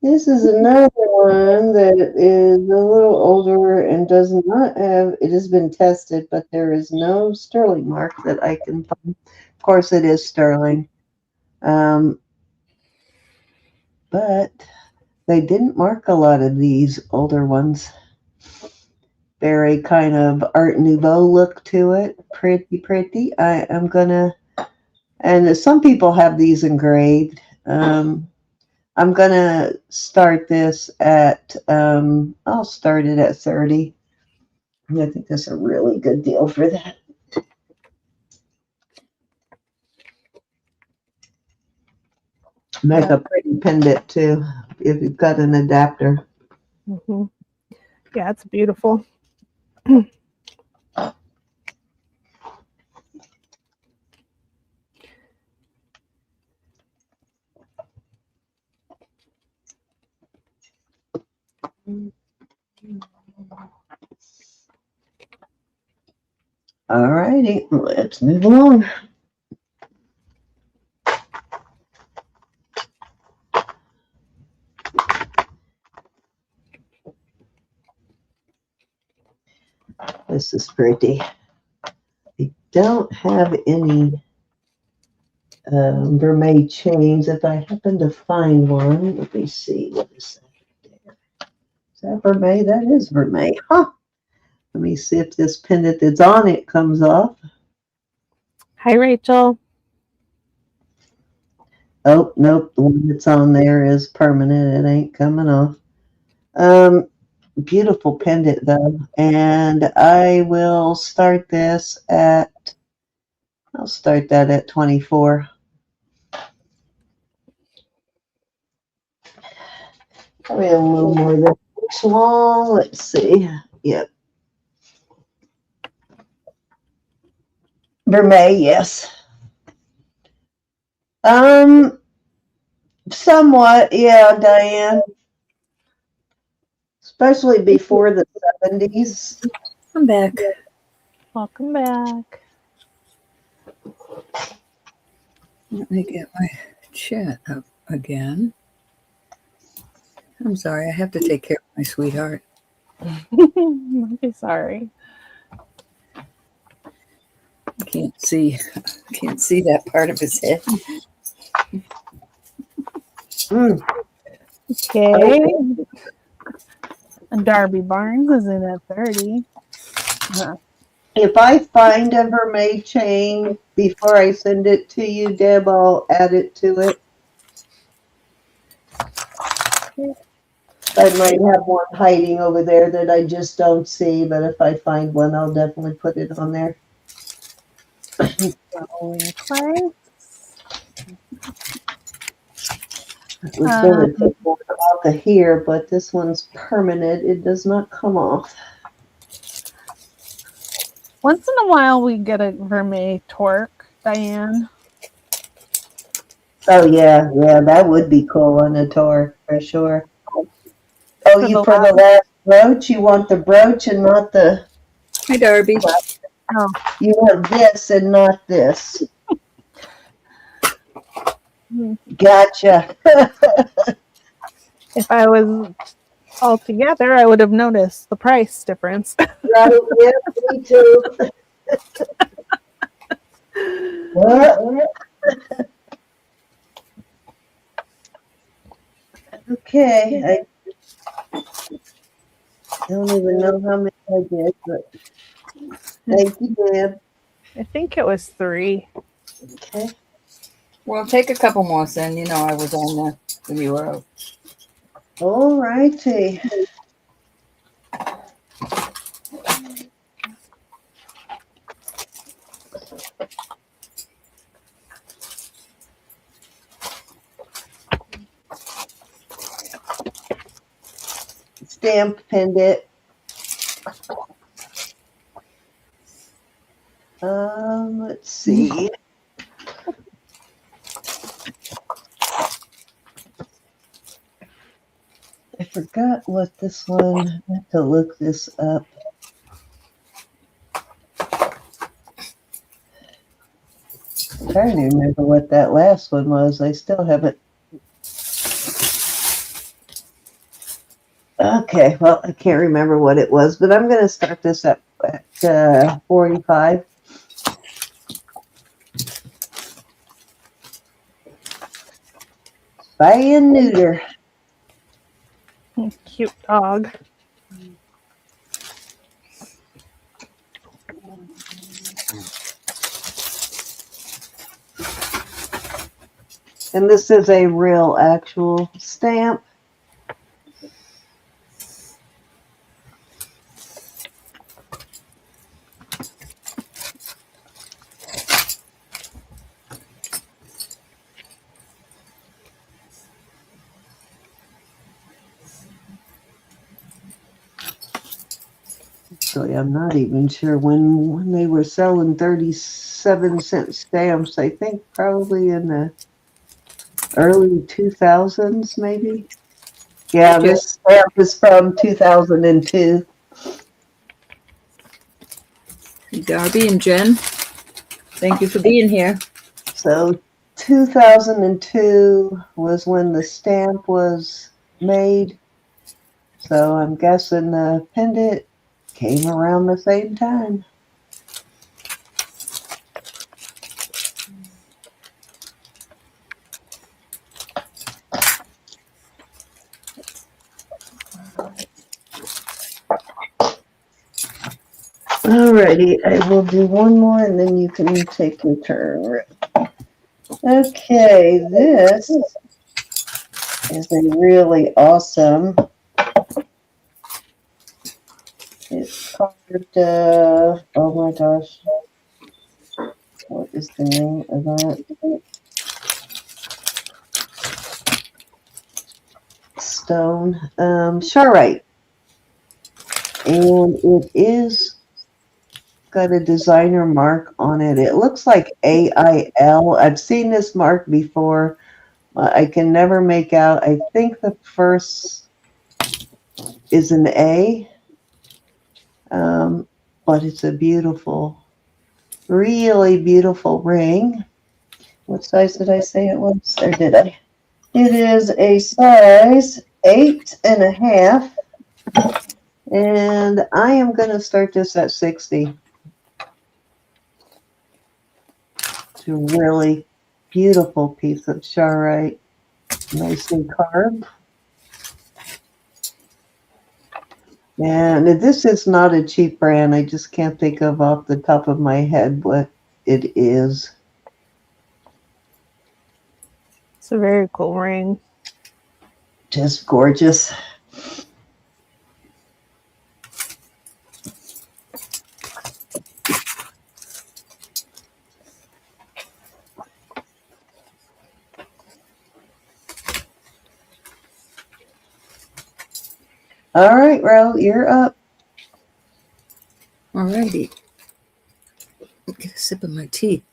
This is another one that is a little older and does not have, it has been tested, but there is no sterling mark that I can find. Of course, it is sterling. But they didn't mark a lot of these older ones. Very kind of Art Nouveau look to it. Pretty, pretty. I am gonna, and some people have these engraved. I'm gonna start this at, I'll start it at 30. I think that's a really good deal for that. Make a pretty pendant too, if you've got an adapter. Mm-hmm. Yeah, it's beautiful. All righty, let's move along. This is pretty. I don't have any Vermeil chains. If I happen to find one, let me see. What is that? Is that Vermeil? That is Vermeil. Huh. Let me see if this pendant that's on it comes off. Hi, Rachel. Oh, nope. The one that's on there is permanent. It ain't coming off. Beautiful pendant though. And I will start this at, I'll start that at 24. Probably a little more than inch long. Let's see. Yep. Vermeil, yes. Somewhat, yeah, Diane. Especially before the 70s. I'm back. Welcome back. Let me get my chat up again. I'm sorry, I have to take care of my sweetheart. I'm sorry. I can't see that part of his head. Okay. Darby Barnes is in at 30. If I find a Vermeil chain before I send it to you, Deb, I'll add it to it. I might have one hiding over there that I just don't see, but if I find one, I'll definitely put it on there. Okay. I was going to take one off of here, but this one's permanent. It does not come off. Once in a while, we get a Vermeil torque, Diane. Oh, yeah, that would be cool on a tour, for sure. Oh, for the last brooch? You want the brooch and not the... Hi, Darby. Oh. You want this and not this. Gotcha. If I was all together, I would have noticed the price difference. Right, yeah, me too. What? Okay, I don't even know how many I did, but thank you, Deb. I think it was 3. Okay. Well, take a couple more, then. You know I was on there when you were out. All righty. Stamp pinned it. Let's see. I forgot what this one. I have to look this up. I'm trying to remember what that last one was. I still haven't. Okay, well, I can't remember what it was, but I'm going to start this up at 45. Spay and neuter. Cute dog. And this is a real actual stamp. Actually, I'm not even sure when they were selling 37-cent stamps. I think probably in the early 2000s, maybe. Yeah, this stamp is from 2002. Darby and Jen, thank you for being here. So 2002 was when the stamp was made. So I'm guessing the pendant came around the same time. Alrighty, I will do one more and then you can take your turn. Okay, this is a really awesome. It's carved, oh my gosh. What is the name of that? Stone. Sharite. And it is got a designer mark on it. It looks like AIL. I've seen this mark before. I can never make out. I think the first is an A. But it's a beautiful, really beautiful ring. What size did I say it was? Or did I? It is a size 8.5. And I am going to start this at 60. It's a really beautiful piece of Sharite. Nicely carved. And this is not a cheap brand. I just can't think of off the top of my head what it is. It's a very cool ring. Just gorgeous. All right, Ro, you're up. All righty. Get a sip of my tea.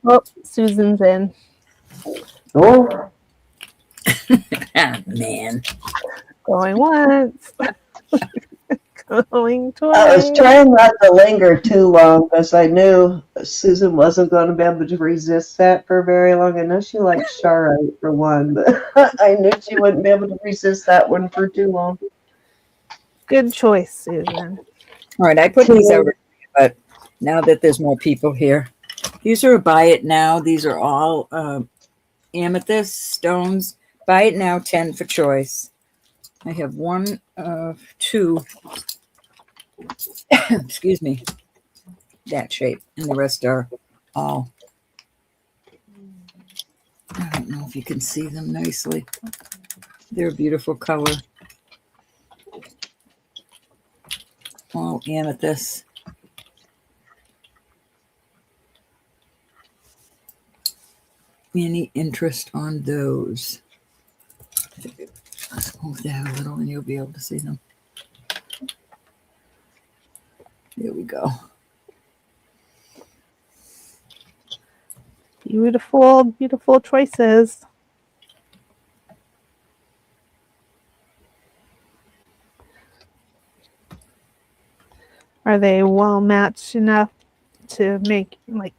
Oh, Susan's in. Oh, Ah, man. Going once. Going twice. I was trying not to linger too long because I knew Susan wasn't going to be able to resist that for very long. I know she likes Sharite for one, but I knew she wouldn't be able to resist that one for too long. Good choice, Susan. All right, I put these out, but now that there's more people here, These are buy it now. These are all amethyst stones. Buy it now, 10 for choice. I have one, two, excuse me, that shape, and the rest are all. I don't know if you can see them nicely. They're a beautiful color. All amethyst. Any interest on those? Let's move that a little and you'll be able to see them. There we go. Beautiful, beautiful choices. Are they well matched enough to make like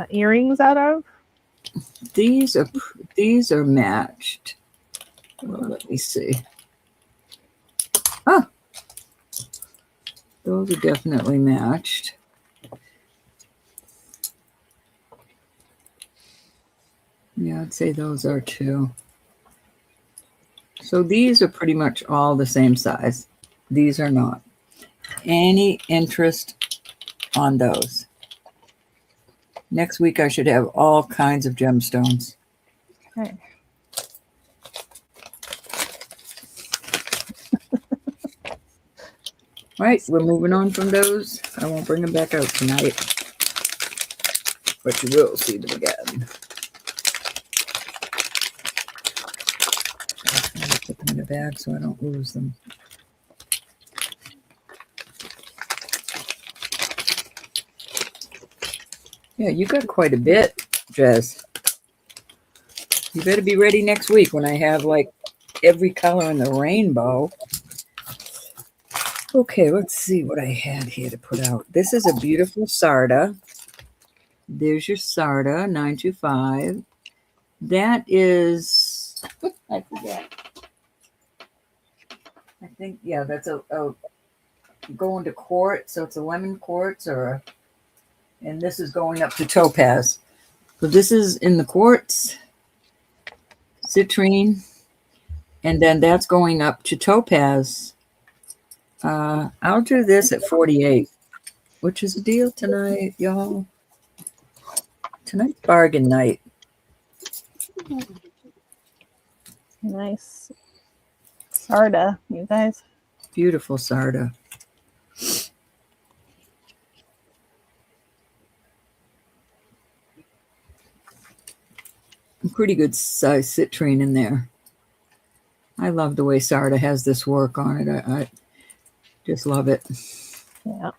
earrings out of? These are matched. Well, let me see. Ah, those are definitely matched. Yeah, I'd say those are too. So these are pretty much all the same size. These are not. Any interest on those? Next week I should have all kinds of gemstones. Okay. Right, we're moving on from those. I won't bring them back out tonight, but you will see them again. I'm going to put them in a bag so I don't lose them. Yeah, you got quite a bit, Jez. You better be ready next week when I have like every color in the rainbow. Okay, let's see what I had here to put out. This is a beautiful sarda. There's your sarda, 925. That is, I forget. I think, yeah, that's a going to quartz, so it's a lemon quartz, and this is going up to topaz. So this is in the quartz, citrine, and then that's going up to topaz. I'll do this at 48, which is a deal tonight, y'all. Tonight's bargain night. Nice. Sarda, you guys. Beautiful sarda. Pretty good size citrine in there. I love the way sarda has this work on it. I just love it. Yeah.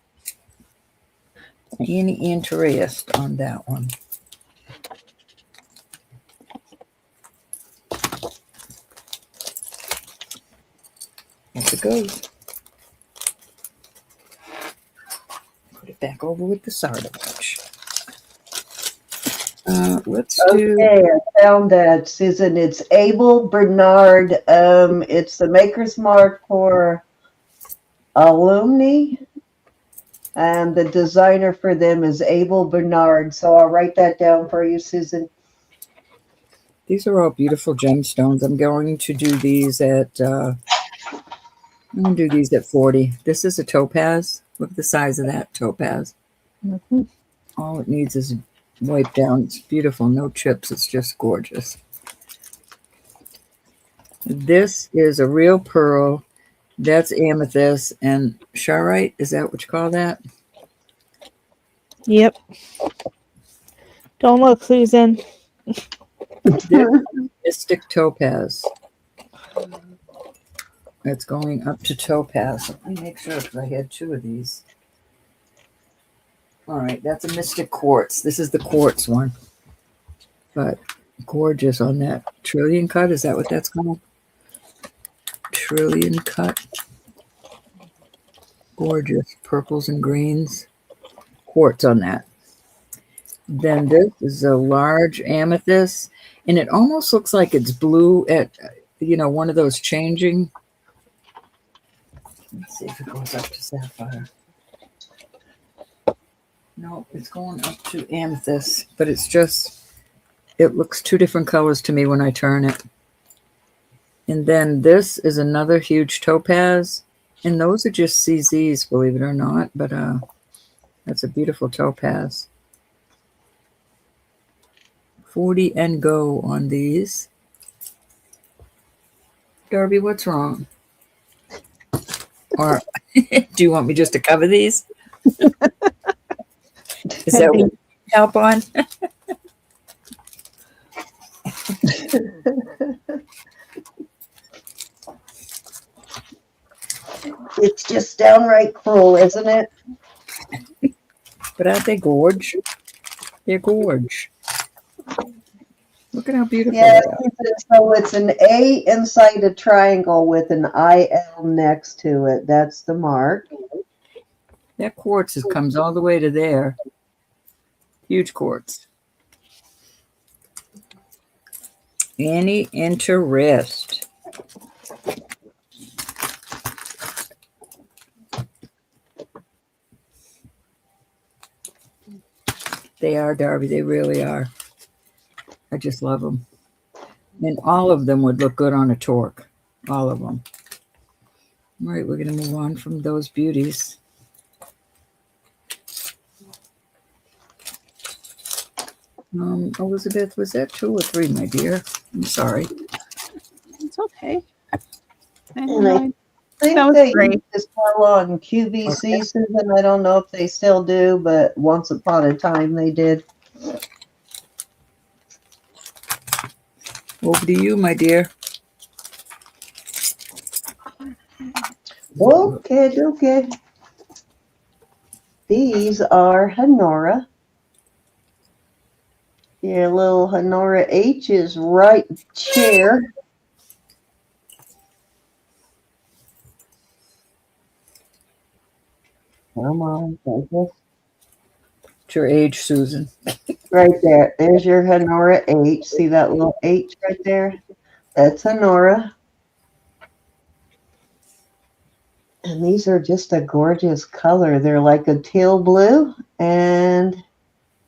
Any interest on that one? Off it goes. Put it back over with the sarda bunch. Let's do. Okay, I found that, Susan. It's Abel Bernard. It's the maker's mark for alumni, and the designer for them is Abel Bernard. So I'll write that down for you, Susan. These are all beautiful gemstones. I'm going to do these at. I'm going to do these at 40. This is a topaz. Look at the size of that topaz. Mm-hmm. All it needs is wipe down. It's beautiful. No chips. It's just gorgeous. This is a real pearl. That's amethyst and charoite. Is that what you call that? Yep. Don't look, Susan. Mystic topaz. It's going up to topaz. Let me make sure because I had two of these. All right, that's a mystic quartz. This is the quartz one. But gorgeous on that trillion cut. Is that what that's called? Trillion cut. Gorgeous purples and greens. Quartz on that. Then this is a large amethyst. And it almost looks like it's blue at, one of those changing. Let's see if it goes up to sapphire. No, it's going up to amethyst, but it's just, it looks two different colors to me when I turn it. And then this is another huge topaz. And those are just CZs, believe it or not. But that's a beautiful topaz. 40 and go on these. Darby, what's wrong? Or do you want me just to cover these? Is that what you help on? It's just downright cruel, isn't it? But aren't they gorge? They're gorge. Look at how beautiful Yeah, they are. so it's an A inside a triangle with an IL next to it. That's the mark. That quartz comes all the way to there. Huge quartz. Any interest? They are, Darby. They really are. I just love them. And all of them would look good on a torque. All of them. All right, we're going to move on from those beauties. Elizabeth, was that 2 or 3, my dear? I'm sorry. It's okay. I don't And know. I think That was they great. used to sell on QVC, Susan. I don't know if they still do, but once upon a time they did. Over to you, my dear. Okay. These are Honora. Your little Honora H is right chair. Come on, focus. It's your age, Susan. Right there. There's your Honora H. See that little H right there? That's Honora. And these are just a gorgeous color. They're like a teal blue. And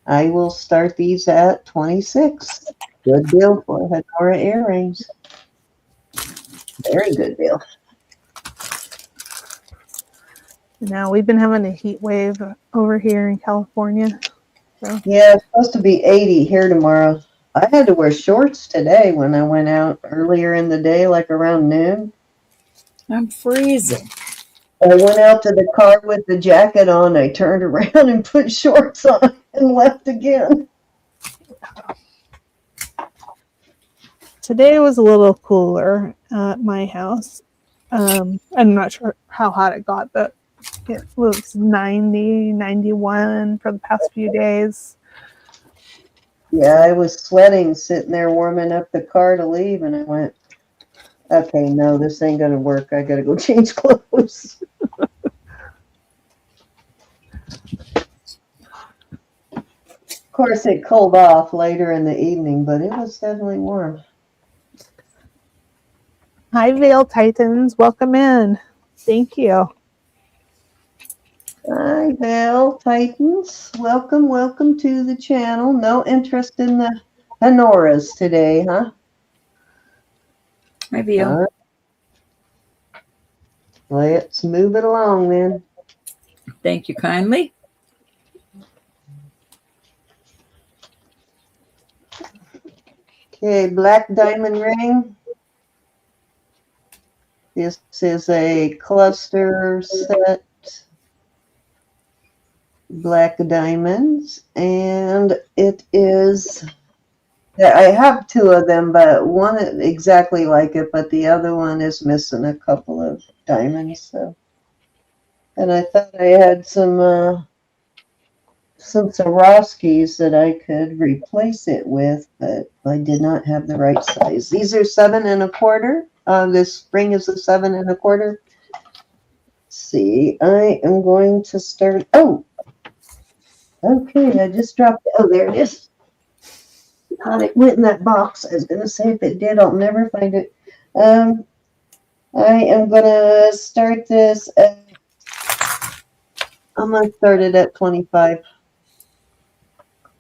I will start these at 26. Good deal for Honora earrings. Very good deal. Now we've been having a heat wave over here in California. So Yeah, it's supposed to be 80 here tomorrow. I had to wear shorts today when I went out earlier in the day, like around noon. I'm freezing. I went out to the car with the jacket on. I turned around and put shorts on and left again. today was a little cooler at my house. I'm not sure how hot it got, but it was 90, 91 for the past few days. Yeah, I was sweating sitting there warming up the car to leave, and I went, okay, no, this ain't going to work. I got to go change clothes. Of course, it cooled off later in the evening, but it was definitely warm. Hi, Veil Titans. Welcome in. Thank you. Hi, Veil Titans. Welcome to the channel. No interest in the Honoras today, huh? Hi, Veal. Let's move it along then. Thank you kindly. Okay, black diamond ring. This is a cluster set. Black diamonds, and it is, I have two of them, but one is exactly like it, but the other one is missing a couple of diamonds. So, and I thought I had some Swarovskis that I could replace it with, but I did not have the right size. These are 7 1/4. This ring is a 7 1/4. Let's see, I am going to start. Oh, okay, I just dropped it. Oh, there it is. Thought it went in that box. I was going to say if it did, I'll never find it. I am going to start this. I'm going to start it at 25.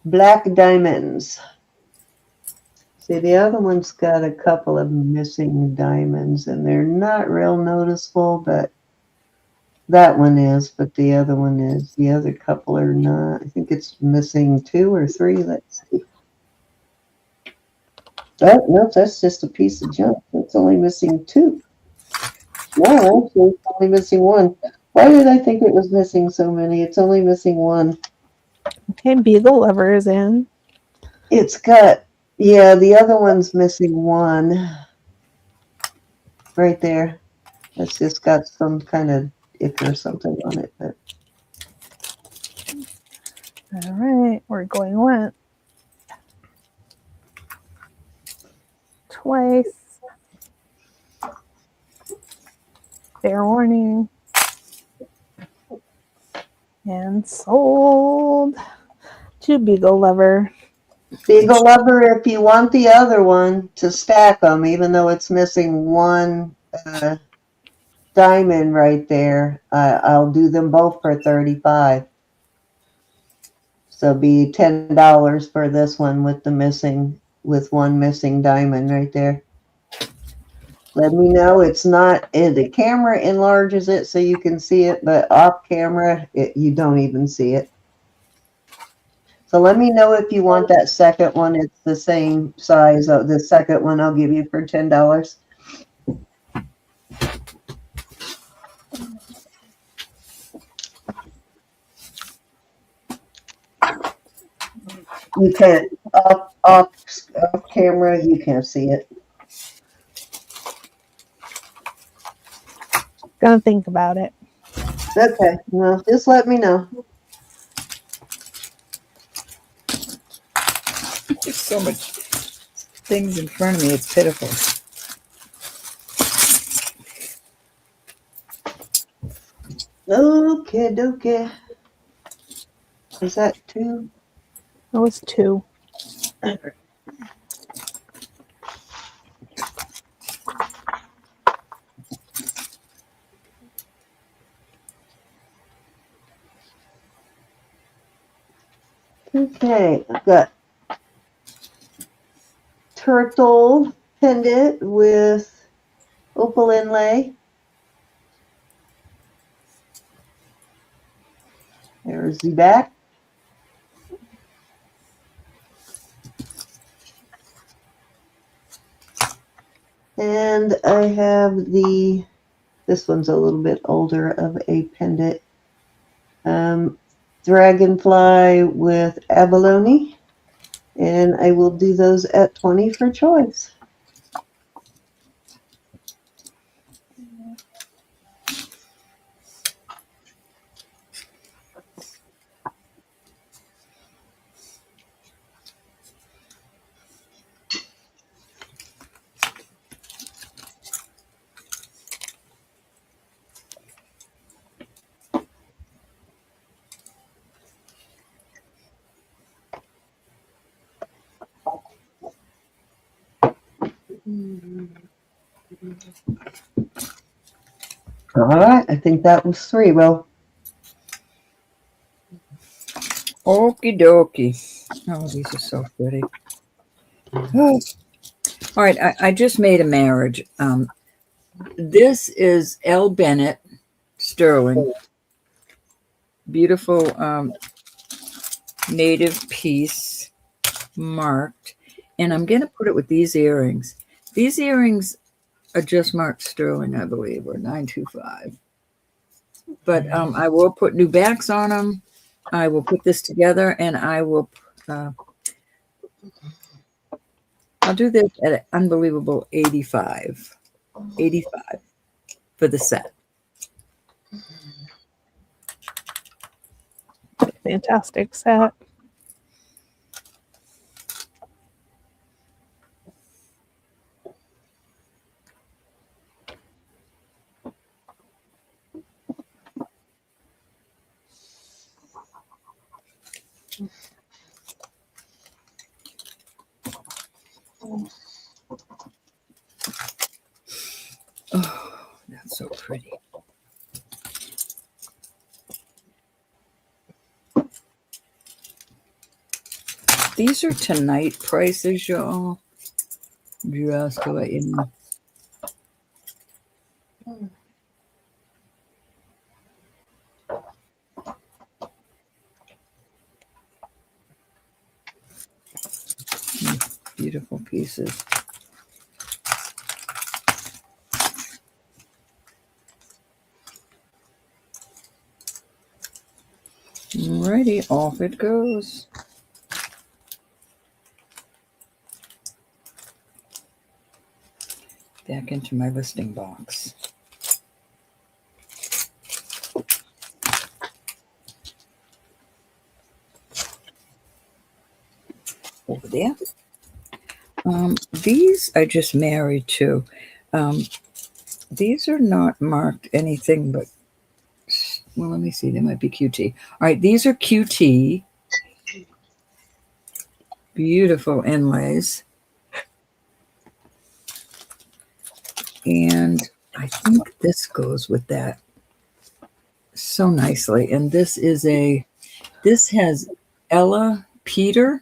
black diamonds. See, the other one's got a couple of missing diamonds, and they're not real noticeable, but that one is, but the other one is. The other couple are not. I think it's missing 2 or 3. Let's see. Oh, no, that's just a piece of junk. It's only missing 2. No, actually, it's only missing 1. Why did I think it was missing so many? It's only missing 1. Okay, Beagle Lover is in. It's got, yeah, the other one's missing 1. Right there. It's just got some kind of ick or something on it. But All right, we're going once. Twice. Fair warning. And sold to Beagle Lover. Beagle Lover, if you want the other one to stack them, even though it's missing 1 diamond right there, I'll do them both for $35. So be $10 for this one with with 1 missing diamond right there. Let me know. It's not, the camera enlarges it so you can see it, but off camera, you don't even see it. So let me know if you want that second one. It's the same size. The second one I'll give you for $10. You can't, off camera, you can't see it. Gonna think about it. Okay, well, just let me know. There's so much things in front of me. It's pitiful. Okay. Is that 2? That was 2. Okay, I've got turtle pendant with opal inlay. There's the back. And I have this one's a little bit older of a pendant. Dragonfly with abalone. And I will do those at 20 for choice. All right, I think that was 3. Well, Okie dokie. Oh, these are so pretty. Oh. All right, I just made a marriage. This is L. Bennett Sterling. Beautiful native piece marked. And I'm going to put it with these earrings. These earrings are just marked sterling, I believe, or 925. But I will put new backs on them. I will put this together, and I will I'll do this at an unbelievable 85 for the set. Fantastic set. Oh, that's so pretty. These are tonight prices, y'all. Just to let you know. Beautiful pieces. Alrighty, off it goes. Back into my listing box. Over there. These I just married to. These are not marked anything but, well, let me see. They might be QT. All right, these are QT. Beautiful inlays. And I think this goes with that so nicely. And this has Ella Peter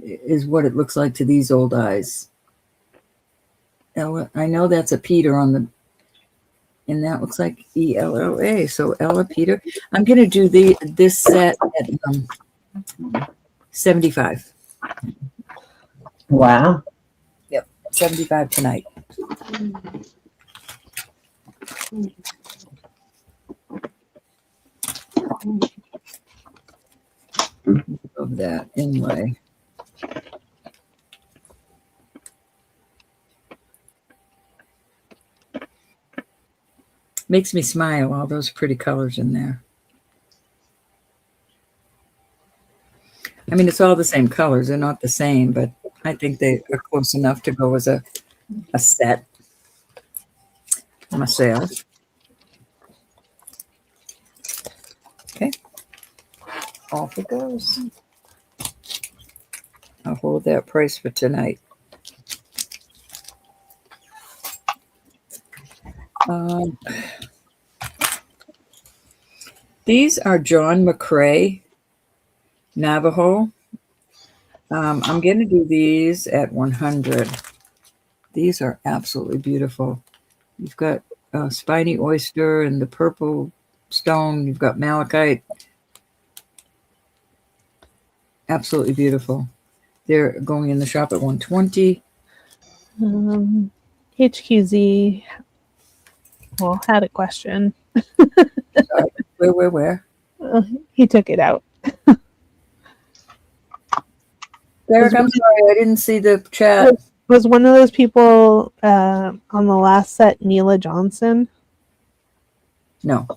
is what it looks like to these old eyes. Ella, I know that's a Peter on the, and that looks like ELLA. So Ella Peter. I'm going to do this set at 75. Wow. Yep, 75 tonight. Of that inlay. Makes me smile, all those pretty colors in there. I mean, it's all the same colors. They're not the same, but I think they are close enough to go as a set myself. Okay. Off it goes. I'll hold that price for tonight. These are John McCrae Navajo. I'm going to do these at 100. These are absolutely beautiful. You've got spiny oyster and the purple stone. You've got malachite. Absolutely beautiful. They're going in the shop at 120. HQZ, well, had a question. Where? He took it out. Derek, I'm sorry, I didn't see the chat. Was one of those people on the last set Neela Johnson? No.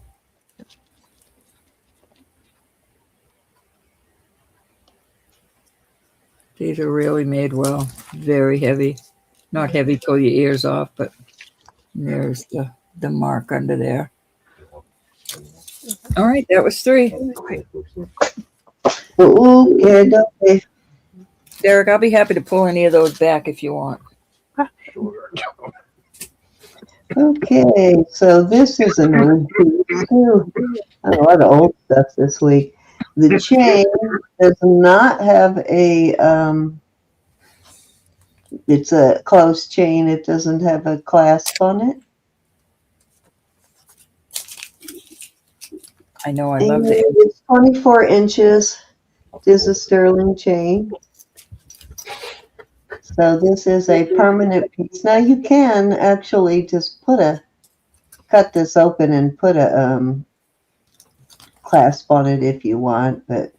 These are really made well. Very heavy. Not heavy till your ears off, but there's the mark under there. All right, that was 3. Okay. Derek, I'll be happy to pull any of those back if you want. Okay, so this is an old piece too. A lot of old stuff this week. The chain does not have a, it's a closed chain. It doesn't have a clasp on it. I know, I love it. It's 24 inches. It is a sterling chain. So this is a permanent piece. Now you can actually just cut this open and put a clasp on it if you want, but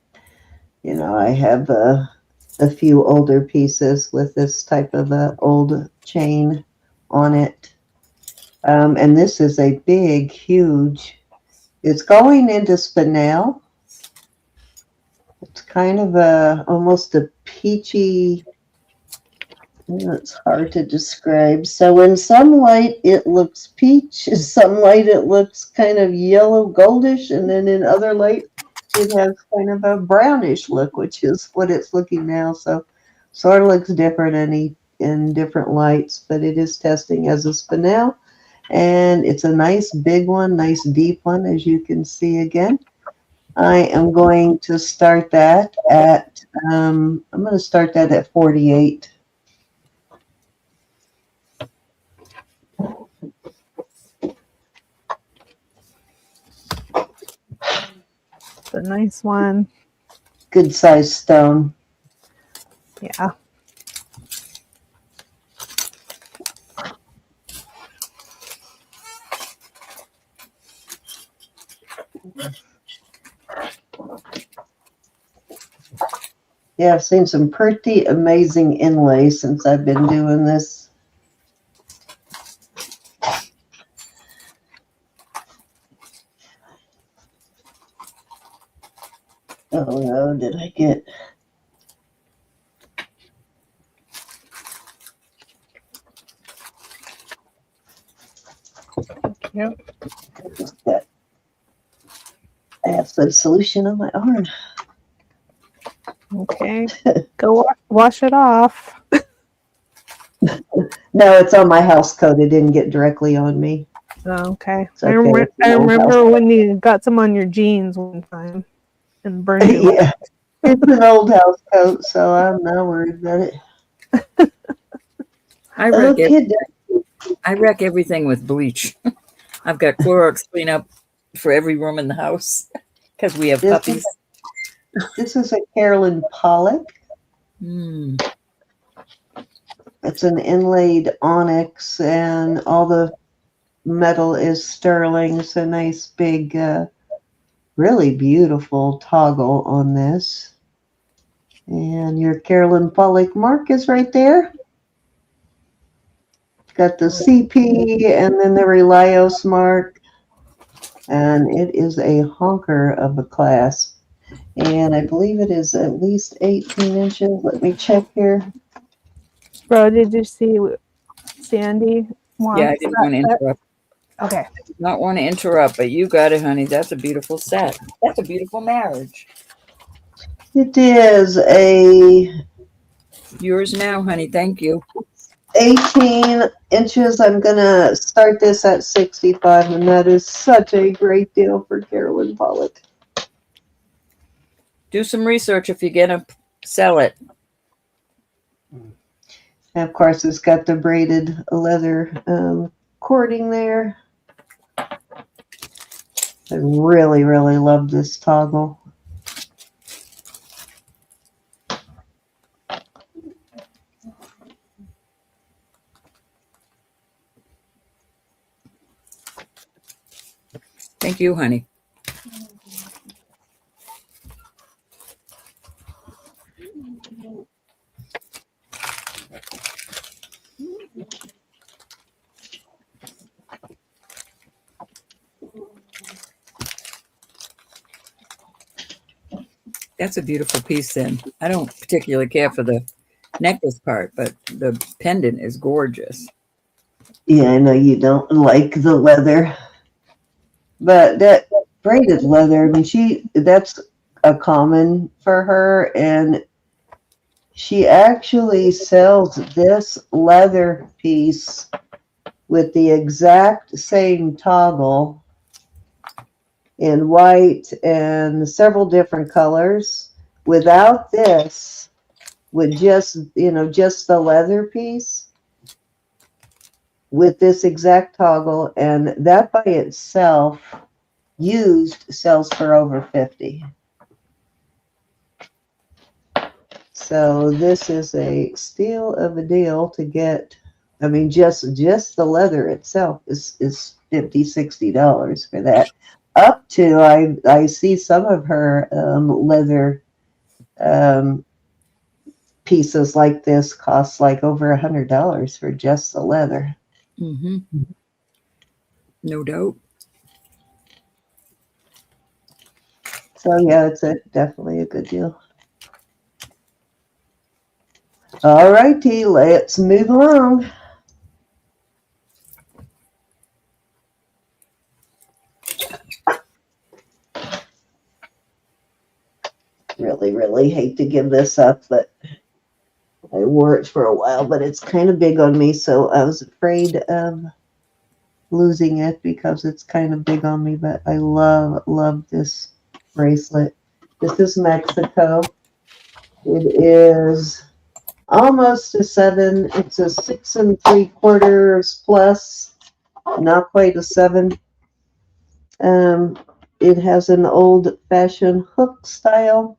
you know, I have a few older pieces with this type of old chain on it. And this is a big, huge, it's going into spinel. It's kind of almost a peachy, it's hard to describe. So in some light it looks peach, in some light it looks kind of yellow goldish, and then in other light it has kind of a brownish look, which is what it's looking now. So sort of looks different in different lights, but it is testing as a spinel, and it's a nice big one, nice deep one, as you can see again. I am going to start that at I'm going to start that at 48. It's a nice one. Good size stone. Yeah. Yeah, I've seen some pretty amazing inlay since I've been doing this. Oh no, did I get... Yep. Got acid solution on my arm. Okay. Go wash it off. No, it's on my house coat. It didn't get directly on me. Oh, okay. It's okay. I remember when you got some on your jeans one time and burned it. Yeah, it's an old house coat, so I'm not worried about it. I wreck everything with bleach. I've got Clorox cleanup for every room in the house because we have puppies. This is a Carolyn Pollock. Mm. It's an inlaid onyx, and all the metal is sterling. It's a nice big, really beautiful toggle on this. And your Carolyn Pollock mark is right there. Got the CP and then the Relios mark. And it is a honker of a class. And I believe it is at least 18 inches. Let me check here. Bro, did you see what Sandy wants? Yeah, I didn't want to interrupt. Okay. Not want to interrupt, but you got it, honey. That's a beautiful set. That's a beautiful marriage. It is a Yours now, honey. Thank you. 18 inches. I'm going to start this at 65, and that is such a great deal for Carolyn Pollock. Do some research if you're going to sell it. And of course, it's got the braided leather cording there. I really, really love this toggle. Thank you, honey. That's a beautiful piece then. I don't particularly care for the necklace part, but the pendant is gorgeous. Yeah, I know you don't like the leather, but that braided leather, I mean, that's a common for her, and she actually sells this leather piece with the exact same toggle in white and several different colors without this, with just the leather piece with this exact toggle, and that by itself used sells for over 50. So this is a steal of a deal to get. I mean, just the leather itself is $50-$60 for that. Up to I see some of her leather pieces like this cost like over $100 for just the leather. Mm-hmm. No doubt. So yeah, it's definitely a good deal. All righty, let's move along. Really, really hate to give this up, but I wore it for a while, but it's kind of big on me, so I was afraid of losing it because it's kind of big on me, but I love this bracelet. This is Mexico. It is almost a 7. It's a 6 3/4 plus, not quite a 7. It has an old-fashioned hook style.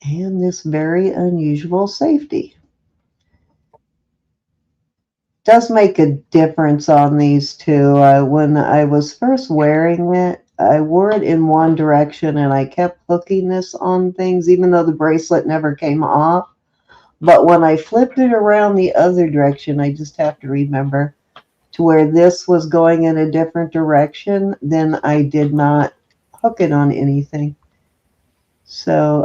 And this very unusual safety. Does make a difference on these two. When I was first wearing it, I wore it in one direction and I kept hooking this on things, even though the bracelet never came off. But when I flipped it around the other direction, I just have to remember to where this was going in a different direction, then I did not hook it on anything. So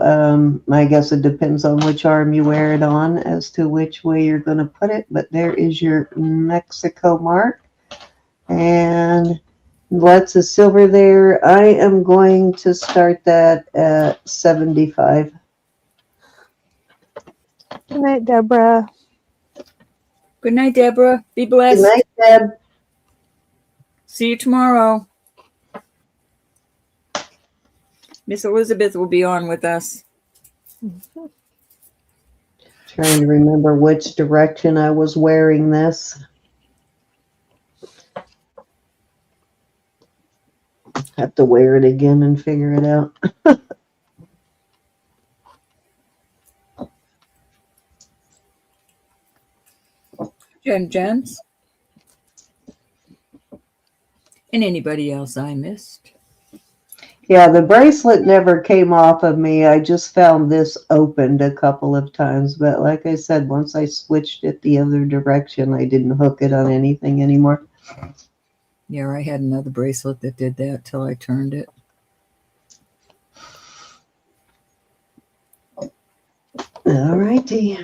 I guess it depends on which arm you wear it on as to which way you're going to put it. But there is your Mexico mark. And lots of silver there. I am going to start that at 75. Good night, Deborah. Good night, Deborah. Be blessed. Good night, Deb. See you tomorrow. Miss Elizabeth will be on with us. Trying to remember which direction I was wearing this. Have to wear it again and figure it out. Gems. And anybody else I missed? Yeah, the bracelet never came off of me. I just found this opened a couple of times. But like I said, once I switched it the other direction, I didn't hook it on anything anymore. Yeah, I had another bracelet that did that till I turned it. All righty.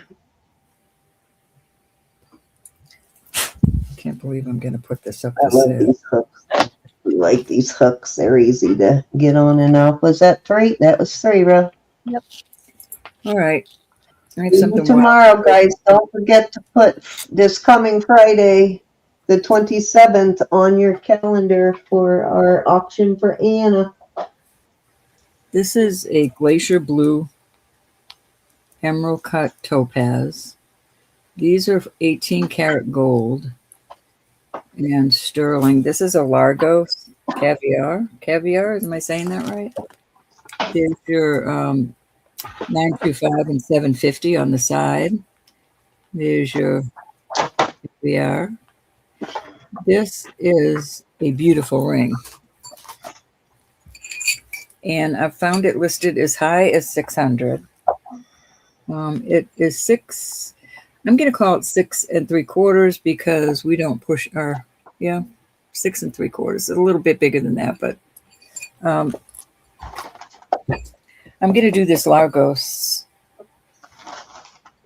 Can't believe I'm going to put this up I to love sale. these hooks. We like these hooks. They're easy to get on and off. Was that 3? That was 3, Ro. Yep. All right. I have See you something tomorrow, guys. Don't forget to put this coming Friday, the 27th, on your calendar for our auction for Anna. This is a glacier blue emerald cut topaz. These are 18 karat gold and sterling. This is a Largo caviar. Caviar, am I saying that right? There's your 925 and 750 on the side. There's your caviar. This is a beautiful ring. And I've found it listed as high as 600. It is 6. I'm going to call it 6 3/4 because we don't push our, 6 3/4. It's a little bit bigger than that, but I'm going to do this Largos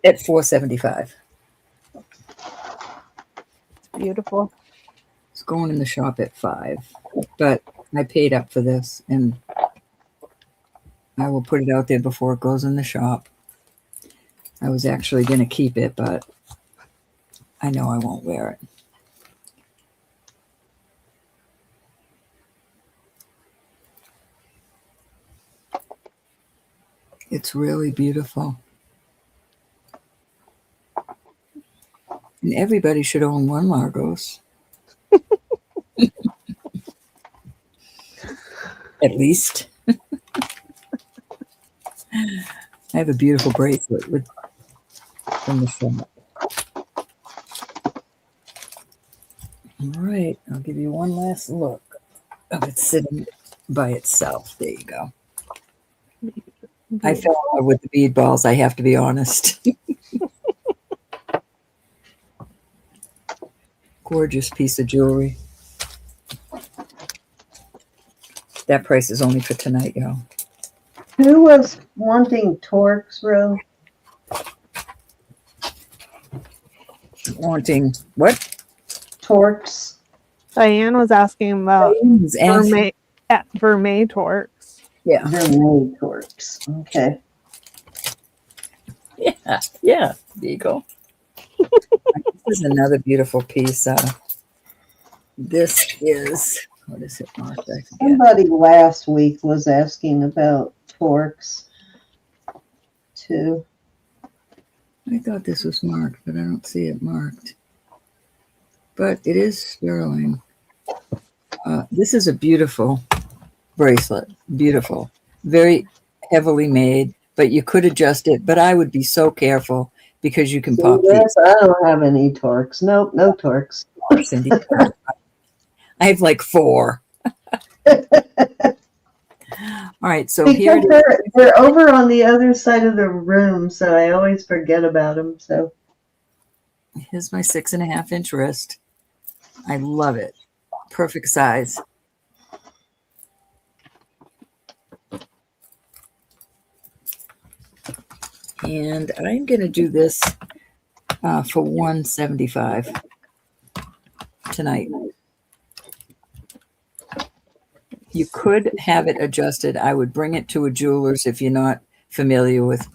at $475. Beautiful. It's going in the shop at $5, but I paid up for this, and I will put it out there before it goes in the shop. I was actually going to keep it, but I know I won't wear it. It's really beautiful. And everybody should own one Largos. At least. I have a beautiful bracelet from the shop. All right, I'll give you one last look of it sitting by itself. There you go. I fell in love with the bead balls, I have to be honest. Gorgeous piece of jewelry. That price is only for tonight, y'all. Who was wanting Torx, Ro? Wanting what? Torx. Diane was asking about Vermeil Torx. Yeah. They're made Torx. Okay. Yeah. There you go. This is another beautiful piece. This is, what is it marked? I forget. Somebody last week was asking about torques too. I thought this was marked, but I don't see it marked. But it is sterling. This is a beautiful bracelet. Beautiful. Very heavily made, but you could adjust it. But I would be so careful because you can See pop this? I don't have any torques. Nope, no torques. these. Cindy. I have like 4. All right, so here Because it is. they're over on the other side of the room, so I always forget about them. So Here's my 6.5-inch wrist. I love it. Perfect size. And I'm going to do this for $175 tonight. You could have it adjusted. I would bring it to a jeweler's if you're not familiar with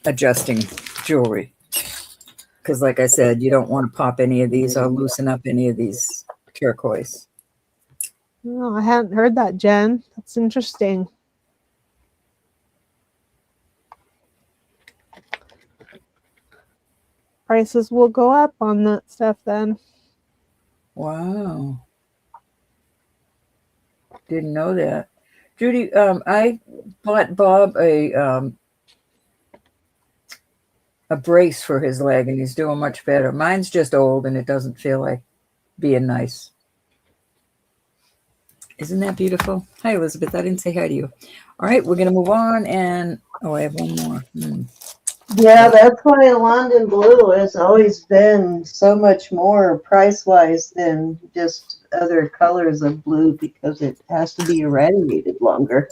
adjusting jewelry. Because like I said, you don't want to pop any of these or loosen up any of these turquoise. Oh, I hadn't heard that, Jen. That's interesting. Prices will go up on that stuff then. Wow. Didn't know that. Judy, I bought Bob a brace for his leg, and he's doing much better. Mine's just old, and it doesn't feel like being nice. Isn't that beautiful? Hi, Elizabeth. I didn't say hi to you. All right, we're going to move on, and I have one more. yeah, that's why London blue has always been so much more price-wise than just other colors of blue because it has to be irradiated longer.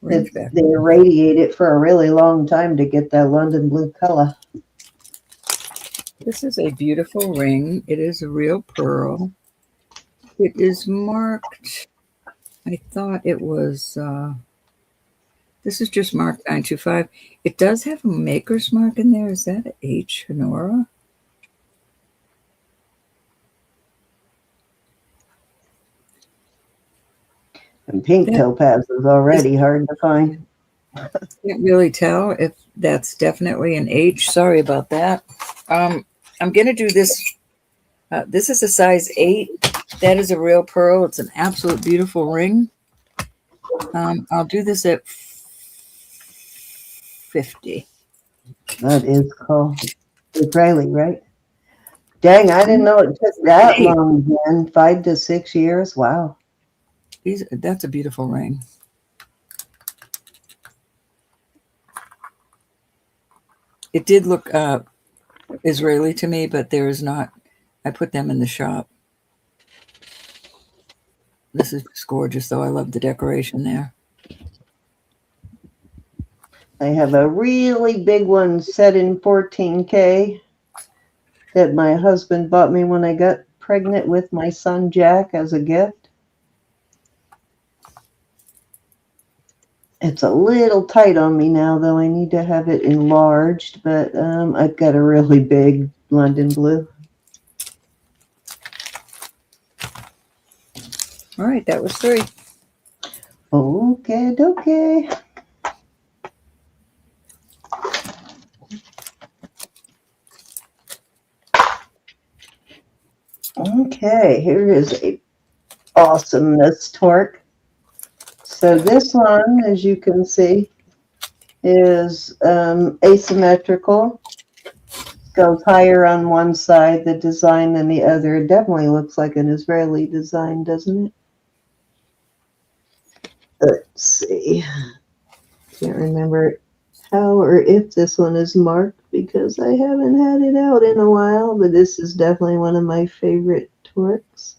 They irradiate it for a really long time to get that London blue color. This is a beautiful ring. It is a real pearl. It is marked. I thought it was. This is just marked 925. It does have a maker's mark in there. Is that an H. Honora? And pink topaz is already hard to find. Can't really tell if that's definitely an H. Sorry about that. I'm going to do this. This is a size 8. That is a real pearl. It's an absolute beautiful ring. I'll do this at 50. That is cool. Israeli, right? Dang, I didn't know it took that long, Jen. 5 to 6 years. Wow. That's a beautiful ring. It did look Israeli to me, but there is not. I put them in the shop. This is just gorgeous, though. I love the decoration there. I have a really big one set in 14K that my husband bought me when I got pregnant with my son Jack as a gift. It's a little tight on me now, though. I need to have it enlarged, but I've got a really big London blue. All right, that was 3. Okay. Okay, here is a awesomeness torque. So this one, as you can see, is asymmetrical. Goes higher on one side, the design, than the other. It definitely looks like an Israeli design, doesn't it? Let's see. Can't remember how or if this one is marked because I haven't had it out in a while, but this is definitely one of my favorite torques.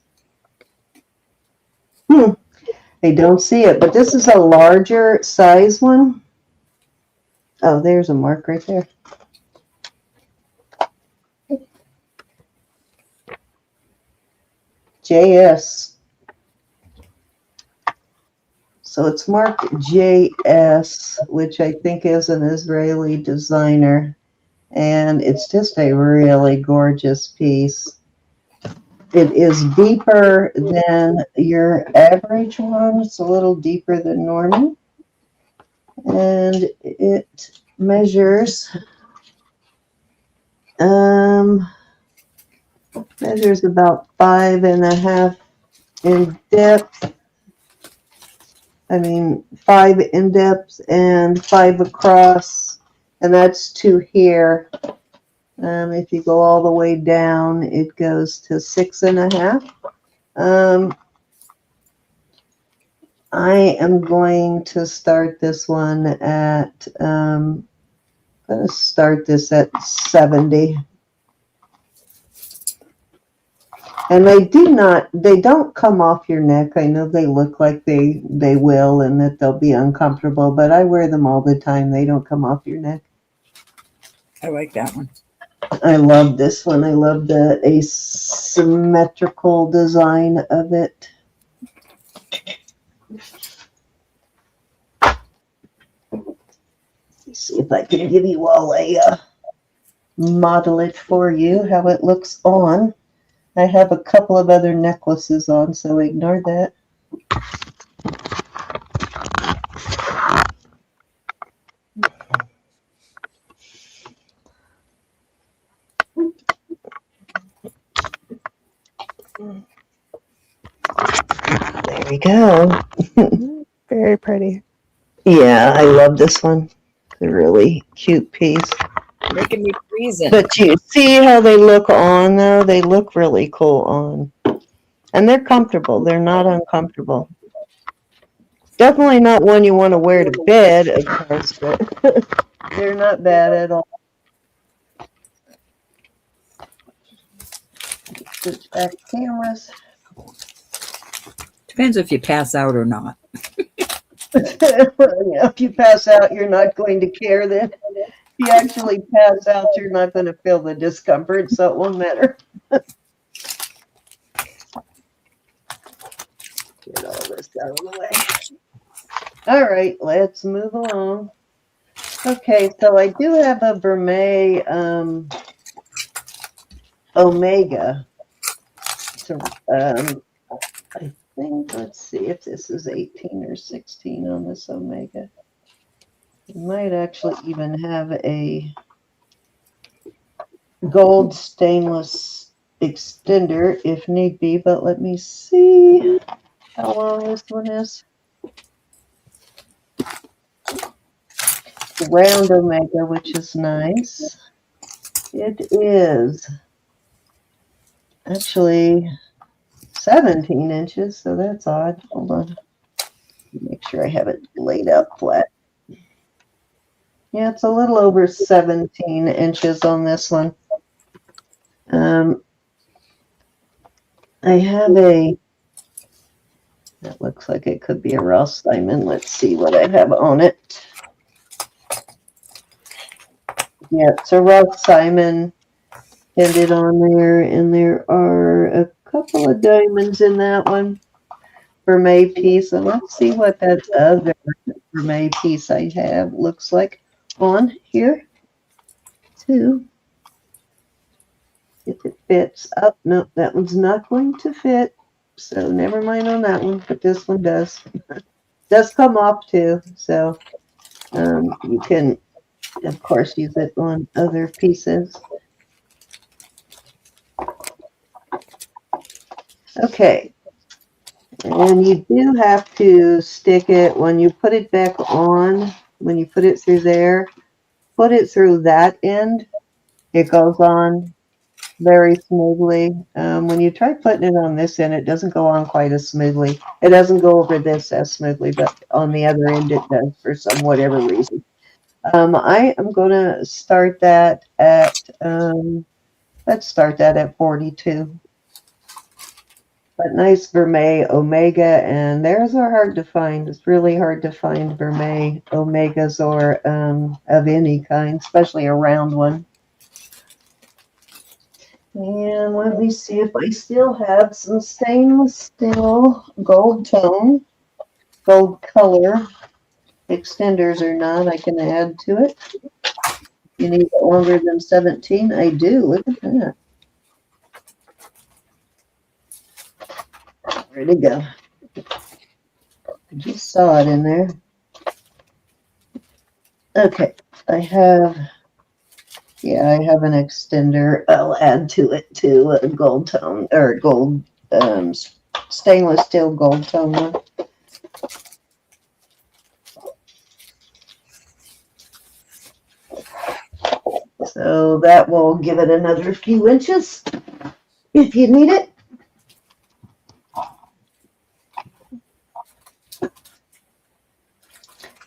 I don't see it, but this is a larger size one. Oh, there's a mark right there. JS. So it's marked JS, which I think is an Israeli designer. And it's just a really gorgeous piece. it is deeper than your average one. It's a little deeper than normal. And it measures about 5.5 in depth. 5 in depth and 5 across, and that's to here. If you go all the way down, it goes to 6.5. I am going to start this one at, I'm going to start this at 70. And they don't come off your neck. I know they look like they will and that they'll be uncomfortable, but I wear them all the time. They don't come off your neck. I like that one. I love this one. I love the asymmetrical design of it. Let's see if I can give you all a model it for you, how it looks on. I have a couple of other necklaces on, so ignore that. There we go. Very pretty. Yeah, I love this one. It's a really cute piece. Making me freezing. But you see how they look on, though? They look really cool on. And they're comfortable. They're not uncomfortable. Definitely not one you want to wear to bed, of course, but they're not bad at all. Switch back cameras. Depends if you pass out or not. Yeah, if you pass out, you're not going to care then. If you actually pass out, you're not going to feel the discomfort, so it won't matter. Get all this out of the way. All right, let's move along. Okay, so I do have a Vermeil Omega. So, I think, let's see if this is 18 or 16 on this Omega. It might actually even have a gold stainless extender if need be, but let me see how long this one is. The round Omega, which is nice. It is actually 17 inches, so that's odd. Hold on. Make sure I have it laid out flat. Yeah, it's a little over 17 inches on this one. I have that looks like it could be a Ross Simon. Let's see what I have on it. Yeah, it's a Ross Simon ended on there, and there are a couple of diamonds in that one. Vermeil piece, and let's see what that other Vermeil piece I have looks like on here too. If it fits up. No, that one's not going to fit, so never mind on that one, but this one does. Does come off too, so you can of course use it on other pieces. Okay, and you do have to stick it when you put it back on, when you put it through there, put it through that end. It goes on very smoothly. When you try putting it on this end, it doesn't go on quite as smoothly. It doesn't go over this as smoothly, but on the other end it does for some whatever reason. I am going to start that at, let's start that at 42. But nice Vermeil Omega, and theirs are hard to find. It's really hard to find Vermeil Omegas or of any kind, especially a round one. And let me see if I still have some stainless steel gold tone, gold color extenders or not. I can add to it. You need it longer than 17? I do. Look at that. Where'd it go? I just saw it in there. Okay, I have an extender. I'll add to it too, a gold tone or gold stainless steel gold tone one. So that will give it another few inches if you need it.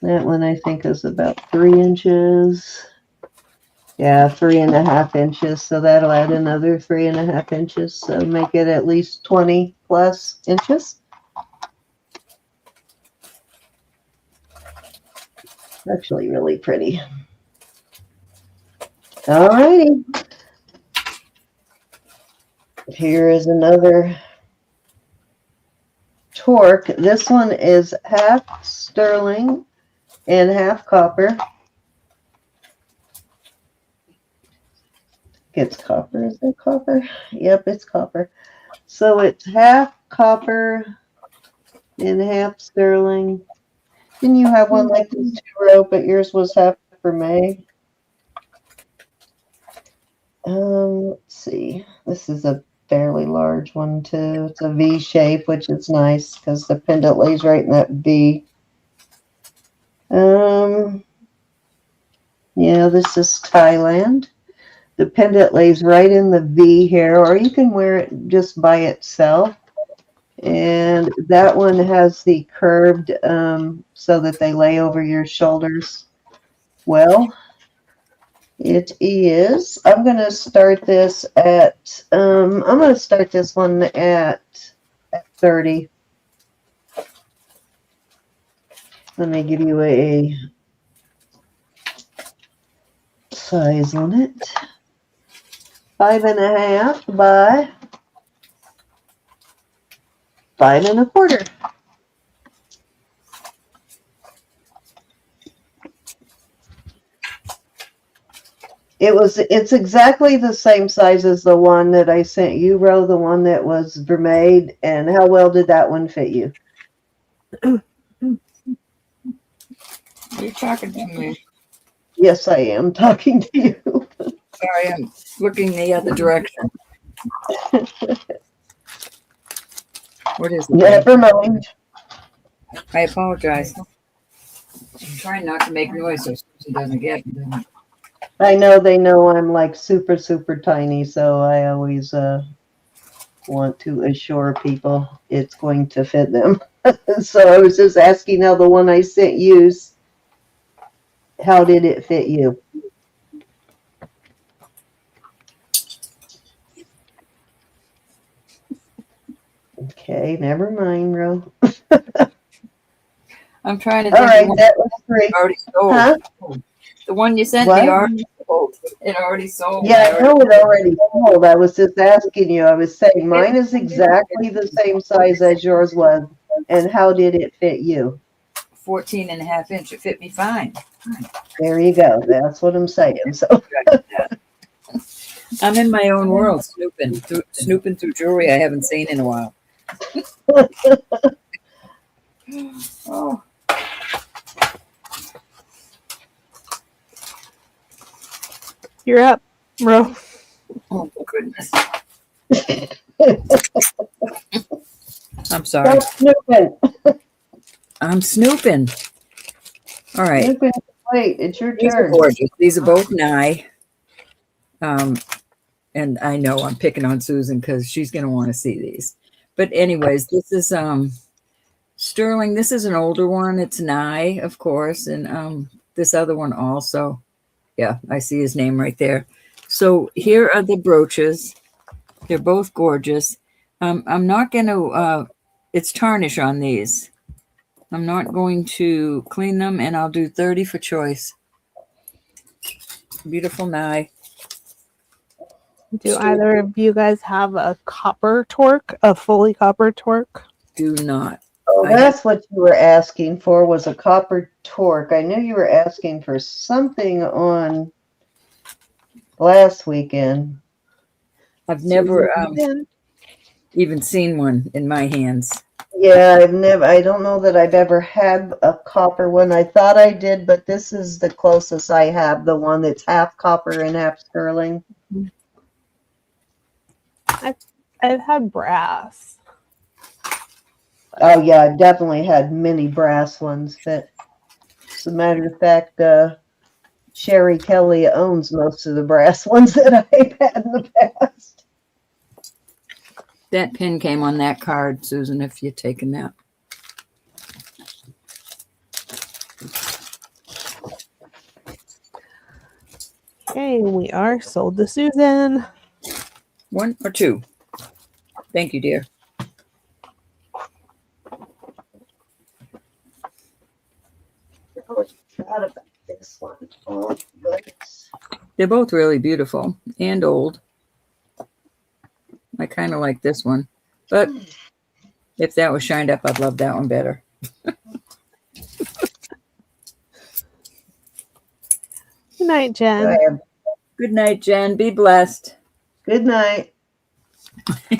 That one I think is about 3 inches. Yeah, 3.5 inches. So that'll add another 3.5 inches. So make it at least 20 plus inches. Actually, really pretty. Alrighty. Here is another torque. This one is half sterling and half copper. It's copper. Is it copper? Yep, it's copper. So it's half copper and half sterling. Didn't you have one like this too, Ro? But yours was half for May. Let's see. This is a fairly large one too. It's a V shape, which is nice because the pendant lays right in that V. Yeah, this is Thailand. The pendant lays right in the V here, or you can wear it just by itself. And that one has the curved so that they lay over your shoulders well. It is. I'm going to start this at, I'm going to start this one at 30. Let me give you a size on it. 5.5 by 5.25. It's exactly the same size as the one that I sent you, Ro, the one that was vermade. And how well did that one fit you? You're talking to me. Yes, I am talking to you. Sorry, I'm looking the other direction. What is it? Never mind. I apologize. I'm trying not to make noise so Susan doesn't get me. I know they know I'm like super, super tiny, so I always want to assure people it's going to fit them. So I was just asking how the one I sent you, how did it fit you? Okay, never mind, Ro. I'm trying to think. All right, that was 3. Already sold. Huh? The one you sent What? me already sold. It already sold. Yeah, I know it already sold. I was just asking you. I was saying mine is exactly the same size as yours was. And how did it fit you? 14.5 inch. It fit me fine. There you go. That's what I'm saying. So I'm in my own world, snooping through jewelry I haven't seen in a while. Oh. You're up, Ro. Oh, goodness. I'm sorry. stop snooping. I'm snooping. All right. Snooping. Wait, it's your These are turn. gorgeous. These are both Nye. And I know I'm picking on Susan because she's going to want to see these. But anyways, this is sterling. This is an older one. It's Nye, of course. And this other one also. Yeah, I see his name right there. So here are the brooches. They're both gorgeous. I'm not going to, it's tarnish on these. I'm not going to clean them, and I'll do 30 for choice. Beautiful Nye. Do either of you guys have a copper torque, a fully copper torque? Do not. Oh, that's what you were asking for, was a copper torque. I knew you were asking for something on last weekend. I've never, even seen one in my hands. Yeah, I don't know that I've ever had a copper one. I thought I did, but this is the closest I have, the one that's half copper and half sterling. I've had brass. Oh yeah, I've definitely had many brass ones. But as a matter of fact, Sherry Kelly owns most of the brass ones that I've had in the past. That pin came on that card, Susan, if you're taking that. Okay, we are sold to Susan. 1 or 2? Thank you, dear. Oh, I forgot about this one. Oh, goodness. They're both really beautiful and old. I kind of like this one, but if that was shined up, I'd love that one better. Good night, Jen. I am. Good night, Jen. Be blessed. Good night.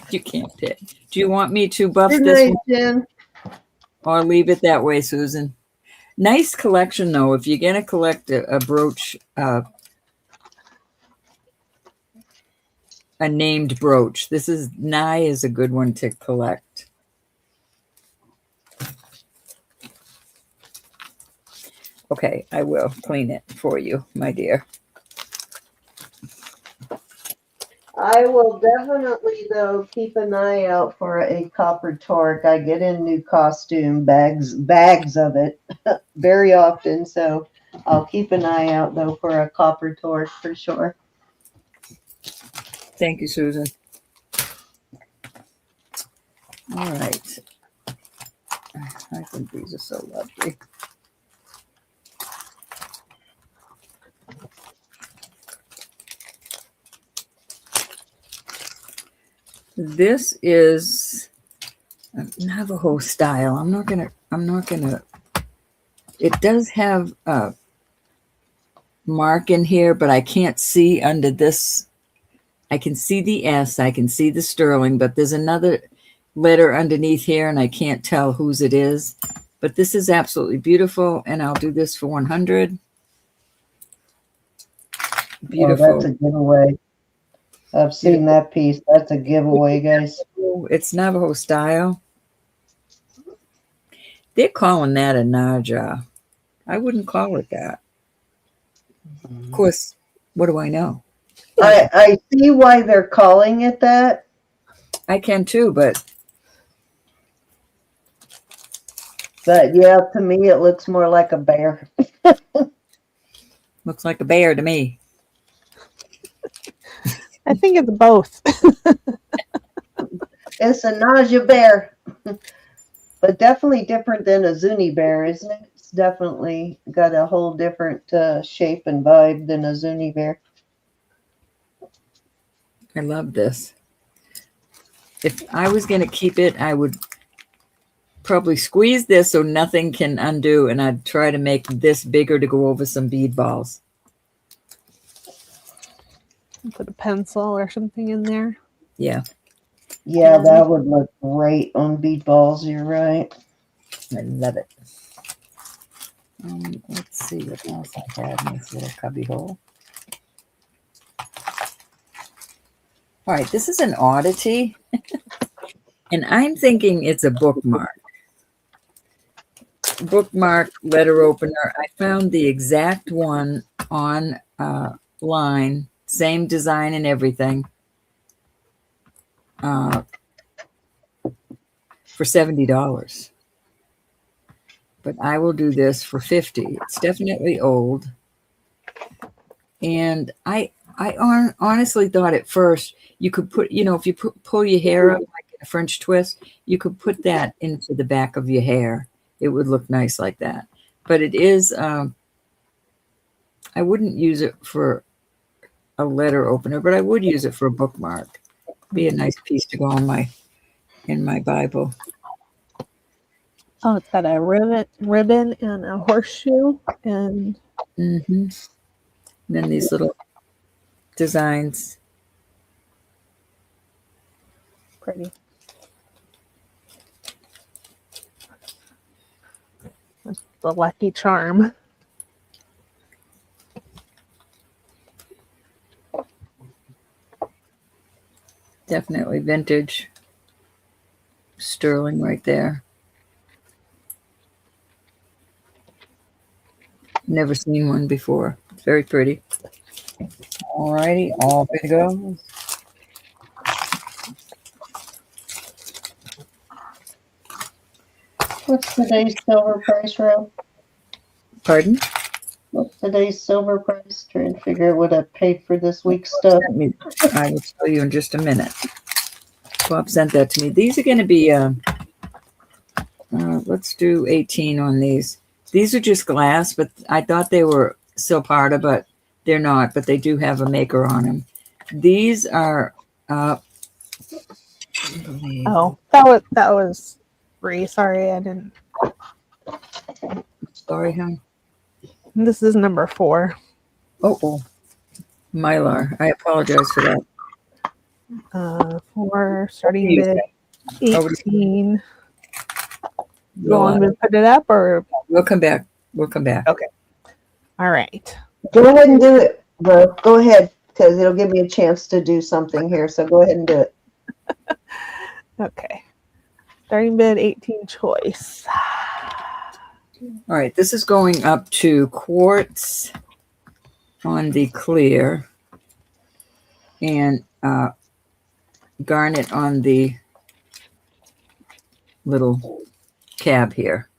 You can't pick. Do you want me to buff Good this night, one Jen. or leave it that way, Susan? Nice collection, though. If you're going to collect a brooch, a named brooch, this is Nye is a good one to collect. Okay, I will clean it for you, my dear. I will definitely, though, keep an eye out for a copper torque. I get in new costume bags of it very often, so I'll keep an eye out, though, for a copper torque for sure. Thank you, Susan. All right. I think these are so lovely. This is Navajo style. I'm not gonna, it does have a mark in here, but I can't see under this. I can see the S, I can see the sterling, but there's another letter underneath here and I can't tell whose it is. But this is absolutely beautiful, and I'll do this for 100. Beautiful. Oh, that's a giveaway. I've seen that piece. That's a giveaway, guys. It's Navajo style. They're calling that a Naja. I wouldn't call it that. Of course, what do I know? I see why they're calling it that. I can too, but yeah, to me, it looks more like a bear. looks like a bear to me. I think it's both. It's a Naja bear, but definitely different than a Zuni bear, isn't it? It's definitely got a whole different shape and vibe than a Zuni bear. I love this. If I was going to keep it, I would probably squeeze this so nothing can undo, and I'd try to make this bigger to go over some bead balls. Put a pencil or something in there. Yeah. Yeah, that would look great on bead balls. You're right. I love it. Let's see what else I have in this little cubby hole. All right, this is an oddity, and I'm thinking it's a bookmark. Bookmark letter opener. I found the exact one on line, same design and everything, for $70. But I will do this for $50. It's definitely old, and I honestly thought at first you could put, if you pull your hair up like a French twist, you could put that into the back of your hair. It would look nice like that. But it is, I wouldn't use it for a letter opener, but I would use it for a bookmark. Be a nice piece to go on in my Bible. Oh, it's got a ribbon and a horseshoe and And then these little designs. pretty. the lucky charm. Definitely vintage. Sterling right there. Never seen one before. It's very pretty. Alrighty, all good to go. What's today's silver price, Rob? Pardon? What's today's silver price? Trying to figure out what I paid for this week's stuff. I will tell you in just a minute. Bob sent that to me. These are going to be, let's do 18 on these. These are just glass, but I thought they were silpada, but they're not, but they do have a maker on them. These are, Oh, that was free. Sorry, I didn't. Sorry, hon. This is number 4. Oh, Mylar. I apologize for that. 4 starting bid 18. You want me to put it up or? We'll come back. Okay. All right. Go ahead and do it, bro. Go ahead, because it'll give me a chance to do something here. So go ahead and do it. Okay. Starting bid 18 choice. All right, this is going up to quartz on the clear and garnet on the little cab here.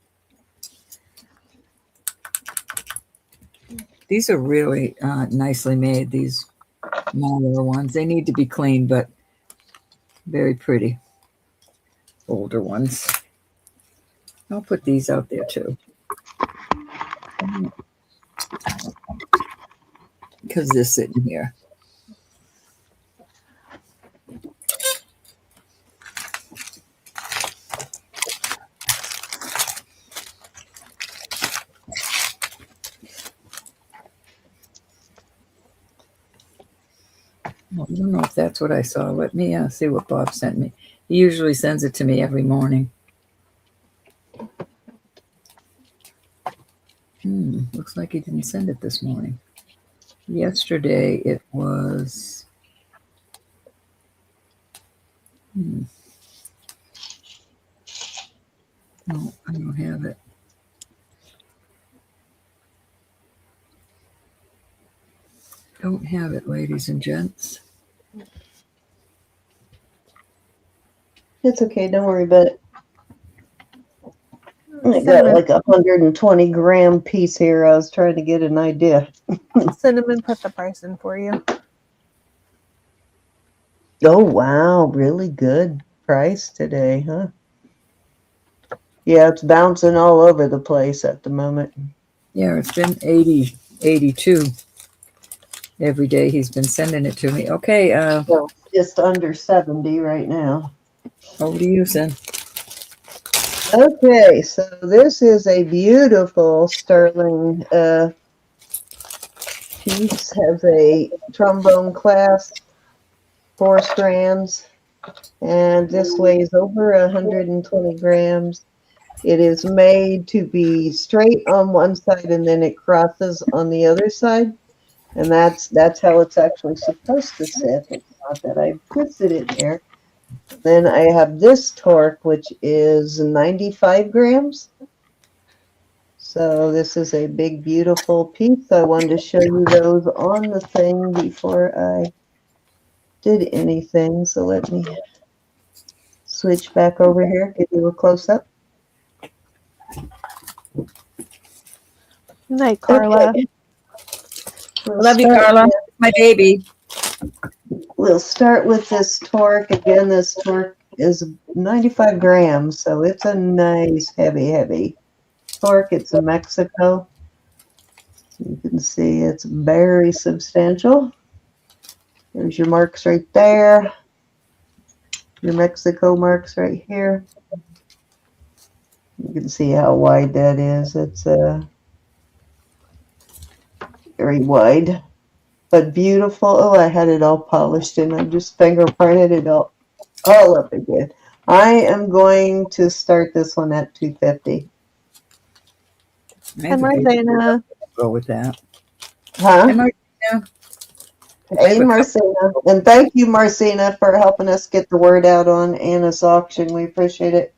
These are really nicely made, these smaller ones. They need to be cleaned, but very pretty. Older ones. I'll put these out there too. Because they're sitting here. Well, I don't know if that's what I saw. Let me see what Bob sent me. He usually sends it to me every morning. Looks like he didn't send it this morning. Yesterday it was... No, I don't have it. Don't have it, ladies and gents. It's okay. Don't worry about it. I got like a 120 gram piece here. I was trying to get an idea. Cinnamon put the price in for you. Oh, wow. Really good price today, huh? Yeah, it's bouncing all over the place at the moment. Yeah, it's been 80, 82 every day. He's been sending it to me. Okay, So just under 70 right now. over to you, Sin. Okay, so this is a beautiful sterling piece. Has a trombone clasp, 4 strands, and this weighs over 120 grams. It is made to be straight on one side and then it crosses on the other side. And that's how it's actually supposed to sit. It's not that I twisted it here. Then I have this torque, which is 95 grams. So this is a big, beautiful piece. I wanted to show you those on the thing before I did anything. So let me switch back over here, give you a close-up. Night, Carla. Okay. Love you, Carla. My baby. We'll start with this torque. Again, this torque is 95 grams, so it's a nice, heavy torque. It's in Mexico. You can see it's very substantial. There's your marks right there. Your Mexico marks right here. You can see how wide that is. It's very wide. But beautiful. Oh, I had it all polished and I just fingerprinted it all up again. I am going to start this one at $250. I And have a big Marzana. go with that. Huh? Hey, Martina. I Hey, have a couple- Marcina. And thank you, Marcina, for helping us get the word out on Anna's auction. We appreciate it.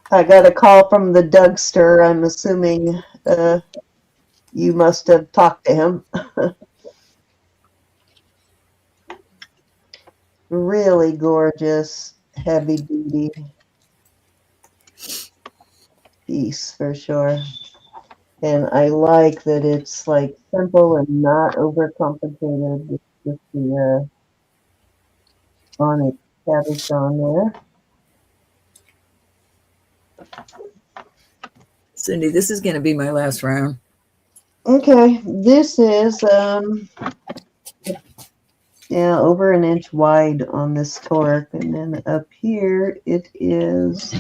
I got a call from the Dougster. I'm assuming you must have talked to him. Really gorgeous, heavy duty piece for sure. And I like that it's like simple and not overcomplicated. It's just the onyx cabochon there. Cindy, this is going to be my last round. Okay, this is yeah, over an inch wide on this torque, and then up here it is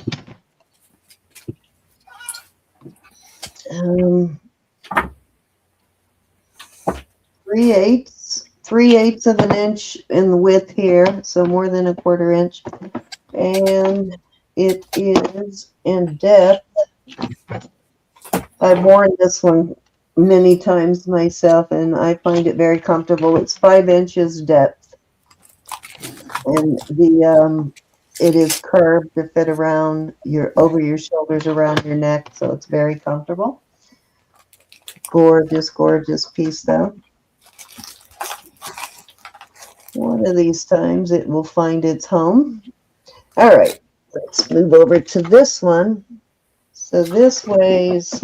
3/8 of an inch in the width here, so more than a quarter inch, and it is in depth. I've worn this one many times myself, and I find it very comfortable. It's 5 inches depth, and the it is curved to fit around over your shoulders, around your neck, so it's very comfortable. Gorgeous, gorgeous piece, though. One of these times it will find its home. All right, let's move over to this one. So this weighs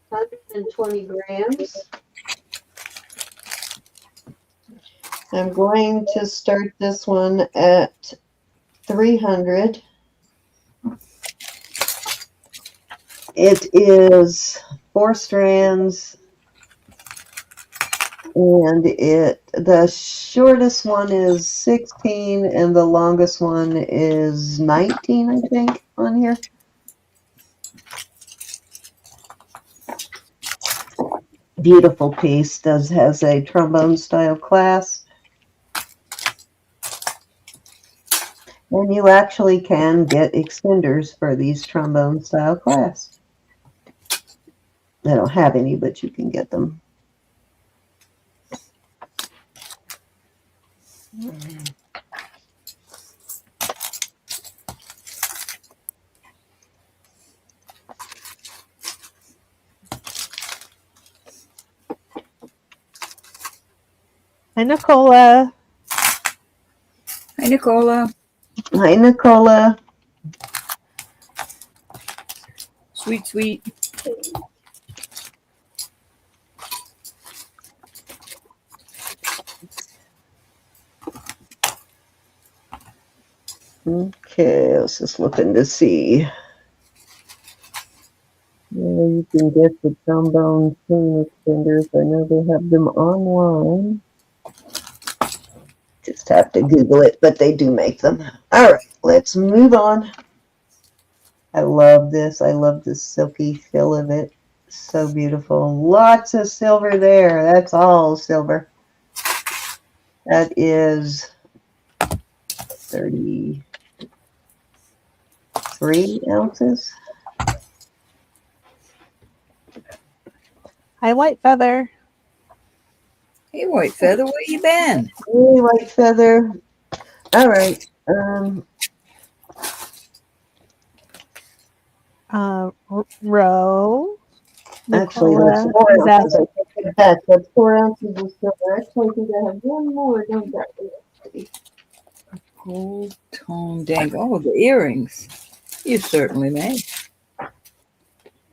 120 grams. I'm going to start this one at 300. It is 4 strands, and the shortest one is 16 and the longest one is 19, I think, on here. Beautiful piece. Has a trombone style clasp. And you actually can get extenders for these trombone style clasps. I don't have any, but you can get them. Hi, Nicola. Hi, Nicola. Hi, Nicola. Sweet, sweet. Okay, I was just looking to see. Yeah, you can get the trombone chain extenders. I know they have them online. Just have to Google it, but they do make them. All right, let's move on. I love this. I love the silky feel of it. So beautiful. Lots of silver there. That's all silver. That is 33 ounces. Hi, White Feather. Hey, White Feather, where you been? Hey, White Feather. All right. Row. Actually, that's Nicola. 4 Is that ounces. I take it back. That's 4 ounces of silver. Actually, I think I have one more, don't I? Gold tone dangle. Oh, the earrings. You certainly may.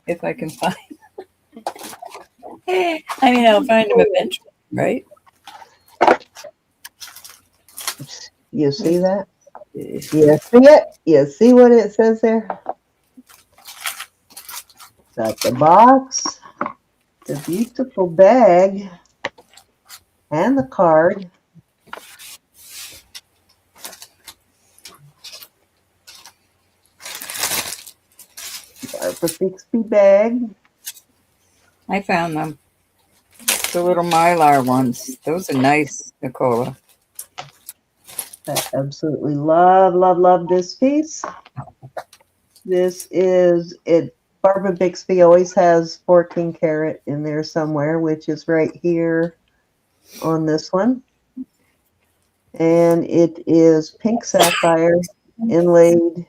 If I can find I mean, I'll find them eventually, right? You see that? Yeah. You see it? You see what it says there? Got the box, the beautiful bag, and the card. Barbara Bixby bag. I found them. The little Mylar ones. Those are nice, Nicola. I absolutely love this piece. This is it. Barbara Bixby always has 14 karat in there somewhere, which is right here on this one. And it is pink sapphire inlaid,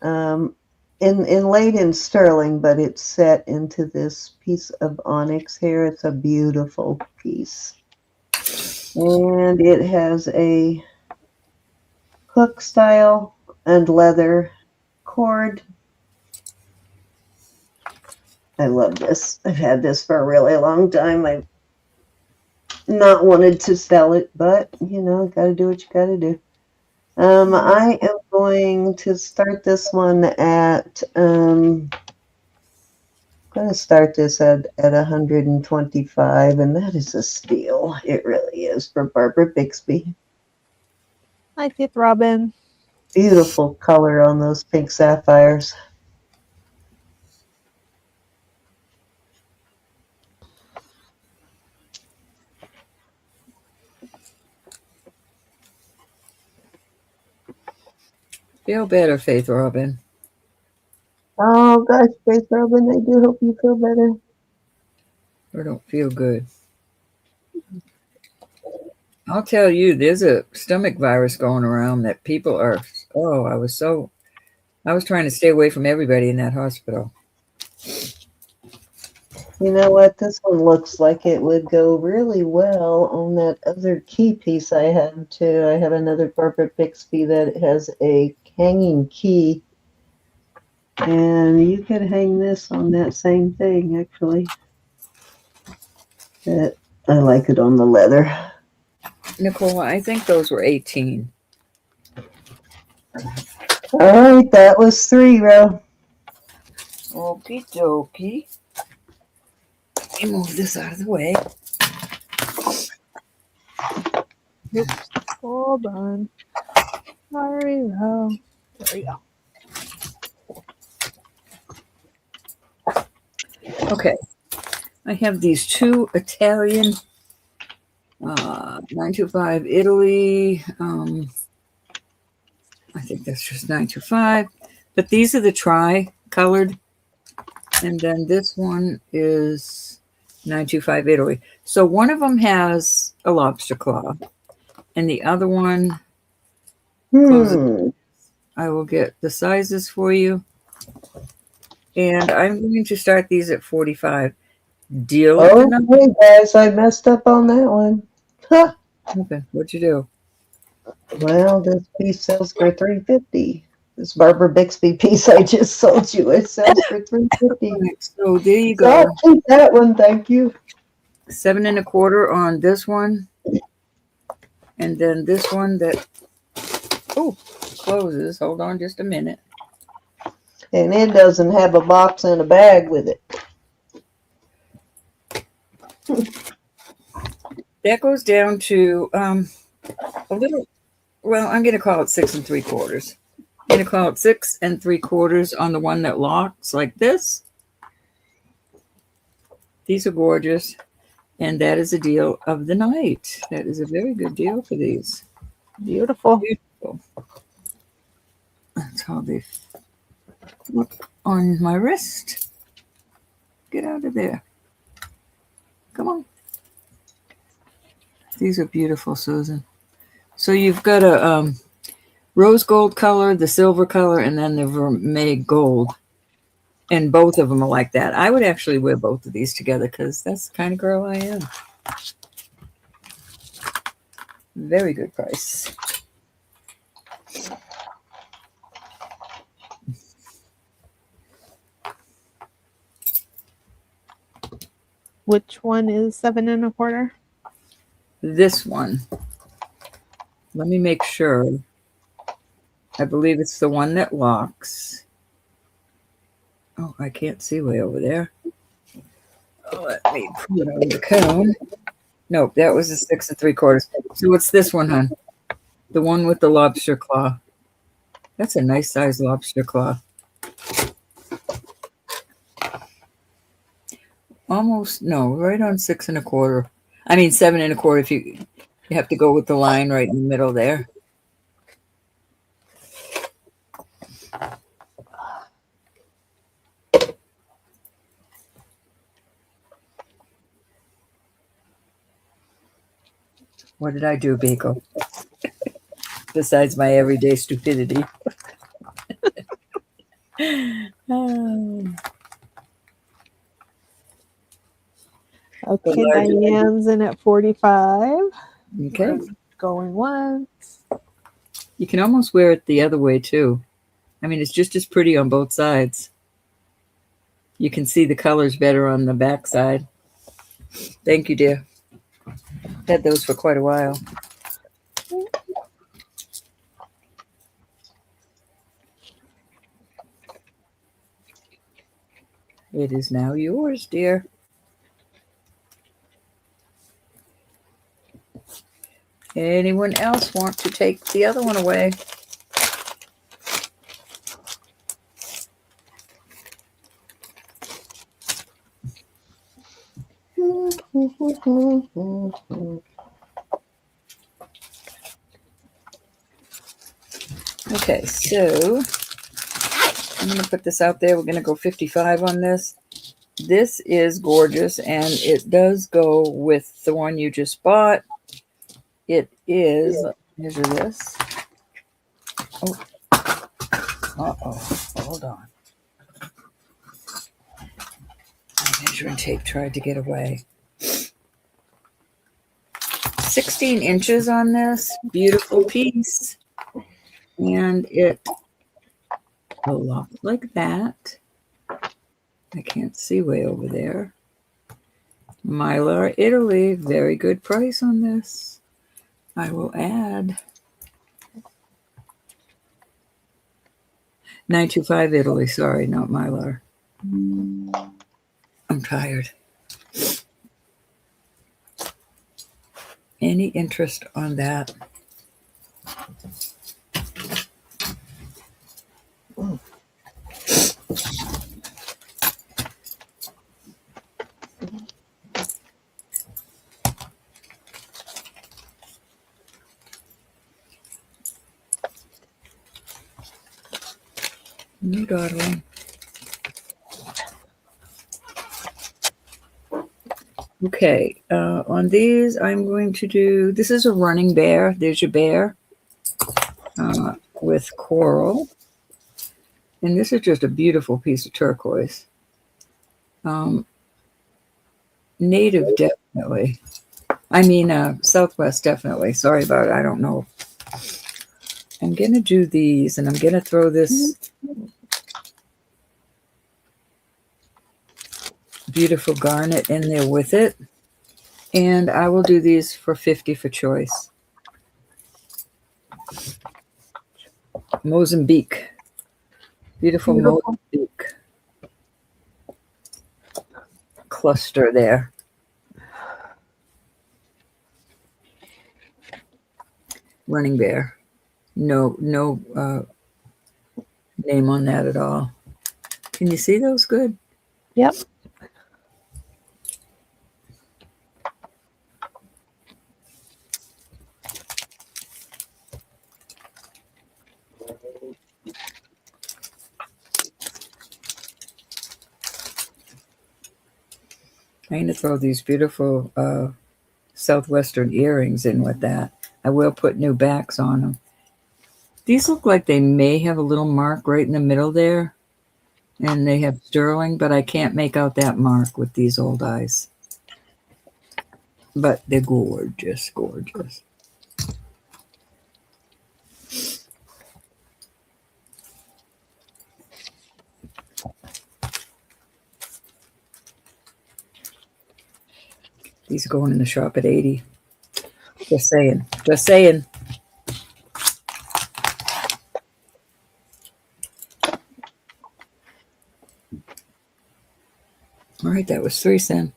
inlaid in sterling, but it's set into this piece of onyx here. It's a beautiful piece. And it has a hook style and leather cord. I love this. I've had this for a really long time. I've not wanted to sell it, but you know, gotta do what you gotta do. I am going to start this one at I'm gonna start this at 125, and that is a steal. It really is for Barbara Bixby. Hi, Fifth Robin. Beautiful color on those pink sapphires. Feel better, Faith Robin. Oh gosh, Faith Robin, I do hope you feel better. Or don't feel good. I'll tell you, there's a stomach virus going around that people are. Oh, I was trying to stay away from everybody in that hospital. You know what? This one looks like it would go really well on that other key piece I have too. I have another Barbara Bixby that has a hanging key. And you could hang this on that same thing, actually. I like it on the leather. Nicole, I think those were 18. All right, that was 3, Ro. Okie dokie. Let me move this out of the way. Oops. Hold on. Sorry, Ro. There we go. Okay. I have these 2 Italian 925 Italy. I think that's just 925. But these are the tri-colored. And then this one is 925 Italy. So one of them has a lobster claw. And the other one, I will get the sizes for you. And I'm going to start these at 45. Deal. Okay, guys, I messed up on that one. Huh. Okay, what'd you do? Well, this piece sells for $350. This Barbara Bixby piece I just sold you, it sells for $350. So there you So go. I'll keep that one, thank you. 7 1/4 on this one. And then this one that closes. Hold on just a minute. And it doesn't have a box and a bag with it. That goes down to a little, well, I'm going to call it 6 3/4. I'm going to call it 6 3/4 on the one that locks like this. These are gorgeous. And that is a deal of the night. That is a very good deal for these. Beautiful. Beautiful. That's how they look on my wrist. Get out of there. Come on. These are beautiful, Susan. So you've got a rose gold color, the silver color, and then the vermeil gold. And both of them are like that. I would actually wear both of these together because that's the kind of girl I am. Very good price. Which one is 7 1/4? This one. Let me make sure. I believe it's the one that locks. Oh, I can't see way over there. Oh, let me put it on the cone. Nope, that was a 6 3/4. So what's this one, hon? The one with the lobster claw. That's a nice size lobster claw. almost, no, right on 6 1/4. I mean 7 1/4 if you have to go with the line right in the middle there. What did I do, Bako? Besides my everyday stupidity. Oh. Okay, larger- Diane's in at 45. Okay. Going once. You can almost wear it the other way too. I mean, it's just as pretty on both sides. You can see the colors better on the back side. Thank you, dear. Had those for quite a while. It is now yours, dear. Anyone else want to take the other one away? Okay, so I'm going to put this out there. We're going to go 55 on this. This is gorgeous, and it does go with the one you just bought. It is, measure this. Oh, hold on. My measuring tape tried to get away. 16 inches on this. Beautiful piece. And it will look like that. I can't see way over there. Mylar, Italy. Very good price on this. I will add 925 Italy. Sorry, not Mylar. I'm tired. Any interest on that? No dawdling. Okay, on these, I'm going to do, this is a running bear. There's your bear with coral. And this is just a beautiful piece of turquoise. Native, definitely. I mean, Southwest, definitely. Sorry about it. I don't know. I'm going to do these, and I'm going to throw this beautiful garnet in there with it. And I will do these for 50 for choice. Mozambique. Beautiful Mozambique cluster there. Running bear. No name on that at all. Can you see those good? Yep. I'm going to throw these beautiful Southwestern earrings in with that. I will put new backs on them. These look like they may have a little mark right in the middle there. And they have sterling, but I can't make out that mark with these old eyes. But they're gorgeous, gorgeous. These are going in the shop at 80. Just saying. Just saying. All right, that was 3 cents.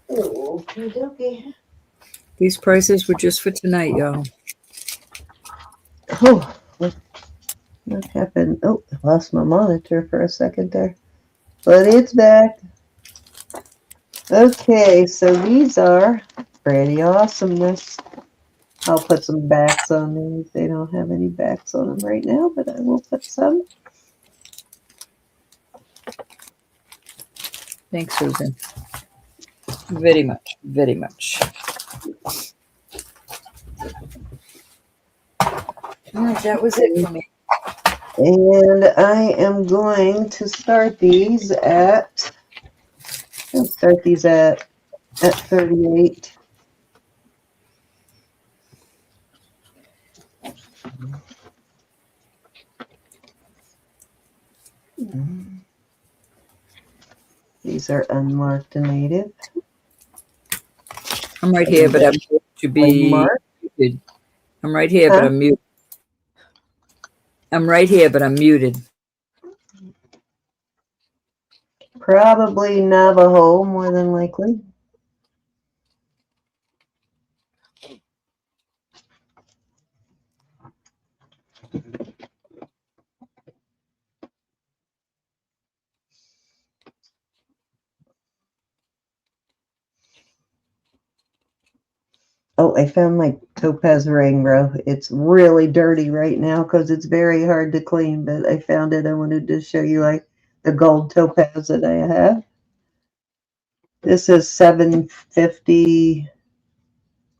Okay. These prices were just for tonight, y'all. Oh, what happened? Oh, I lost my monitor for a second there. but it's back. Okay, so these are pretty awesomeness. I'll put some backs on these. They don't have any backs on them right now, but I will put some. Thanks, Susan. Very much, very much. All right, that was it for me. And I am going to start these at, I'll start these at 38. These are unmarked and native. I'm right here, but I'm to be Marked. muted. I'm right here, but I'm muted. I'm right here, but I'm muted. Probably Navajo, more than likely. Oh, I found my topaz ring, bro. It's really dirty right now because it's very hard to clean, but I found it. I wanted to show you like the gold topaz that I have. This is 750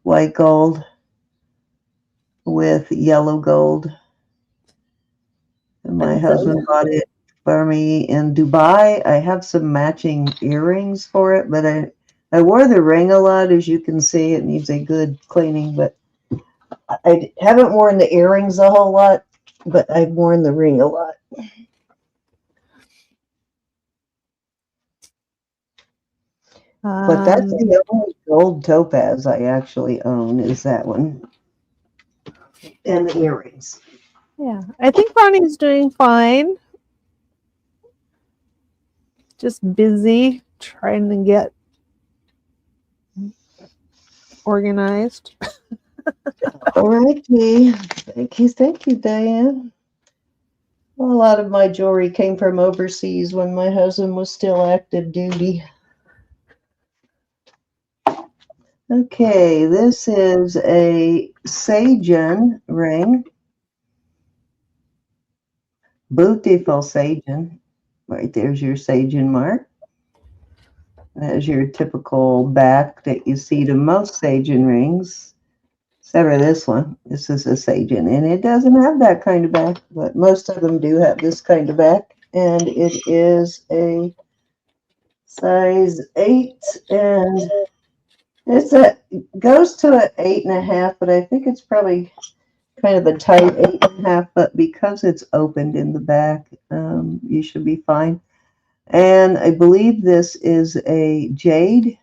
white gold with yellow gold. And my husband bought it for me in Dubai. I have some matching earrings for it, but I wore the ring a lot. As you can see, it needs a good cleaning, but I haven't worn the earrings a whole lot, but I've worn the ring a lot. But that's the only gold topaz I actually own is that one. And the earrings. Yeah, I think Ronnie's doing fine. Just busy trying to get organized. All righty. Thank you, Diane. Well, a lot of my jewelry came from overseas when my husband was still active duty. Okay, this is a Sajen ring. Beautiful Sajen. Right there's your Sajen mark. There's your typical back that you see to most Sajen rings. Except for this one. This is a Sajen, and it doesn't have that kind of back, but most of them do have this kind of back. And it is a size 8, and goes to an 8.5, but I think it's probably kind of a tight 8.5. But because it's opened in the back, you should be fine. And I believe this is a jade.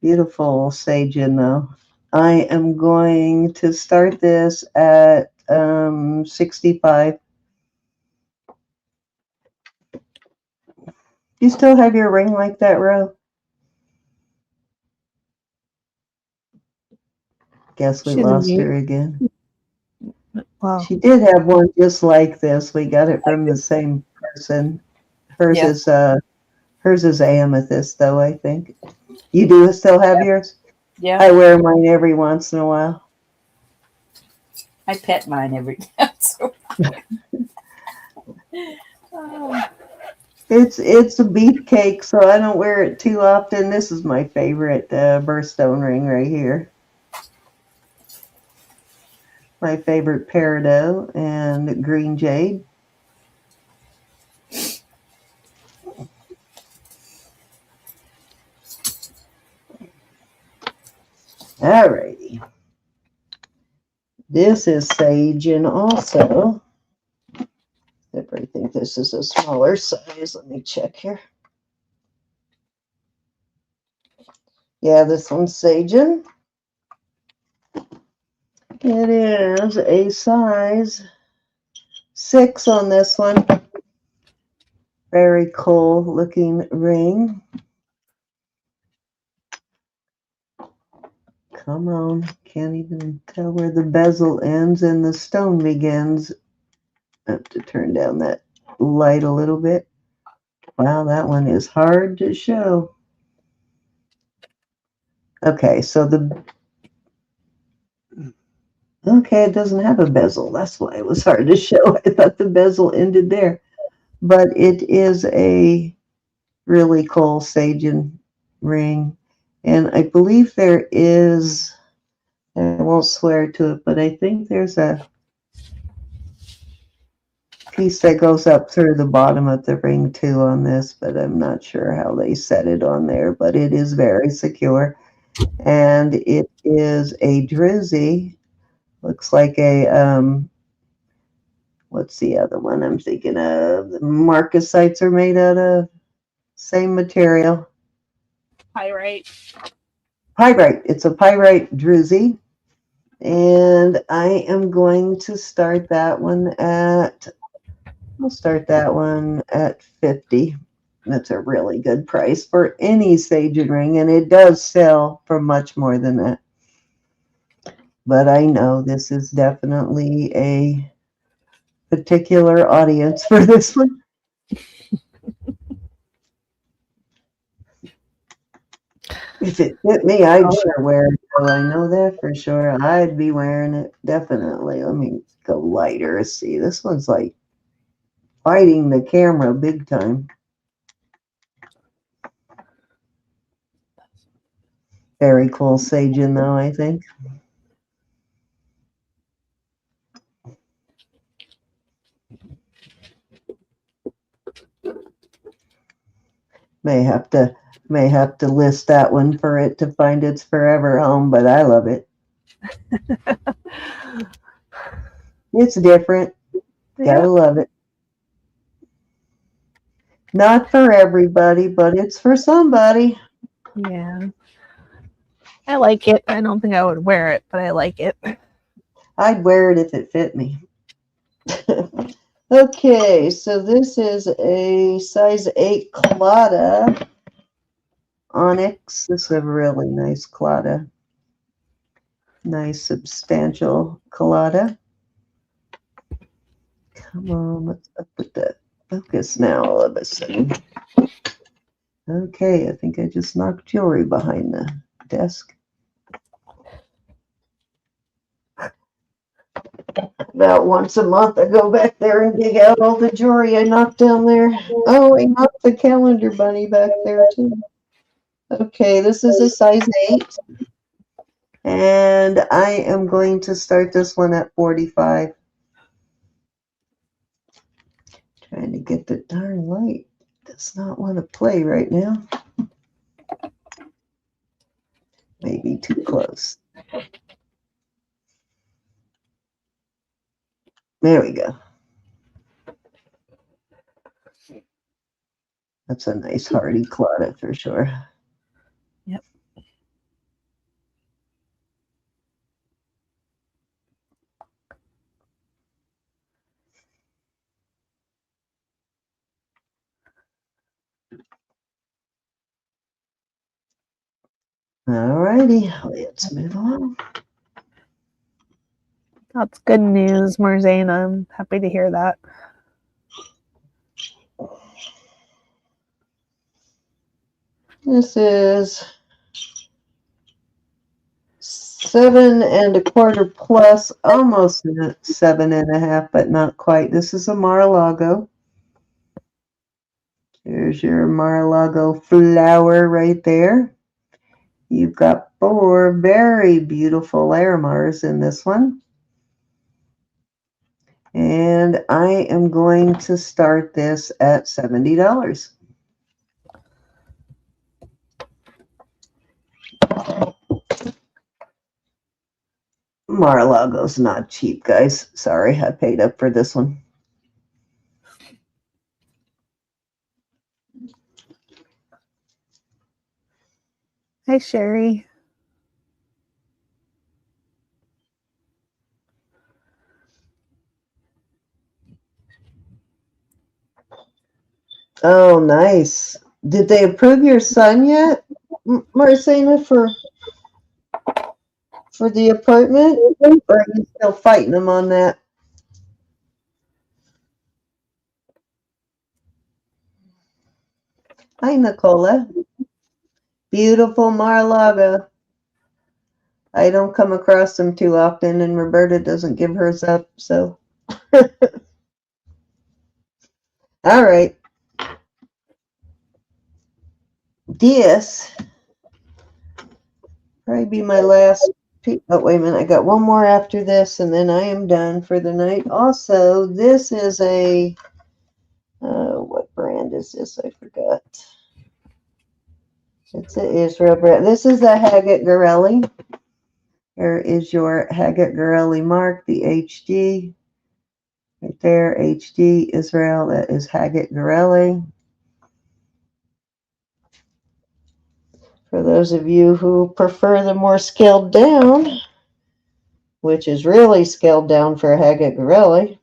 Beautiful Sajen, though. I am going to start this at 65. You still have your ring like that, Ro? Guess we She's lost mute. her again. Wow. She did have one just like this. We got it from the same person. Hers is amethyst, though, I think. You do still have yours? Yeah. I wear mine every once in a while. I pet mine every day. So. It's a beefcake, so I don't wear it too often. This is my favorite birthstone ring right here. My favorite peridot and green jade. Alrighty. This is Sajen also. I think this is a smaller size. Let me check here. Yeah, this one's Sajen. It is a size 6 on this one. Very cool looking ring. Come on, can't even tell where the bezel ends and the stone begins. I have to turn down that light a little bit. Wow, that one is hard to show. Okay, so okay, it doesn't have a bezel. That's why it was hard to show. I thought the bezel ended there. But it is a really cool Sajen ring. And I believe there is, I won't swear to it, but I think there's a piece that goes up through the bottom of the ring too on this, but I'm not sure how they set it on there, but it is very secure. And it is a druzy. Looks like a, what's the other one I'm thinking of? The marcasites are made out of same material. Pyrite. Pyrite. It's a pyrite druzy. And I am going to start that one at, I'll start that one at 50. That's a really good price for any Sajen ring, and it does sell for much more than that. But I know this is definitely a particular audience for this one. If it fit me, I'd sure wear it. So I know that for sure. I'd be wearing it, definitely. Let me go lighter. See, this one's like fighting the camera big time. Very cool Sajen, though, I think. May have to list that one for it to find its forever home, but I love it. It's different. Gotta love it. Not for everybody, but it's for somebody. Yeah. I like it. I don't think I would wear it, but I like it. I'd wear it if it fit me. Okay, so this is a size 8 colada onyx. This is a really nice colada. Nice substantial colada. Come on, what's up with the focus now all of a sudden? Okay, I think I just knocked jewelry behind the desk. About once a month, I go back there and dig out all the jewelry I knocked down there. Oh, I knocked the calendar bunny back there too. Okay, this is a size 8. And I am going to start this one at 45. Trying to get the darn light. Does not want to play right now. Maybe too close. There we go. That's a nice hardy clawlet for sure. Yep. All righty, let's move on. That's good news, Marzane. I'm happy to hear that. This is 7 1/4 plus, almost 7 1/2, but not quite. This is a Mar-a-Lago. There's your Mar-a-Lago flower right there. You've got 4 very beautiful Larimars in this one. And I am going to start this at $70. Mar-a-Lago's not cheap, guys. Sorry, I paid up for this one. Hi, Sherry. Oh, nice. Did they approve your son yet, Marcena, for the apartment? Or are you still fighting them on that? Hi, Nicola. Beautiful Mar-a-Lago. I don't come across them too often, and Roberta doesn't give hers up, so. All right. This probably be my last. Oh, wait a minute. I got one more after this, and then I am done for the night. Also, this is a, what brand is this? I forgot. It's an Israel brand. This is a Haggett Gorelli. There is your Haggett Gorelli mark, the HD. Right there, HD Israel. That is Haggett Gorelli. For those of you who prefer the more scaled down, which is really scaled down for Haggett Gorelli.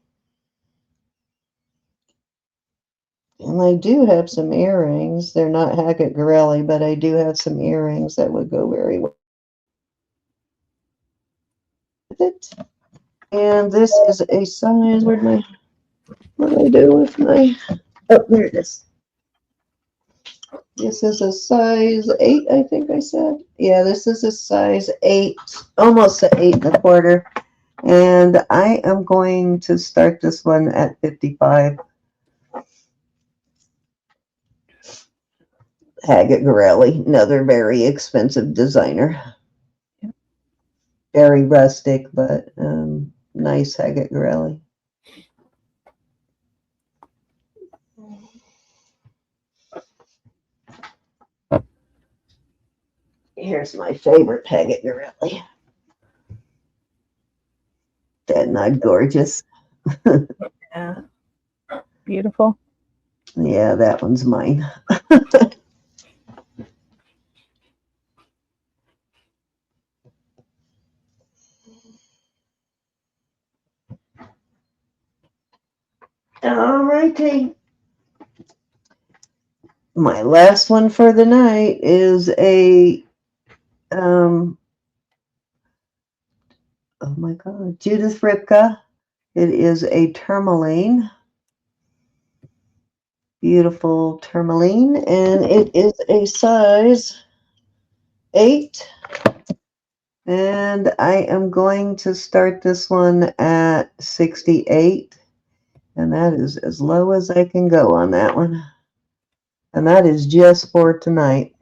And I do have some earrings. They're not Haggett Gorelli, but I do have some earrings that would go very well with it. And this is a size, what do I do with my, oh, there it is. This is a size 8, I think I said. Yeah, this is a size 8, almost an 8 1/4. And I am going to start this one at 55. Haggett Gorelli, another very expensive designer. Very rustic, but nice Haggett Gorelli. Here's my favorite Haggett Gorelli. Isn't that gorgeous? Yeah. Beautiful. Yeah, that one's mine. All righty. My last one for the night is a, oh my God, Judith Ripka. It is a tourmaline. Beautiful tourmaline, and it is a size 8. And I am going to start this one at 68. And that is as low as I can go on that one. And that is just for tonight.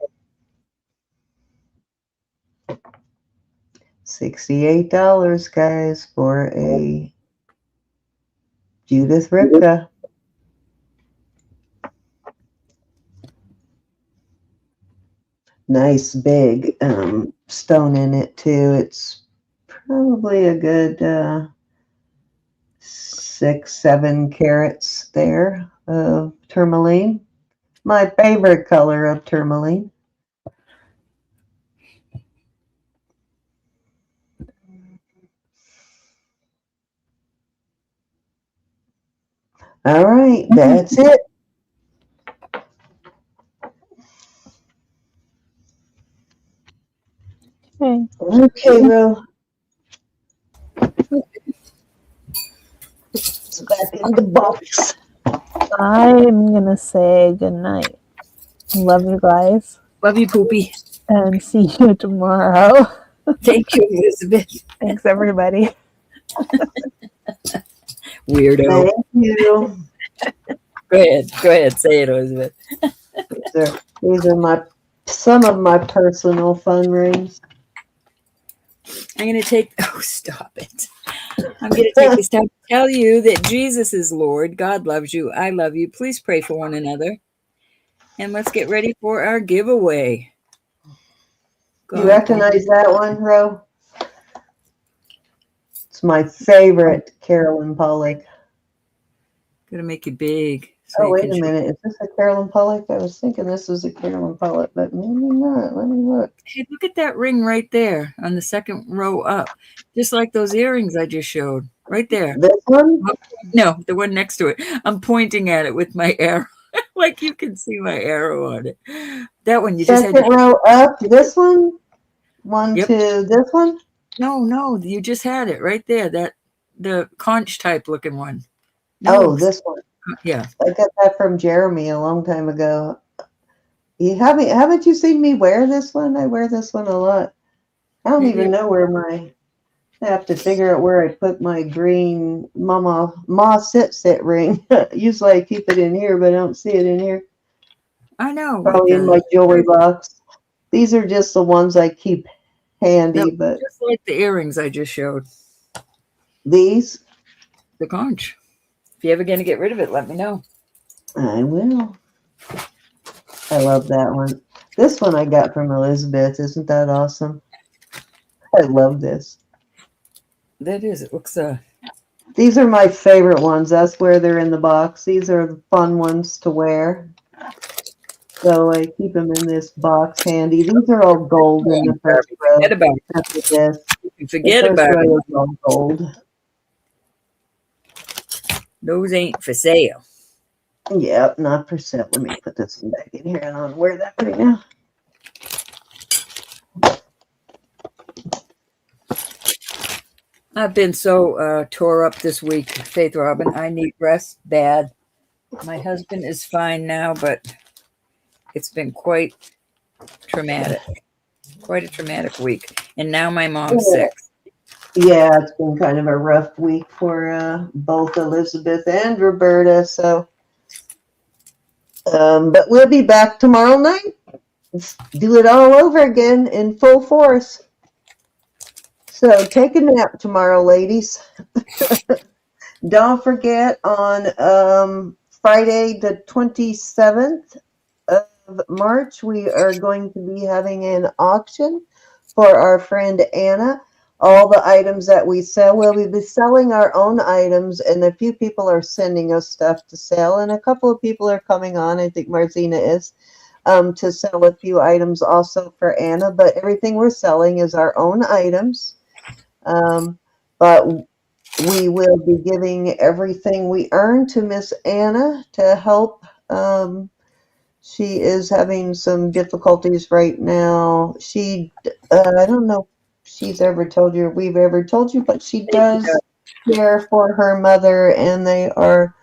$68, guys, for a Judith Ripka. Nice big stone in it too. It's probably a good 6, 7 carats there of tourmaline. My favorite color of tourmaline. All right, that's it. Okay. Okay, Ro. It's back in the box. I'm gonna say good night. Love you guys, Love you, Poopy. and see you tomorrow. Thank you, Elizabeth. Thanks, everybody. Weirdo. Thank you. Go ahead. Say it, Elizabeth. These are some of my personal fun rings. I'm going to take, oh, stop it. I'm going to take this time to tell you that Jesus is Lord. God loves you. I love you. Please pray for one another. And let's get ready for our giveaway. You recognize that one, Ro? It's my favorite Carolyn Pollock. Going to make it big. So Oh, wait a minute. Is this a Carolyn Pollock? I was thinking this was a Carolyn Pollock, but maybe not. Let me look. Hey, look at that ring right there on the second row up. Just like those earrings I just showed. Right there. This one? No, the one next to it. I'm pointing at it with my arrow. Like you can see my arrow on it. That one you just had. Second row up. This one? One, Yep. 2, this one? No, you just had it right there. That the conch type looking one. No, Oh, this one. yeah. I got that from Jeremy a long time ago. Haven't you seen me wear this one? I wear this one a lot. I don't even know where I have to figure out where I put my green Ma sit ring. Usually I keep it in here, but I don't see it in here. I know. Probably in my jewelry box. These are just the ones I keep handy, but just like the earrings I just showed. These? The conch. If you're ever going to get rid of it, let me know. I will. I love that one. This one I got from Elizabeth. Isn't that awesome? I love this. That is. It looks These are my favorite ones. That's where they're in the box. These are the fun ones to wear. So I keep them in this box handy. These are all gold in the first row. Forget about it. After this. Forget the first about row it. is all gold. Those ain't for sale. Yep, not for sale. Let me put this one back in here and I'll wear that right now. I've been so tore up this week, Faith Robin. I need rest bad. My husband is fine now, but it's been quite traumatic. Quite a traumatic week. And now my mom's sick. Yeah, it's been kind of a rough week for both Elizabeth and Roberta. So, but we'll be back tomorrow night. Let's do it all over again in full force. So take a nap tomorrow, ladies. Don't forget on Friday the 27th of March, we are going to be having an auction for our friend Anna. All the items that we sell, we'll be selling our own items, and a few people are sending us stuff to sell, and a couple of people are coming on. I think Martina is to sell a few items also for Anna, but everything we're selling is our own items. But we will be giving everything we earn to Miss Anna to help. She is having some difficulties right now. I don't know if she's ever told you or we've ever told you, but she does care for her mother, and they are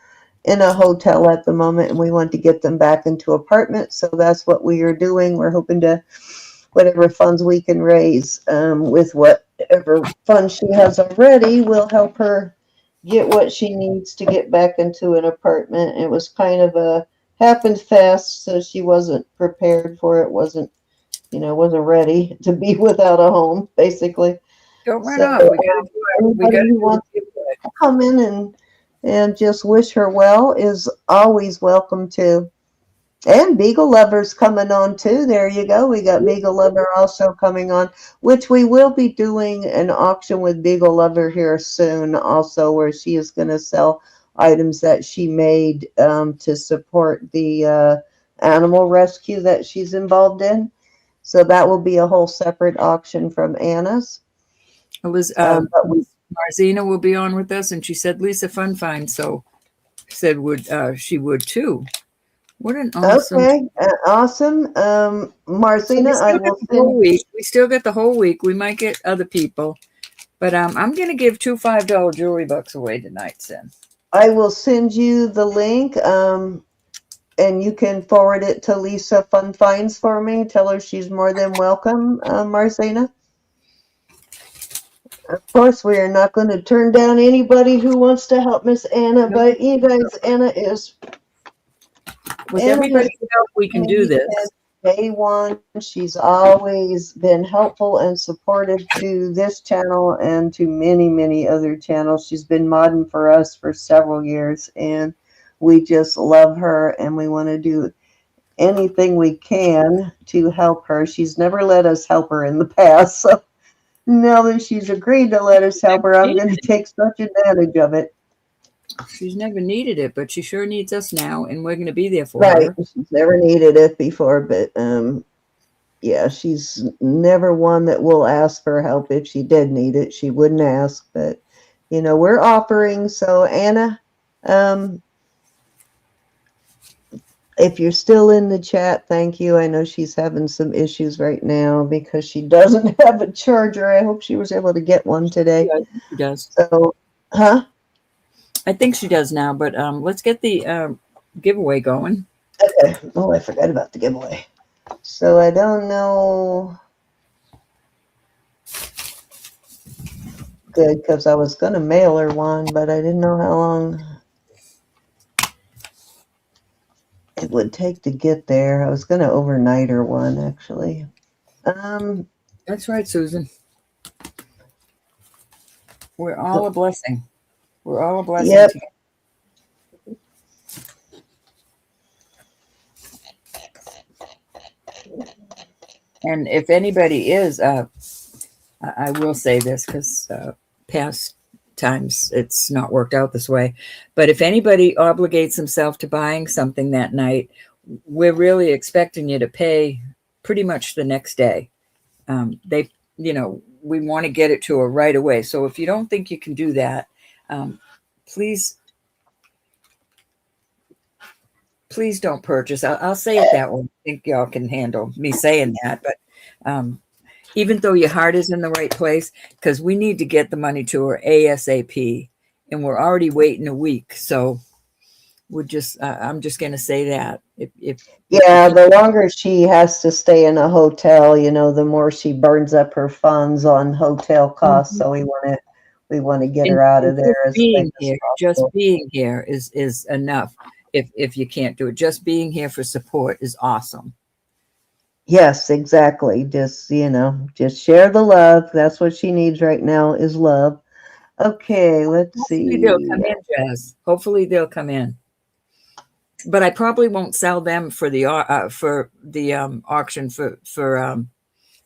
in a hotel at the moment, and we want to get them back into apartments. So that's what we are doing. We're hoping to, whatever funds we can raise with whatever funds she has already, will help her get what she needs to get back into an apartment. It was kind of happened fast, so she wasn't prepared for it. Wasn't ready to be without a home, basically. Don't run So, off. anybody who wants to come in and just wish her well is always welcome to. And Beagle Lover's coming on too. There you go. We got Beagle Lover also coming on, which we will be doing an auction with Beagle Lover here soon also, where she is going to sell items that she made to support the animal rescue that she's involved in. So that will be a whole separate auction from Anna's. Marzina will be on with us, and she said Lisa Fun Find, so said she would too. What an awesome! Awesome, Marcina. So I will send. We still get the whole week. We might get other people, but I'm going to give 2 $5 jewelry bucks away tonight, Sin. I will send you the link, and you can forward it to Lisa Fun Finds for me. Tell her she's more than welcome, Marcina. Of course, we are not going to turn down anybody who wants to help Miss Anna, but you guys, Anna is. With everybody's help, we can do this. Day one, she's always been helpful and supportive to this channel and to many, many other channels. She's been modding for us for several years, and we just love her, and we want to do anything we can to help her. She's never let us help her in the past, so now that she's agreed to let us help her, I'm going to take such advantage of it. She's never needed it, but she sure needs us now, and we're going to be there for her. Right. She's never needed it before, but yeah, she's never one that will ask for help. If she did need it, she wouldn't ask, but we're offering. So Anna, if you're still in the chat, thank you. I know she's having some issues right now because she doesn't have a charger. I hope she was able to get one today. Yeah, she does. So, huh? I think she does now, but let's get the giveaway going. Okay. Oh, I forgot about the giveaway. So I don't know. Good, because I was going to mail her one, but I didn't know how long it would take to get there. I was going to overnight her one, actually. That's right, Susan. We're all a blessing. We're all a blessing Yep. to you. And if anybody is, I will say this because past times it's not worked out this way. But if anybody obligates himself to buying something that night, we're really expecting you to pay pretty much the next day. We want to get it to her right away. So if you don't think you can do that, please don't purchase. I'll say it that way. I think y'all can handle me saying that. But even though your heart is in the right place, because we need to get the money to her ASAP, and we're already waiting a week. So I'm just going to say that. Yeah, the longer she has to stay in a hotel, the more she burns up her funds on hotel costs. So we want to get her out of there as quick as possible. Just being here is enough. If you can't do it, just being here for support is awesome. Yes, exactly. Just share the love. That's what she needs right now is love. Okay, let's Hopefully see. they'll come in, Jazz. Hopefully they'll come in. But I probably won't sell them for the auction for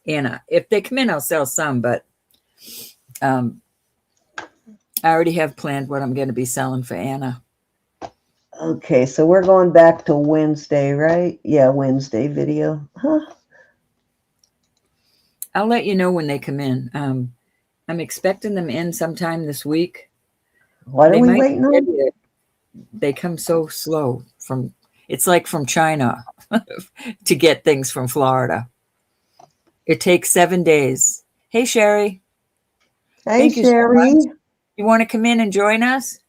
Anna. If they come in, I'll sell some. But I already have planned what I'm going to be selling for Anna. Okay, so we're going back to Wednesday, right? Yeah, Wednesday video. Huh? I'll let you know when they come in. I'm expecting them in sometime this week. What are we waiting on? They come so slow it's like from China to get things from Florida. It takes 7 days. Hey, Sherry. Hey, Sherry. You want to come in and join us?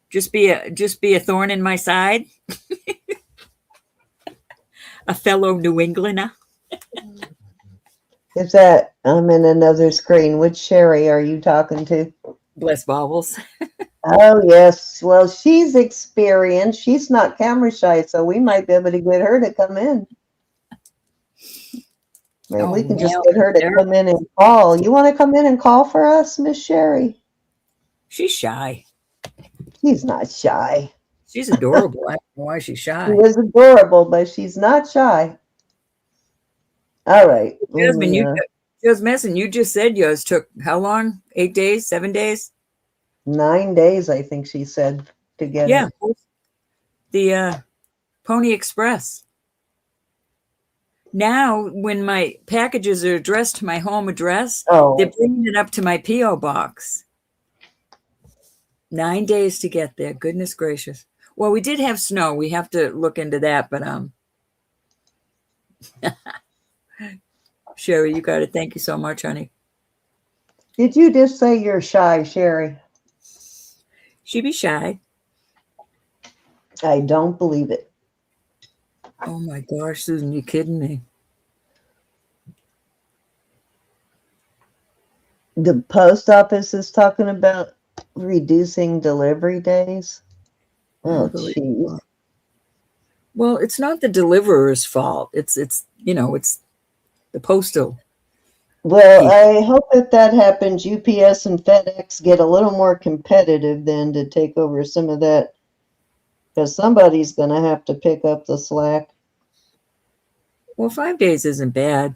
Just be a thorn in my side. A fellow New Englander. Is that I'm in another screen? Which Sherry are you talking to? Bless Baubles. Oh, yes. Well, she's experienced. She's not camera shy, so we might be able to get her to come in. Maybe we can just get her to come in and call. You want to come in and call for us, Miss Sherry? She's shy. She's not shy. She's adorable. I don't know why she's shy. She is adorable, but she's not shy. All right. Jasmine, just messing. You just said yours took how long? 8 days? 7 days? 9 days, I think she said, to get it. The Pony Express. Now, when my packages are addressed to my home address, they're bringing it up to my P.O. box. 9 days to get there. Goodness gracious. Well, we did have snow. We have to look into that, but Sherry, you got it. Thank you so much, honey. Did you just say you're shy, Sherry? She be shy. I don't believe it. Oh my gosh, Susan, you kidding me? The post office is talking about reducing delivery days. Oh, geez. Well, it's not the deliverer's fault. It's the postal. Well, I hope that happens. UPS and FedEx get a little more competitive then to take over some of that, because somebody's going to have to pick up the slack. Well, 5 days isn't bad.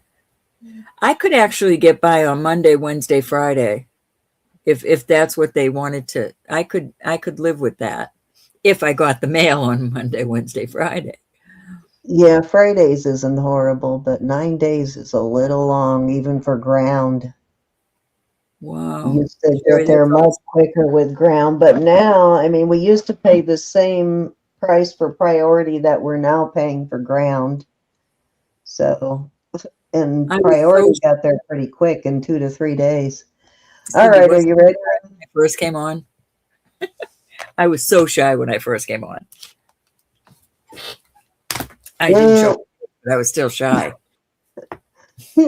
I could actually get by on Monday, Wednesday, Friday, if that's what they wanted to. I could live with that if I got the mail on Monday, Wednesday, Friday. Yeah, Fridays isn't horrible, but 9 days is a little long, even for ground. Wow. You used to get there much quicker with ground, but now, I mean, we used to pay the same price for priority that we're now paying for ground. So, and priority got there pretty quick in 2 to 3 days. All right, are you ready? When I first came on, I was so shy when I first came on. I didn't show, but I was still shy.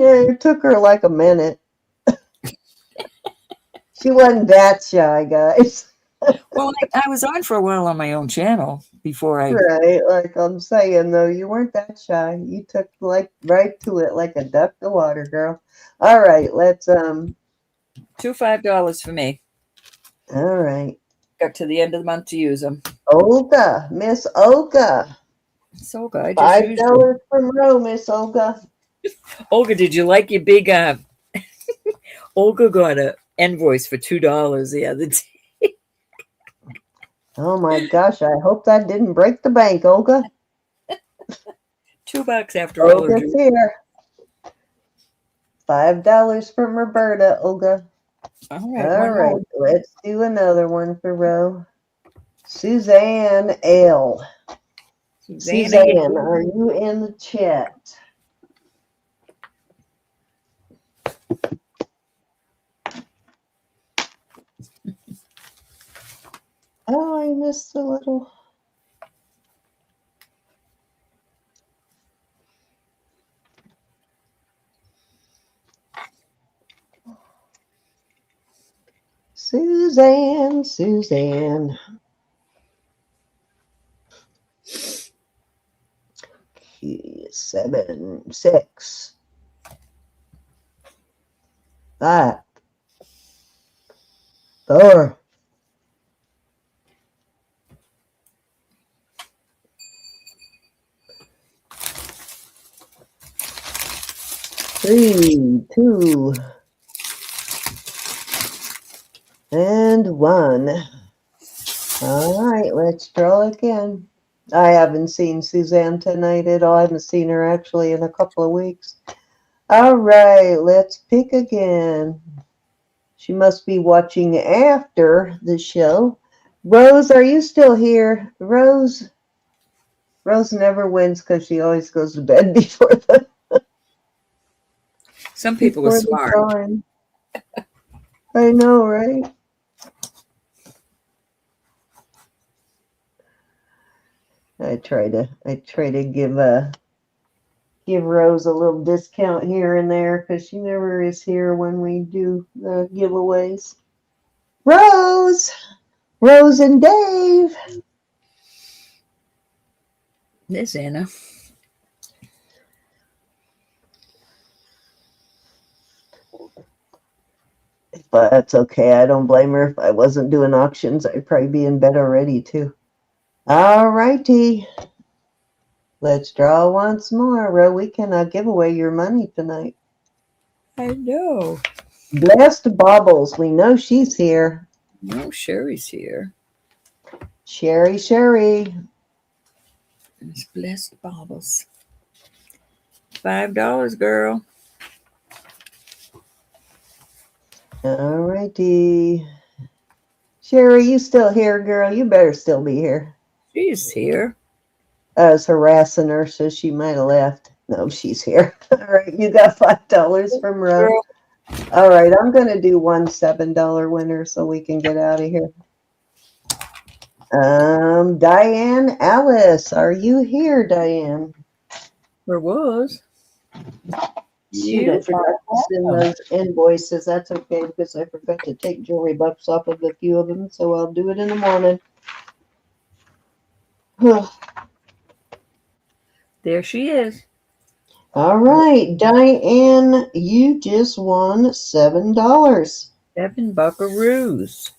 Yeah, it took her like a minute. She wasn't that shy, guys. Well, I was on for a while on my own channel before I. Right, like I'm saying though, you weren't that shy. You took like right to it like a duck to water, girl. All right, let's $2 $5 for me. all right. Got to the end of the month to use them. Olga, Miss Olga. So good. I just used them. $5 from row, Miss Olga. Olga, did you like your big Olga got an invoice for $2 the other day. Oh my gosh, I hope that didn't break the bank, Olga. $2 after all. Olga's here. $5 from Roberta, Olga. All right, All right, let's do another one for row. Suzanne L. Suzanne, are you in the chat? Oh, I missed a little. Suzanne, Suzanne. Okay, 7, 6, 5, 4, 3, 2, and 1. All right, let's draw again. I haven't seen Suzanne tonight at all. I haven't seen her actually in a couple of weeks. All right, let's pick again. She must be watching after the show. Rose, are you still here? Rose never wins because she always goes to bed before the. Some people are smart. Time. I know, right? I try to give Rose a little discount here and there because she never is here when we do the giveaways. Rose and Dave. There's Anna. But that's okay. I don't blame her. If I wasn't doing auctions, I'd probably be in bed already too. All righty. Let's draw once more. Ro, we cannot give away your money tonight. I know. Blessed Baubles. We know she's here. No, Sherry's here. Sherry. It's Blessed Baubles. $5, girl. All righty. Sherry, you still here, girl? You better still be here. She's here. I was harassing her, so she might have left. No, she's here. All right, you got $5 from Ro. All right, I'm going to do one $7 winner so we can get out of here. Diane Alice, are you here, Diane? There was. Shoot, I forgot to send those invoices. That's okay because I forgot to take jewelry bucks off of a few of them, so I'll do it in the morning. There she is. All right, Diane, you just won $7. 7 buckaroos.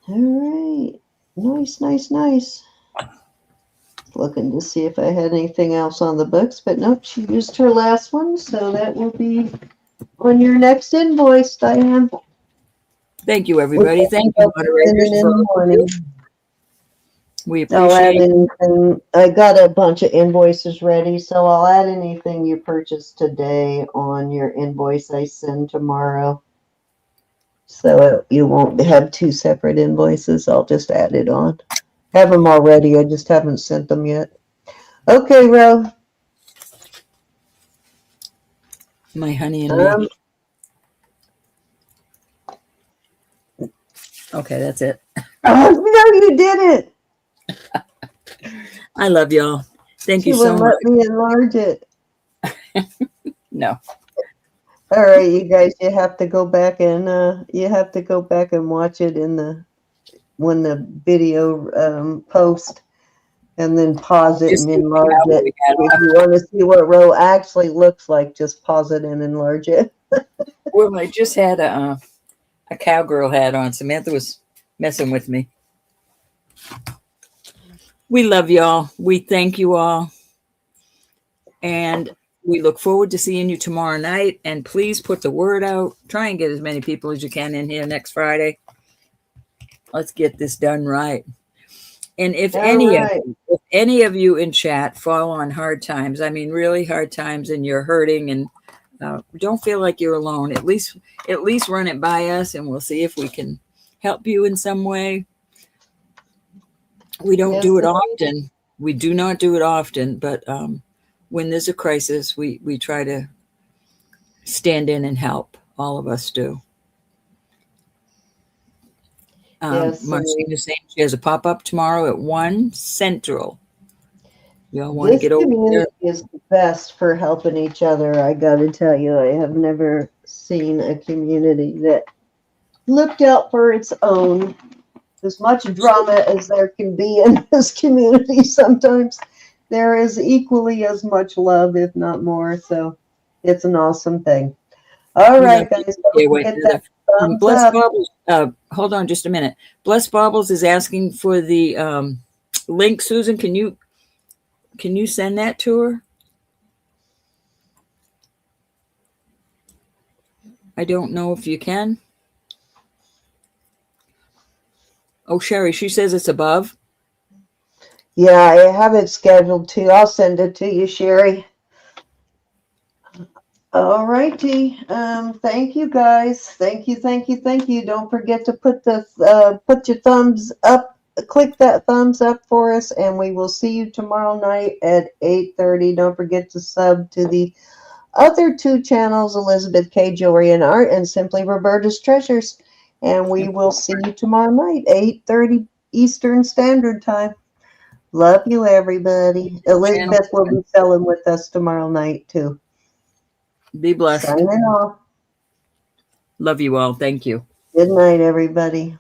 All right, nice. Looking to see if I had anything else on the books, but nope, she used her last one, so that will be on your next invoice, Diane. Thank you, everybody. Thank you, moderators. We appreciate it. I got a bunch of invoices ready, so I'll add anything you purchased today on your invoice I send tomorrow. So you won't have 2 separate invoices. I'll just add it on. Have them already. I just haven't sent them yet. Okay, Ro. My honey and me. Okay, that's it. Oh, no, you didn't. I love y'all. Thank She you so wouldn't much. let me enlarge it. No. All right, you guys, you have to go back and watch it when the video post, and then pause it Just and see enlarge how it. we had If you want to see what Ro actually looks like, just pause it and enlarge it. Well, I just had a cowgirl hat on. Samantha was messing with me. We love y'all. We thank you all. And we look forward to seeing you tomorrow night. And please put the word out. Try and get as many people as you can in here next Friday. Let's get this done right. And if any of you in chat fall on hard times, I mean really hard times, and you're hurting and don't feel like you're alone, at least run it by us and we'll see if we can help you in some way. We don't do it often. We do not do it often, but when there's a crisis, we try to stand in and help. All of us do. Marcina's saying she has a pop-up tomorrow at 1 Central. Y'all want to get over there? This community is the best for helping each other. I got to tell you, I have never seen a community that looked out for its own. As much drama as there can be in this community, sometimes there is equally as much love, if not more. So it's an awesome thing. All right, guys. Don't forget that thumbs Bless up. Bobbles, hold on just a minute. Bless Bobbles is asking for the link. Susan, can you send that to her? I don't know if you can. Oh, Sherry, she says it's above. Yeah, I have it scheduled too. I'll send it to you, Sherry. All righty. Thank you, guys. Thank you. Don't forget to put your thumbs up. Click that thumbs up for us, and we will see you tomorrow night at 8:30. Don't forget to sub to the other 2 channels, Elizabeth K. Jewelry and Art, and Simply Roberta's Treasures. And we will see you tomorrow night, 8:30 Eastern Standard Time. Love you, everybody. Elizabeth will be selling with us tomorrow night, too. Be blessed. Signing off. Love you all. Thank you. Good night, everybody.